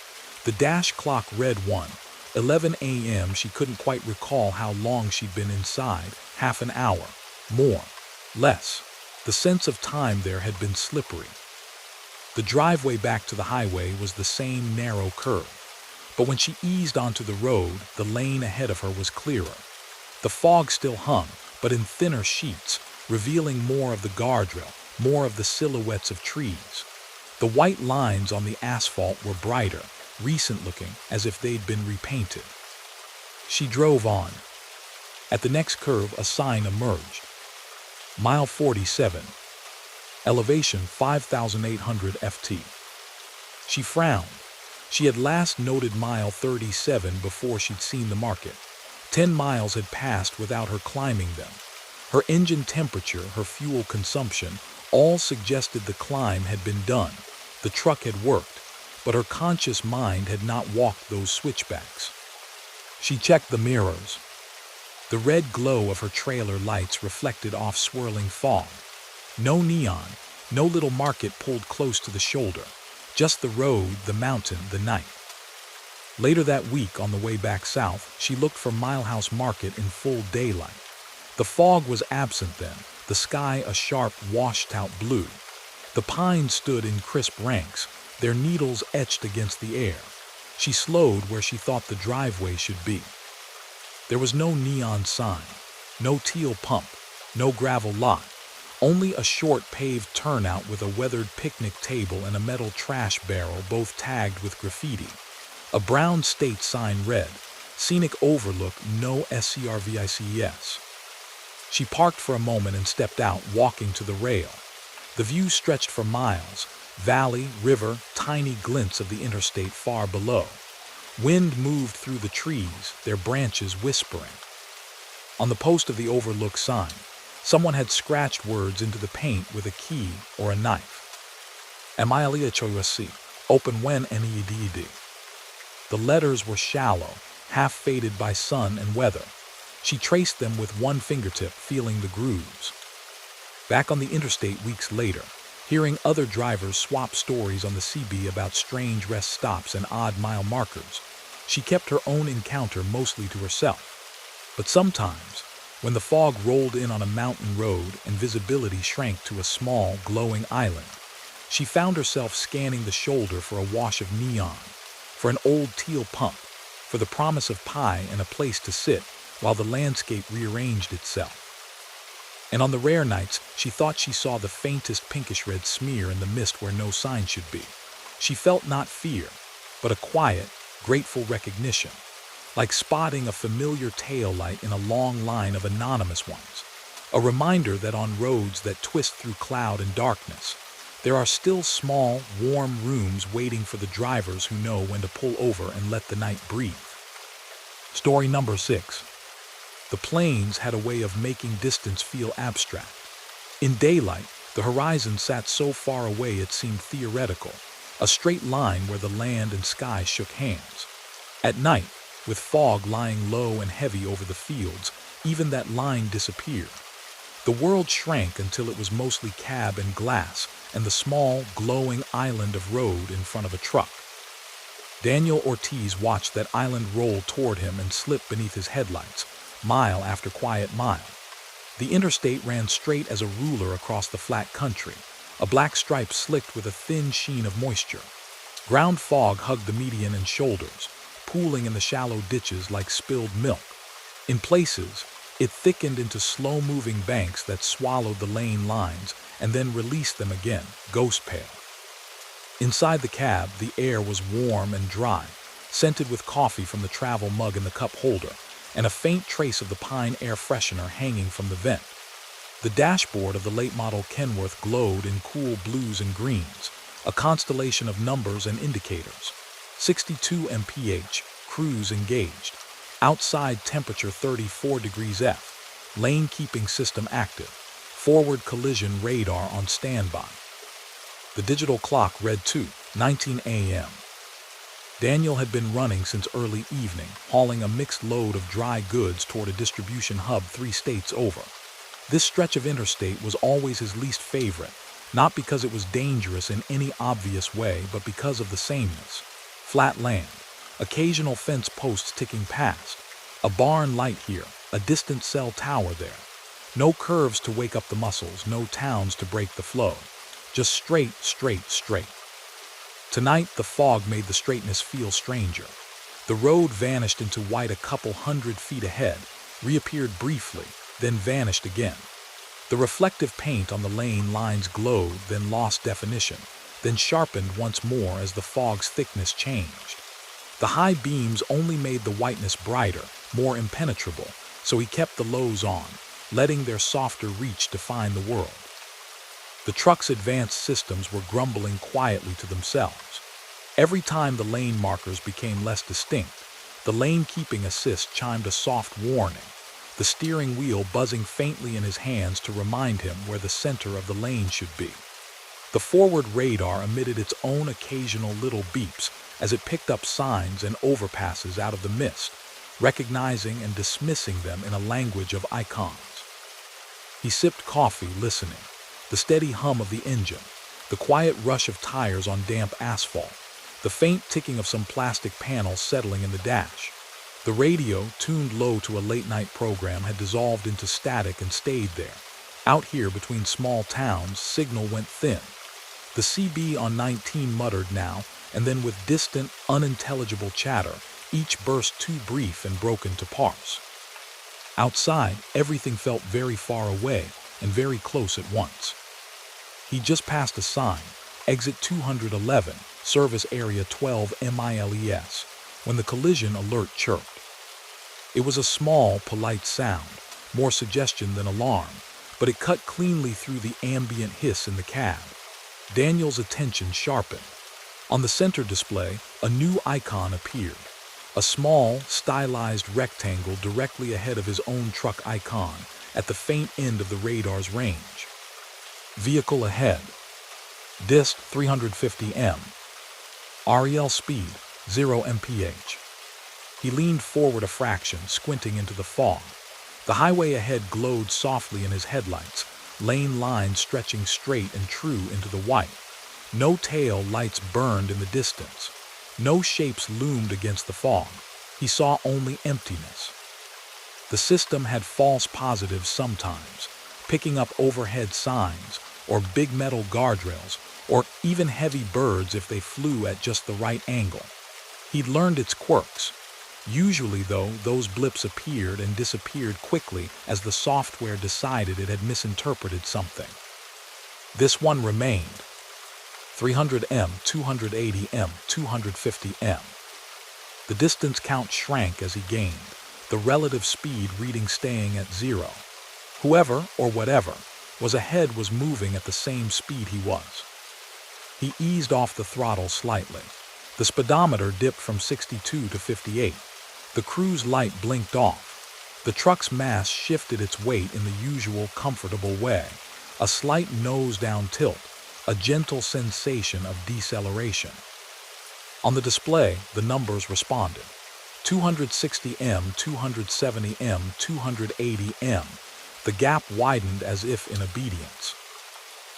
The dash clock read 1:11 a.m. She couldn't quite recall how long she'd been inside, half an hour, more, less. The sense of time there had been slippery. The driveway back to the highway was the same narrow curve, but when she eased onto the road, the lane ahead of her was clearer. The fog still hung, but in thinner sheets, revealing more of the guardrail, more of the silhouettes of trees. The white lines on the asphalt were brighter, recent-looking, as if they'd been repainted. She drove on. At the next curve, a sign emerged. Mile 47. Elevation 5,800 ft. She frowned. She had last noted mile 37 before she'd seen the market. 10 miles had passed without her climbing them. Her engine temperature, her fuel consumption, all suggested the climb had been done. The truck had worked, but her conscious mind had not walked those switchbacks. She checked the mirrors. The red glow of her trailer lights reflected off swirling fog. No neon, no little market pulled close to the shoulder. Just the road, the mountain, the night. Later that week, on the way back south, she looked for Milehouse Market in full daylight. The fog was absent then, the sky a sharp, washed-out blue. The pines stood in crisp ranks, their needles etched against the air. She slowed where she thought the driveway should be. There was no neon sign, no teal pump, no gravel lot, only a short paved turnout with a weathered picnic table and a metal trash barrel, both tagged with graffiti. A brown state sign read, "Scenic Overlook, no SCRVICES." She parked for a moment and stepped out, walking to the rail. The view stretched for miles, valley, river, tiny glints of the interstate far below. Wind moved through the trees, their branches whispering. On the post of the Overlook sign, someone had scratched words into the paint with a key or a knife. Emilia Choyasi, open when NEDD. The letters were shallow, half faded by sun and weather. She traced them with one fingertip, feeling the grooves. Back on the interstate weeks later, hearing other drivers swap stories on the CB about strange rest stops and odd mile markers, she kept her own encounter mostly to herself. But sometimes, when the fog rolled in on a mountain road and visibility shrank to a small, glowing island, she found herself scanning the shoulder for a wash of neon, for an old teal pump, for the promise of pie and a place to sit while the landscape rearranged itself. And on the rare nights, she thought she saw the faintest pinkish-red smear in the mist where no sign should be. She felt not fear, but a quiet, grateful recognition, like spotting a familiar taillight in a long line of anonymous ones, a reminder that on roads that twist through cloud and darkness, there are still small, warm rooms waiting for the drivers who know when to pull over and let the night breathe. Story number 6. The plains had a way of making distance feel abstract. In daylight, the horizon sat so far away it seemed theoretical, a straight line where the land and sky shook hands. At night, with fog lying low and heavy over the fields, even that line disappeared. The world shrank until it was mostly cab and glass and the small, glowing island of road in front of a truck. Daniel Ortiz watched that island roll toward him and slip beneath his headlights, mile after quiet mile. The interstate ran straight as a ruler across the flat country, a black stripe slicked with a thin sheen of moisture. Ground fog hugged the median and shoulders, pooling in the shallow ditches like spilled milk. In places, it thickened into slow-moving banks that swallowed the lane lines and then released them again, ghost pale. Inside the cab, the air was warm and dry, scented with coffee from the travel mug in the cup holder, and a faint trace of the pine air freshener hanging from the vent. The dashboard of the late-model Kenworth glowed in cool blues and greens, a constellation of numbers and indicators. 62 mph, cruise engaged. Outside temperature 34 degrees F. Lane keeping system active. Forward collision radar on standby. The digital clock read 2:19 a.m. Daniel had been running since early evening, hauling a mixed load of dry goods toward a distribution hub 3 states over. This stretch of interstate was always his least favorite, not because it was dangerous in any obvious way, but because of the sameness. flat land, occasional fence posts ticking past, a barn light here, a distant cell tower there. No curves to wake up the muscles, no towns to break the flow. Just straight, straight, straight. Tonight, the fog made the straightness feel stranger. The road vanished into white a couple 100 feet ahead, reappeared briefly, then vanished again. The reflective paint on the lane lines glowed, then lost definition, then sharpened once more as the fog's thickness changed. The high beams only made the whiteness brighter, more impenetrable, so he kept the lows on, letting their softer reach define the world. The truck's advanced systems were grumbling quietly to themselves. Every time the lane markers became less distinct, the lane-keeping assist chimed a soft warning, the steering wheel buzzing faintly in his hands to remind him where the center of the lane should be. The forward radar emitted its own occasional little beeps as it picked up signs and overpasses out of the mist, recognizing and dismissing them in a language of icons. He sipped coffee, listening. The steady hum of the engine, the quiet rush of tires on damp asphalt, the faint ticking of some plastic panels settling in the dash. The radio, tuned low to a late-night program, had dissolved into static and stayed there. Out here between small towns, signal went thin. The CB on 19 muttered now, and then with distant, unintelligible chatter, each burst too brief and broken to parse. Outside, everything felt very far away and very close at once. He just passed a sign, exit 211, service area 12 miles, when the collision alert chirped. It was a small, polite sound, more suggestion than alarm, but it cut cleanly through the ambient hiss in the cab. Daniel's attention sharpened. On the center display, a new icon appeared, a small, stylized rectangle directly ahead of his own truck icon, at the faint end of the radar's range. Vehicle ahead. Dist 350 m. REL speed 0 mph. He leaned forward a fraction, squinting into the fog. The highway ahead glowed softly in his headlights, lane lines stretching straight and true into the white. No tail lights burned in the distance. No shapes loomed against the fog. He saw only emptiness. The system had false positives sometimes, picking up overhead signs, or big metal guardrails, or even heavy birds if they flew at just the right angle. He'd learned its quirks. Usually, though, those blips appeared and disappeared quickly as the software decided it had misinterpreted something. This one remained. 300 m, 280 m, 250 m. The distance count shrank as he gained, the relative speed reading staying at 0. Whoever, or whatever, was ahead was moving at the same speed he was. He eased off the throttle slightly. The speedometer dipped from 62 to 58. The cruise light blinked off. The truck's mass shifted its weight in the usual comfortable way, a slight nose-down tilt, a gentle sensation of deceleration. On the display, the numbers responded. 260 m, 270 m, 280 m. The gap widened as if in obedience.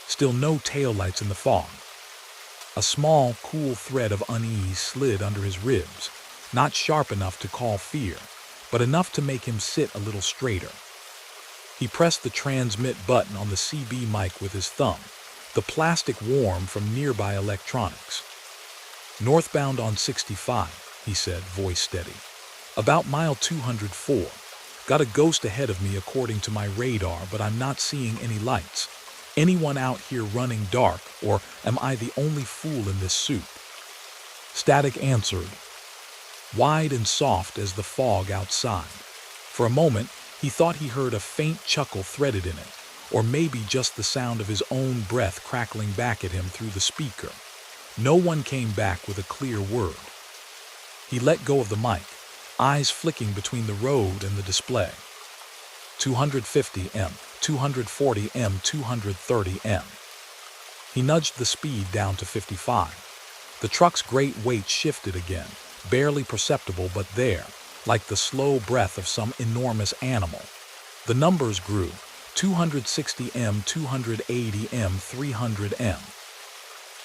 Still no taillights in the fog. A small, cool thread of unease slid under his ribs, not sharp enough to call fear, but enough to make him sit a little straighter. He pressed the transmit button on the CB mic with his thumb, the plastic warm from nearby electronics. Northbound on 65, he said, voice steady. About mile 204. Got a ghost ahead of me according to my radar, but I'm not seeing any lights. Anyone out here running dark, or am I the only fool in this suit? Static answered, wide and soft as the fog outside. For a moment, he thought he heard a faint chuckle threaded in it, or maybe just the sound of his own breath crackling back at him through the speaker. No one came back with a clear word. He let go of the mic, eyes flicking between the road and the display. 250 m, 240 m, 230 m. He nudged the speed down to 55. The truck's great weight shifted again, barely perceptible but there, like the slow breath of some enormous animal. The numbers grew, 260 m, 280 m, 300 m.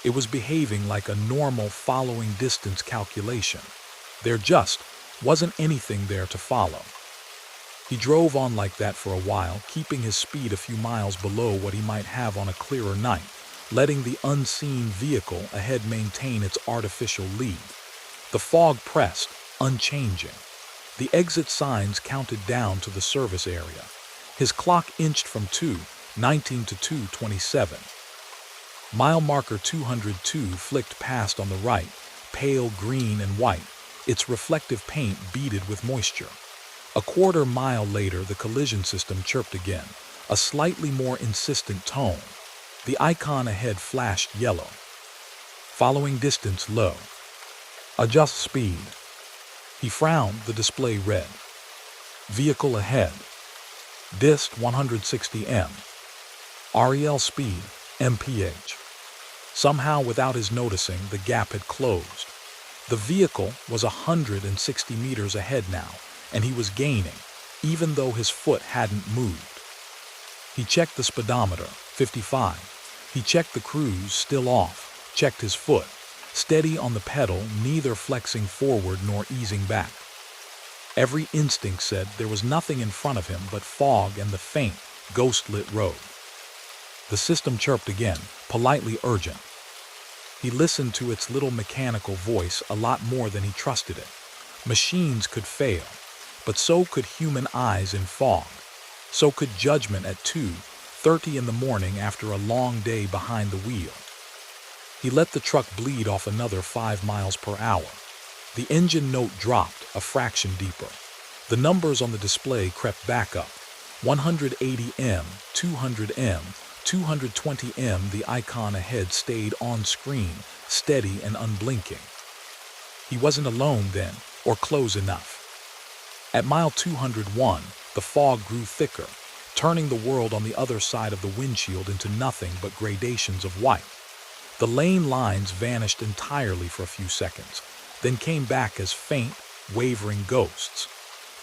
It was behaving like a normal following distance calculation. There just wasn't anything there to follow. He drove on like that for a while, keeping his speed a few miles below what he might have on a clearer night, letting the unseen vehicle ahead maintain its artificial lead. The fog pressed, unchanging. The exit signs counted down to the service area. His clock inched from 2:19 to 2:27. Mile marker 202 flicked past on the right, pale green and white, its reflective paint beaded with moisture. A quarter mile later, the collision system chirped again, a slightly more insistent tone. The icon ahead flashed yellow. Following distance low. Adjust speed. He frowned, the display read. Vehicle ahead. Dist 160 m. REL speed, mph. Somehow, without his noticing, the gap had closed. The vehicle was 160 meters ahead now, and he was gaining, even though his foot hadn't moved. He checked the speedometer, 55. He checked the cruise, still off, checked his foot, steady on the pedal, neither flexing forward nor easing back. Every instinct said there was nothing in front of him but fog and the faint, ghost-lit road. The system chirped again, politely urgent. He listened to its little mechanical voice a lot more than he trusted it. Machines could fail, but so could human eyes in fog. So could judgment at 2:30 in the morning after a long day behind the wheel. He let the truck bleed off another 5 miles per hour. The engine note dropped a fraction deeper. The numbers on the display crept back up. 180 m, 200 m, 220 m. The icon ahead stayed on screen, steady and unblinking. He wasn't alone then, or close enough. At mile 201, the fog grew thicker, turning the world on the other side of the windshield into nothing but gradations of white. The lane lines vanished entirely for a few seconds, then came back as faint, wavering ghosts.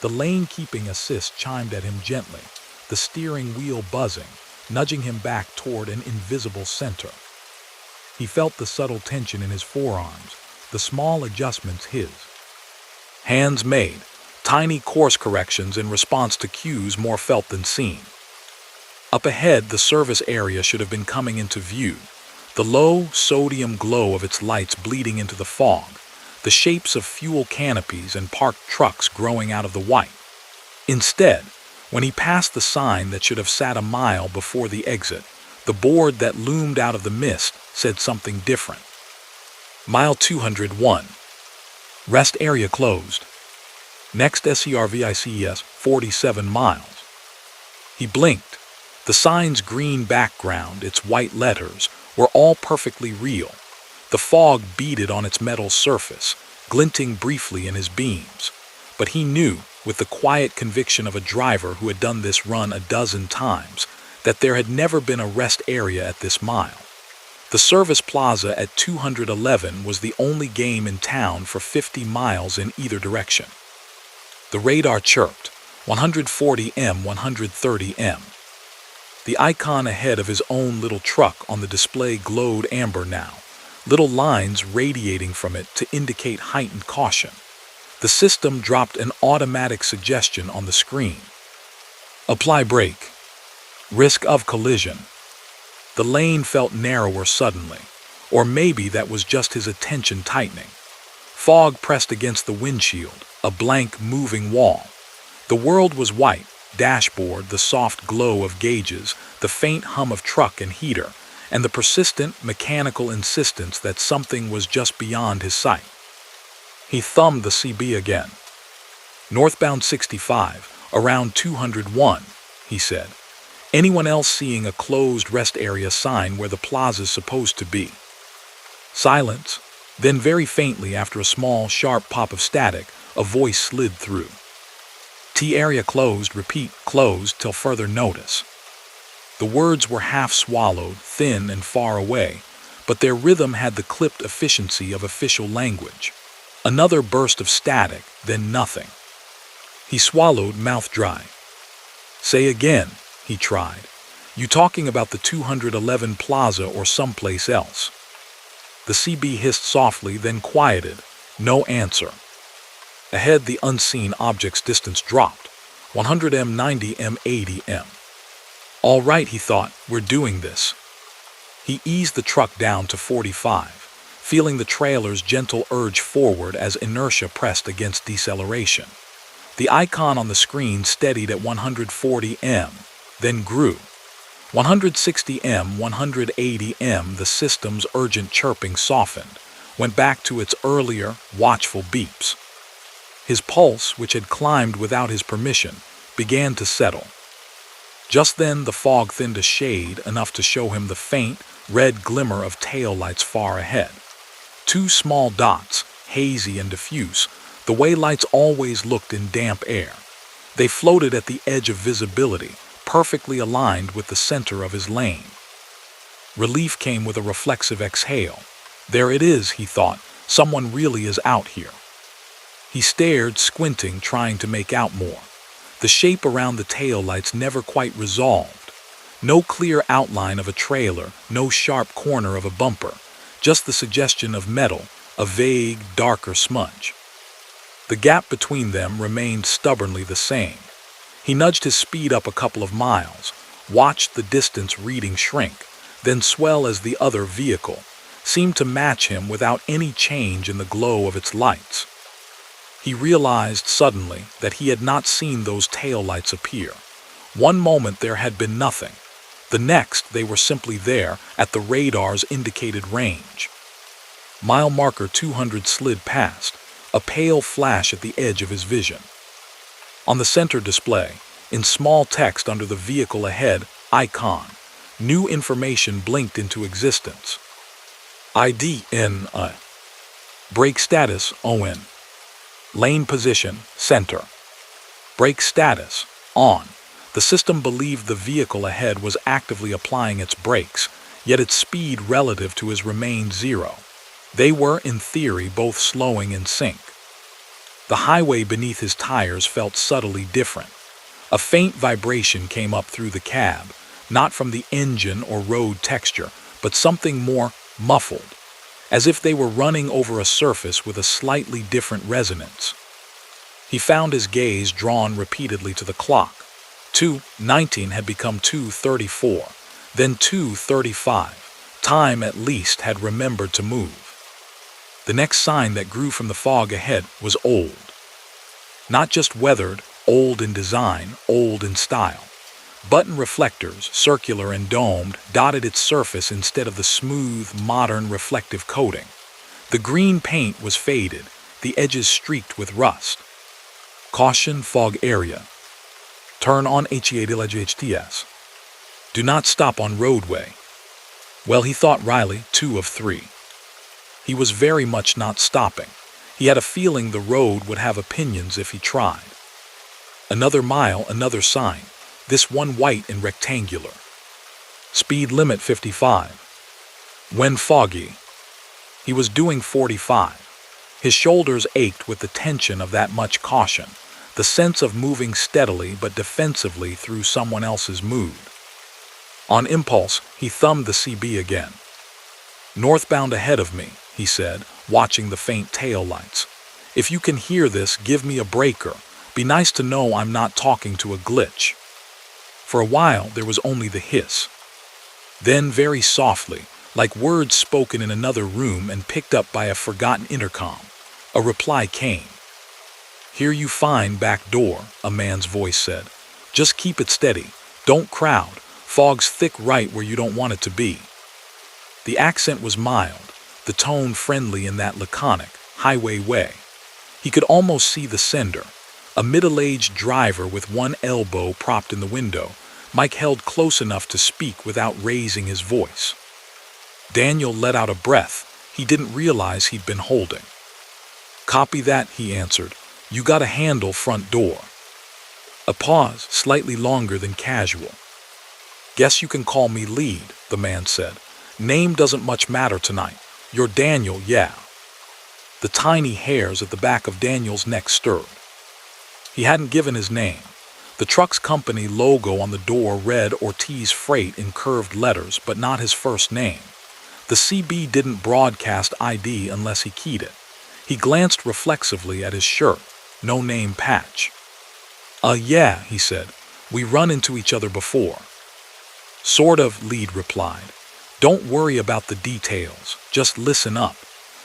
The lane-keeping assist chimed at him gently, the steering wheel buzzing, nudging him back toward an invisible center. He felt the subtle tension in his forearms, the small adjustments his hands made, tiny course corrections in response to cues more felt than seen. Up ahead, the service area should have been coming into view, the low sodium glow of its lights bleeding into the fog, the shapes of fuel canopies and parked trucks growing out of the white. Instead, when he passed the sign that should have sat a mile before the exit, the board that loomed out of the mist said something different. Mile 201. Rest area closed. Next SERVICES 47 miles. He blinked. The sign's green background, its white letters, were all perfectly real. The fog beaded on its metal surface, glinting briefly in his beams. But he knew, with the quiet conviction of a driver who had done this run a dozen times, that there had never been a rest area at this mile. The service plaza at 211 was the only game in town for 50 miles in either direction. The radar chirped, 140 m, 130 m. The icon ahead of his own little truck on the display glowed amber now, little lines radiating from it to indicate heightened caution. The system dropped an automatic suggestion on the screen. Apply brake. Risk of collision. The lane felt narrower suddenly, or maybe that was just his attention tightening. Fog pressed against the windshield, a blank moving wall. The world was white, dashboard, the soft glow of gauges, the faint hum of truck and heater, and the persistent mechanical insistence that something was just beyond his sight. He thumbed the CB again. Northbound 65, around 201, he said. Anyone else seeing a closed rest area sign where the plaza's supposed to be? Silence. Then very faintly, after a small, sharp pop of static, a voice slid through. T area closed, repeat, closed till further notice. The words were half swallowed, thin and far away, but their rhythm had the clipped efficiency of official language. Another burst of static, then nothing. He swallowed, mouth dry. Say again, he tried. You talking about the 211 plaza or someplace else? The CB hissed softly, then quieted. No answer. Ahead, the unseen object's distance dropped. 100 m, 90 m, 80 m. All right, he thought, we're doing this. He eased the truck down to 45, feeling the trailer's gentle urge forward as inertia pressed against deceleration. The icon on the screen steadied at 140 m, then grew. 160 m, 180 m, the system's urgent chirping softened, went back to its earlier, watchful beeps. His pulse, which had climbed without his permission, began to settle. Just then the fog thinned a shade, enough to show him the faint, red glimmer of taillights far ahead. Two small dots, hazy and diffuse, the way lights always looked in damp air. They floated at the edge of visibility, perfectly aligned with the center of his lane. Relief came with a reflexive exhale. There it is, he thought. Someone really is out here. He stared, squinting, trying to make out more. The shape around the taillights never quite resolved. No clear outline of a trailer, no sharp corner of a bumper, just the suggestion of metal, a vague, darker smudge. The gap between them remained stubbornly the same. He nudged his speed up a couple of miles, watched the distance reading shrink, then swell as the other vehicle seemed to match him without any change in the glow of its lights. He realized suddenly that he had not seen those taillights appear. One moment there had been nothing. The next they were simply there at the radar's indicated range. Mile marker 200 slid past, a pale flash at the edge of his vision. On the center display, in small text under the vehicle ahead icon, new information blinked into existence. ID NA. Brake status ON. Lane position center. Brake status on. The system believed the vehicle ahead was actively applying its brakes, yet its speed relative to his remained zero. They were, in theory, both slowing in sync. The highway beneath his tires felt subtly different. A faint vibration came up through the cab, not from the engine or road texture, but something more muffled, as if they were running over a surface with a slightly different resonance. He found his gaze drawn repeatedly to the clock. 2:19 had become 2:34, then 2:35. Time, at least, had remembered to move. The next sign that grew from the fog ahead was old. Not just weathered, old in design, old in style. Button reflectors, circular and domed, dotted its surface instead of the smooth, modern reflective coating. The green paint was faded, the edges streaked with rust. Caution, fog area. Turn on HEADLHTS. Do not stop on roadway. Well, he thought Riley, 2 of 3. He was very much not stopping. He had a feeling the road would have opinions if he tried. Another mile, another sign. This one white and rectangular. Speed limit 55. When foggy. He was doing 45. His shoulders ached with the tension of that much caution, the sense of moving steadily but defensively through someone else's mood. On impulse, he thumbed the CB again. Northbound ahead of me, he said, watching the faint tail lights. If you can hear this, give me a breaker. Be nice to know I'm not talking to a glitch. For a while, there was only the hiss. Then, very softly, like words spoken in another room and picked up by a forgotten intercom, a reply came. Here you find back door, a man's voice said. Just keep it steady. Don't crowd. Fog's thick right where you don't want it to be. The accent was mild, the tone friendly in that laconic, highway way. He could almost see the sender, a middle-aged driver with one elbow propped in the window, Mike held close enough to speak without raising his voice. Daniel let out a breath he didn't realize he'd been holding. Copy that, he answered. You got a handle front door. A pause, slightly longer than casual. Guess you can call me Lead, the man said. Name doesn't much matter tonight. You're Daniel, yeah. The tiny hairs at the back of Daniel's neck stirred. He hadn't given his name. The truck's company logo on the door read Ortiz Freight in curved letters, but not his first name. The CB didn't broadcast ID unless he keyed it. He glanced reflexively at his shirt. No name patch. Yeah, he said. We run into each other before. Sort of, Lead replied. Don't worry about the details. Just listen up.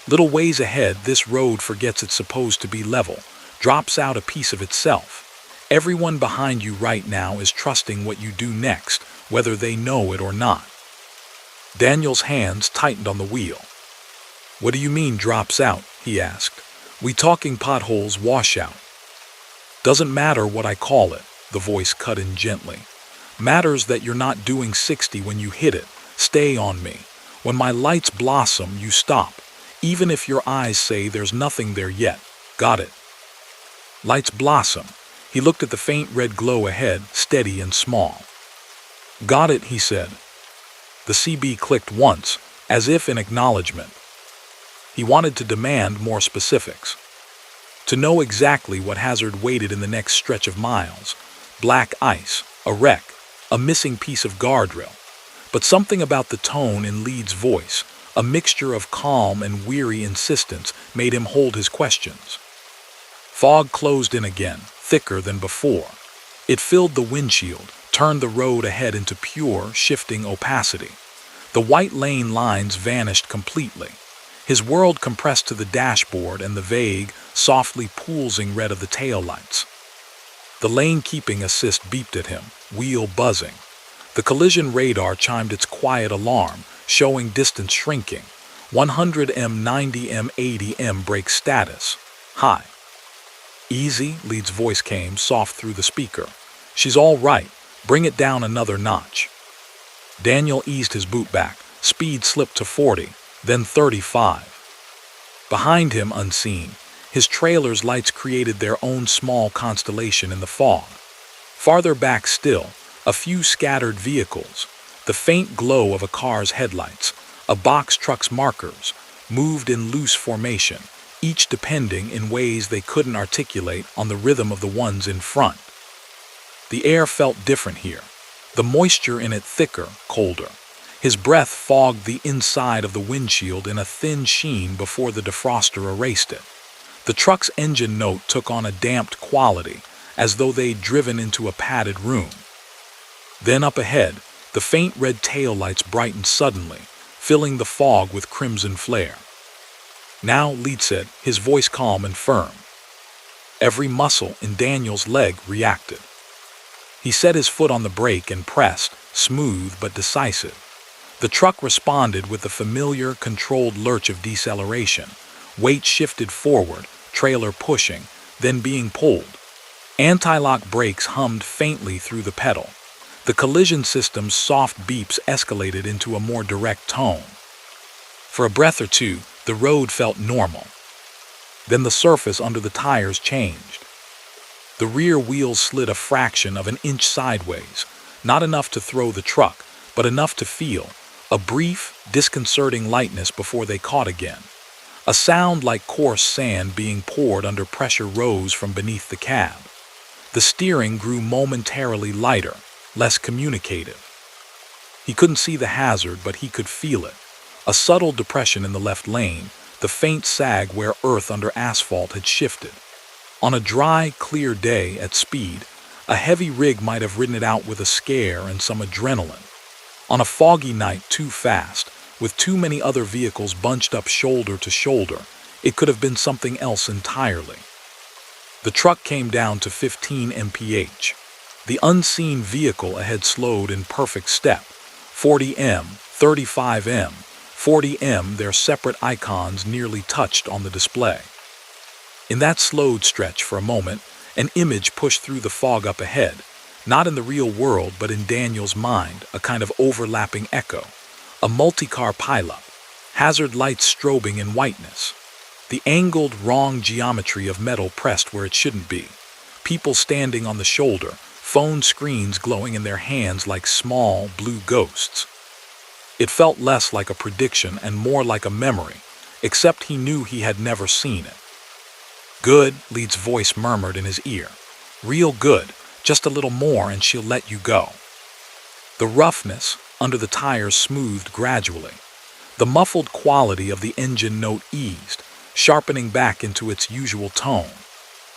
Little ways ahead, this road forgets it's supposed to be level, drops out a piece of itself. Everyone behind you right now is trusting what you do next, whether they know it or not. Daniel's hands tightened on the wheel. What do you mean drops out? He asked. We talking potholes washout? Doesn't matter what I call it, the voice cut in gently. Matters that you're not doing 60 when you hit it. Stay on me. When my lights blossom, you stop, even if your eyes say there's nothing there yet. Got it? Lights blossom. He looked at the faint red glow ahead, steady and small. Got it, he said. The CB clicked once, as if in acknowledgement. He wanted to demand more specifics. To know exactly what hazard waited in the next stretch of miles. Black ice, a wreck, a missing piece of guardrail. But something about the tone in Lead's voice, a mixture of calm and weary insistence, made him hold his questions. Fog closed in again, thicker than before. It filled the windshield, turned the road ahead into pure, shifting opacity. The white lane lines vanished completely. His world compressed to the dashboard and the vague, softly pulsing red of the taillights. The lane-keeping assist beeped at him, wheel buzzing. The collision radar chimed its quiet alarm, showing distance shrinking. 100m, 90m, 80m brake status. High. Easy, Lead's voice came, soft through the speaker. She's all right. Bring it down another notch. Daniel eased his boot back. Speed slipped to 40, then 35. Behind him, unseen, his trailer's lights created their own small constellation in the fog. Farther back still, a few scattered vehicles, the faint glow of a car's headlights, a box truck's markers, moved in loose formation, each depending in ways they couldn't articulate on the rhythm of the ones in front. The air felt different here, the moisture in it thicker, colder. His breath fogged the inside of the windshield in a thin sheen before the defroster erased it. The truck's engine note took on a damped quality, as though they'd driven into a padded room. Then up ahead, the faint red taillights brightened suddenly, filling the fog with crimson flare. Now, Lead said, his voice calm and firm. Every muscle in Daniel's leg reacted. He set his foot on the brake and pressed, smooth but decisive. The truck responded with the familiar, controlled lurch of deceleration. Weight shifted forward, trailer pushing, then being pulled. Anti-lock brakes hummed faintly through the pedal. The collision system's soft beeps escalated into a more direct tone. For a breath or two, the road felt normal. Then the surface under the tires changed. The rear wheels slid a fraction of an inch sideways, not enough to throw the truck, but enough to feel a brief, disconcerting lightness before they caught again. A sound like coarse sand being poured under pressure rose from beneath the cab. The steering grew momentarily lighter, less communicative. He couldn't see the hazard, but he could feel it. A subtle depression in the left lane, the faint sag where earth under asphalt had shifted. On a dry, clear day at speed, a heavy rig might have ridden it out with a scare and some adrenaline. On a foggy night too fast, with too many other vehicles bunched up shoulder to shoulder, it could have been something else entirely. The truck came down to 15 mph. The unseen vehicle ahead slowed in perfect step. 40m, 35m, 40m, their separate icons nearly touched on the display. In that slowed stretch for a moment, an image pushed through the fog up ahead, not in the real world but in Daniel's mind, a kind of overlapping echo. A multi-car pileup, hazard lights strobing in whiteness. The angled, wrong geometry of metal pressed where it shouldn't be. People standing on the shoulder, phone screens glowing in their hands like small, blue ghosts. It felt less like a prediction and more like a memory, except he knew he had never seen it. Good, Lead's voice murmured in his ear. Real good, just a little more and she'll let you go. The roughness under the tires smoothed gradually. The muffled quality of the engine note eased, sharpening back into its usual tone.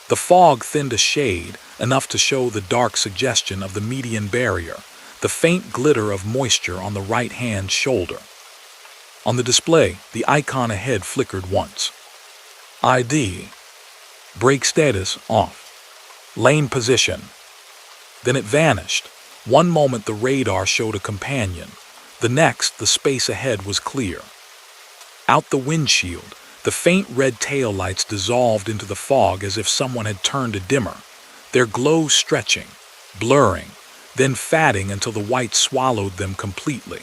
The fog thinned a shade, enough to show the dark suggestion of the median barrier, the faint glitter of moisture on the right-hand shoulder. On the display, the icon ahead flickered once. ID. Brake status off. Lane position. Then it vanished. One moment the radar showed a companion. The next, the space ahead was clear. Out the windshield, the faint red taillights dissolved into the fog as if someone had turned a dimmer, their glow stretching, blurring, then fading until the white swallowed them completely.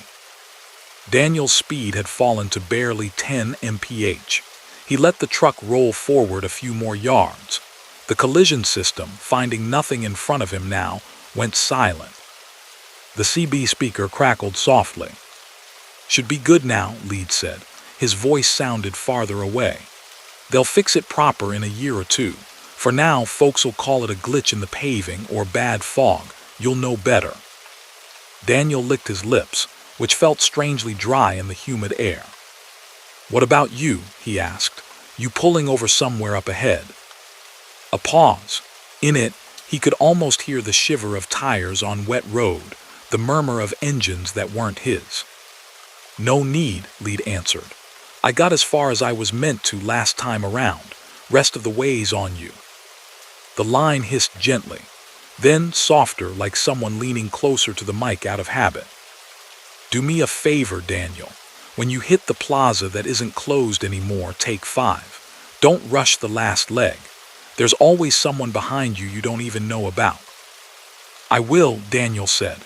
Daniel's speed had fallen to barely 10 mph. He let the truck roll forward a few more yards. The collision system, finding nothing in front of him now, went silent. The CB speaker crackled softly. "Should be good now," Lead said. His voice sounded farther away. "They'll fix it proper in a year or two. For now, folks'll call it a glitch in the paving or bad fog. You'll know better." Daniel licked his lips, which felt strangely dry in the humid air. "What about you?" he asked. "You pulling over somewhere up ahead?" A pause. In it, he could almost hear the shiver of tires on wet road, the murmur of engines that weren't his. "No need," Lead answered. "I got as far as I was meant to last time around. Rest of the way's on you." The line hissed gently, then softer, like someone leaning closer to the mic out of habit. "Do me a favor, Daniel. When you hit the plaza that isn't closed anymore, take 5. Don't rush the last leg. There's always someone behind you don't even know about." "I will," Daniel said.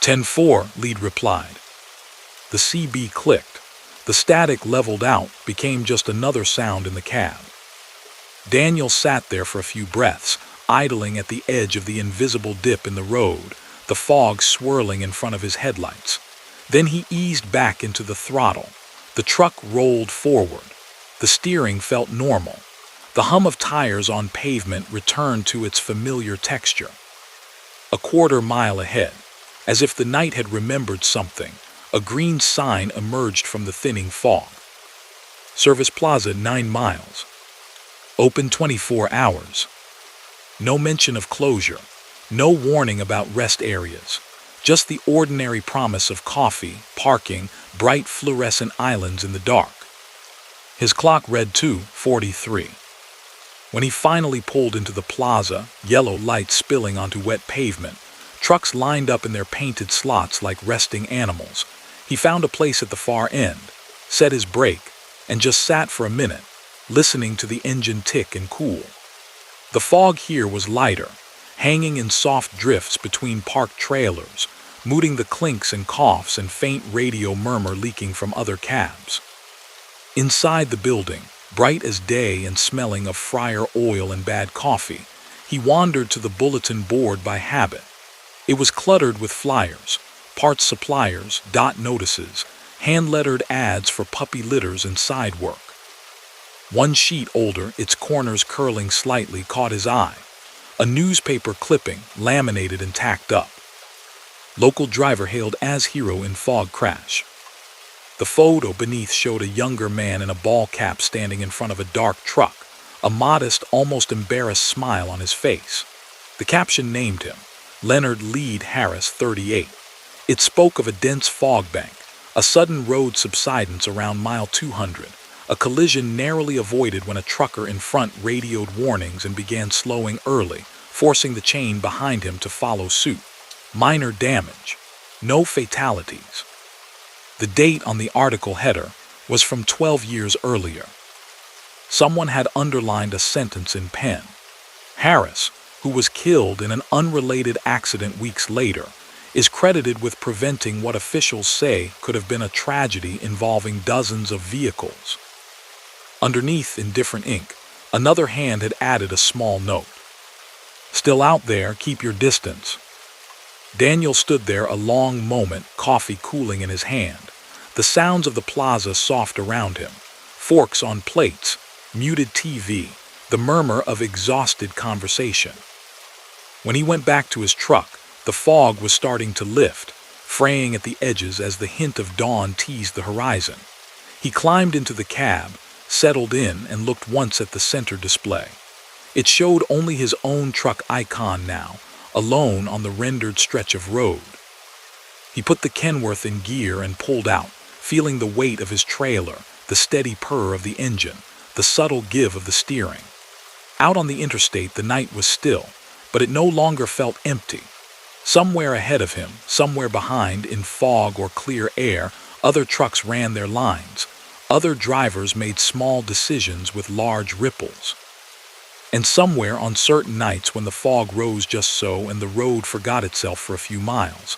10-4, Lead replied. The CB clicked. The static leveled out, became just another sound in the cab. Daniel sat there for a few breaths, idling at the edge of the invisible dip in the road, the fog swirling in front of his headlights. Then he eased back into the throttle. The truck rolled forward. The steering felt normal. The hum of tires on pavement returned to its familiar texture. A quarter-mile ahead, as if the night had remembered something, a green sign emerged from the thinning fog. Service Plaza 9 miles. Open 24 hours. No mention of closure. No warning about rest areas. Just the ordinary promise of coffee, parking, bright fluorescent islands in the dark. His clock read 2:43. When he finally pulled into the plaza, yellow light spilling onto wet pavement, trucks lined up in their painted slots like resting animals, he found a place at the far end, set his brake, and just sat for a minute, listening to the engine tick and cool. The fog here was lighter, hanging in soft drifts between parked trailers, mooting the clinks and coughs and faint radio murmur leaking from other cabs. Inside the building, bright as day and smelling of fryer oil and bad coffee, he wandered to the bulletin board by habit. It was cluttered with flyers, parts suppliers, dot notices, hand-lettered ads for puppy litters and side work. One sheet older, its corners curling slightly, caught his eye. A newspaper clipping, laminated and tacked up. Local driver hailed as hero in fog crash. The photo beneath showed a younger man in a ball cap standing in front of a dark truck, a modest, almost embarrassed smile on his face. The caption named him, Leonard Lead Harris, 38. It spoke of a dense fog bank, a sudden road subsidence around mile 200, a collision narrowly avoided when a trucker in front radioed warnings and began slowing early, forcing the chain behind him to follow suit. Minor damage. No fatalities. The date on the article header was from 12 years earlier. Someone had underlined a sentence in pen. Harris, who was killed in an unrelated accident weeks later, is credited with preventing what officials say could have been a tragedy involving dozens of vehicles. Underneath, in different ink, another hand had added a small note. "Still out there, keep your distance." Daniel stood there a long moment, coffee cooling in his hand, the sounds of the plaza soft around him, forks on plates, muted TV, the murmur of exhausted conversation. When he went back to his truck, the fog was starting to lift, fraying at the edges as the hint of dawn teased the horizon. He climbed into the cab, settled in, and looked once at the center display. It showed only his own truck icon now, alone on the rendered stretch of road. He put the Kenworth in gear and pulled out, feeling the weight of his trailer, the steady purr of the engine, the subtle give of the steering. Out on the interstate, the night was still, but it no longer felt empty. Somewhere ahead of him, somewhere behind, in fog or clear air, other trucks ran their lines. Other drivers made small decisions with large ripples. And somewhere on certain nights when the fog rose just so and the road forgot itself for a few miles,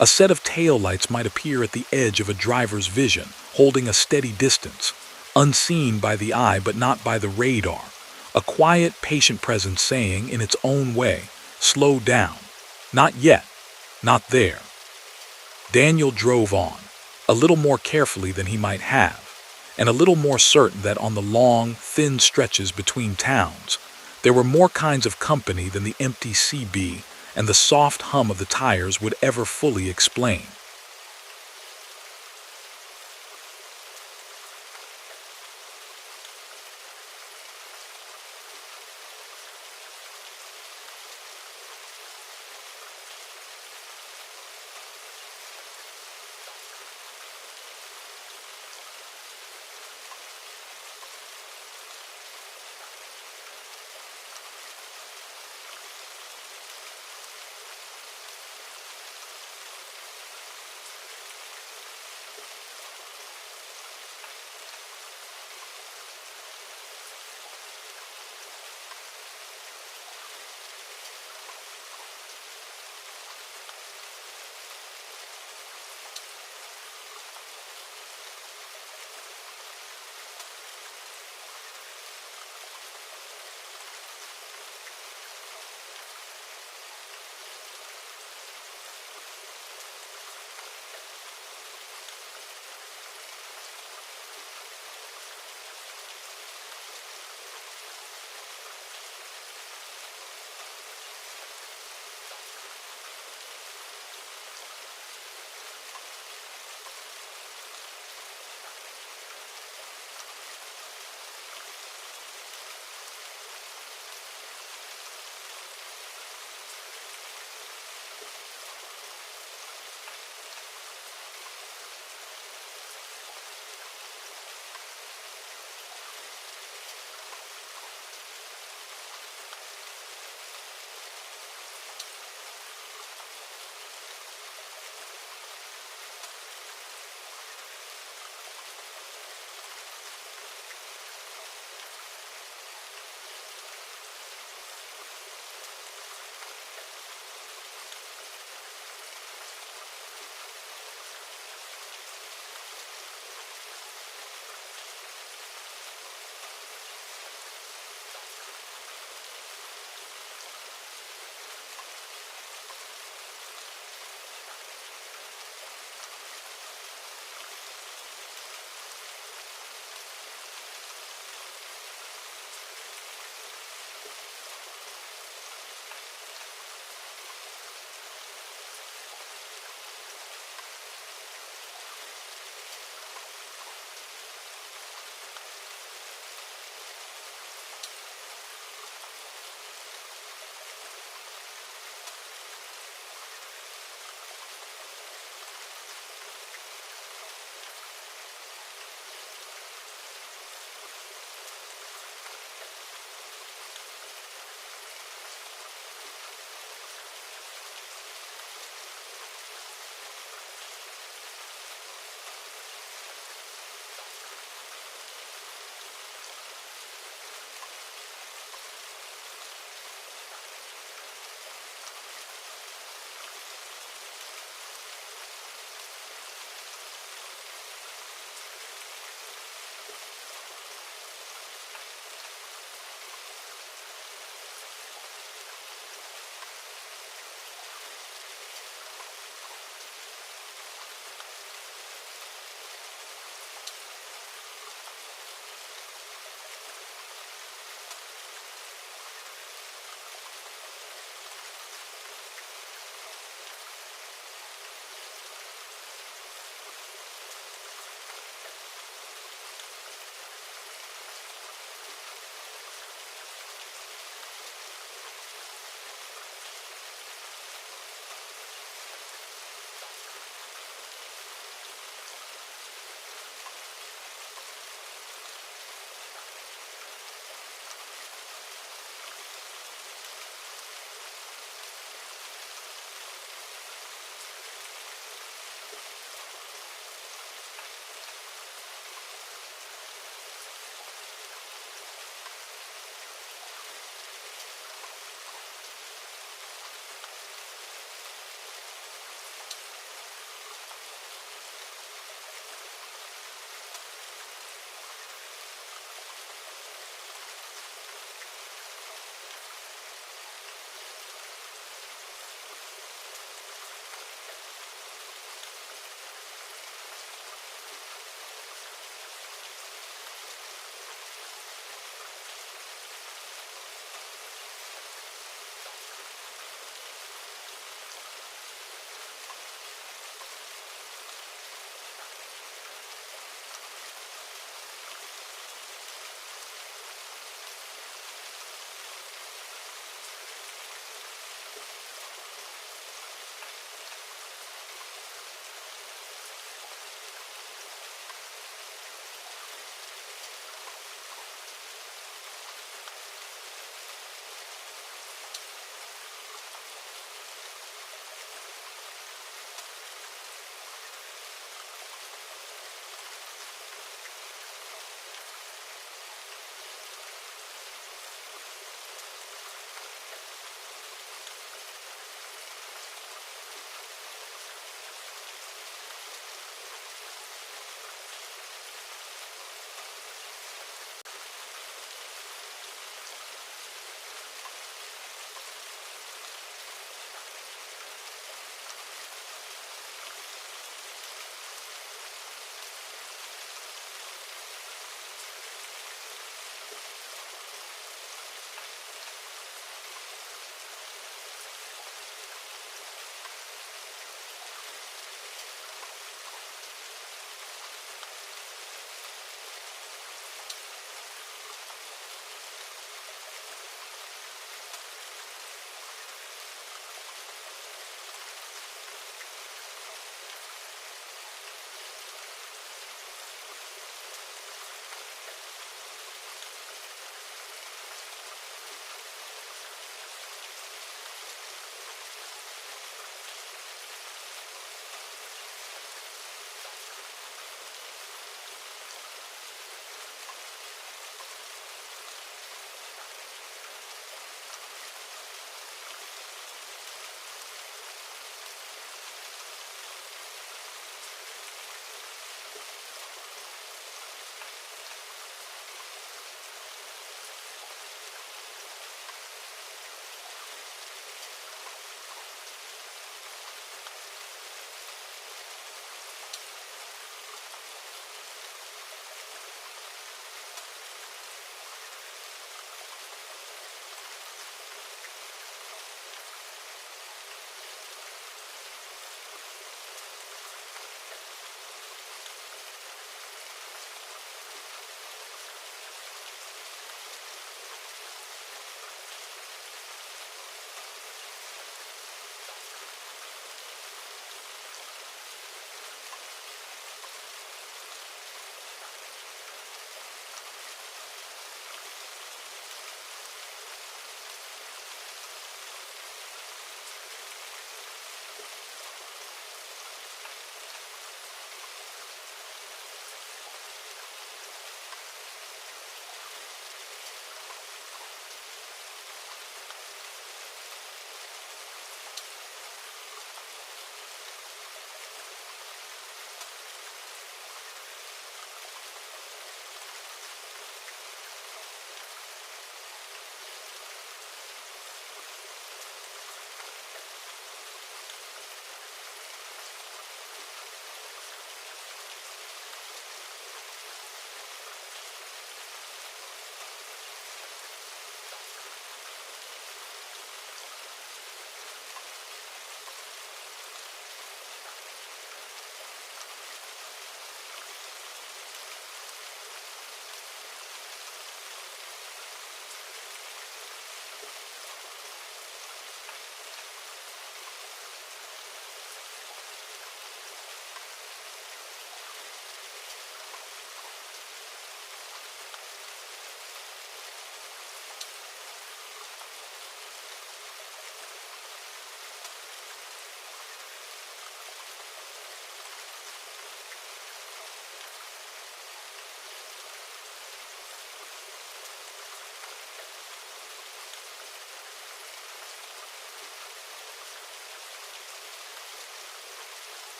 a set of taillights might appear at the edge of a driver's vision, holding a steady distance, unseen by the eye but not by the radar, a quiet, patient presence saying, in its own way, "Slow down. Not yet. Not there." Daniel drove on, a little more carefully than he might have, and a little more certain that on the long, thin stretches between towns, there were more kinds of company than the empty CB and the soft hum of the tires would ever fully explain.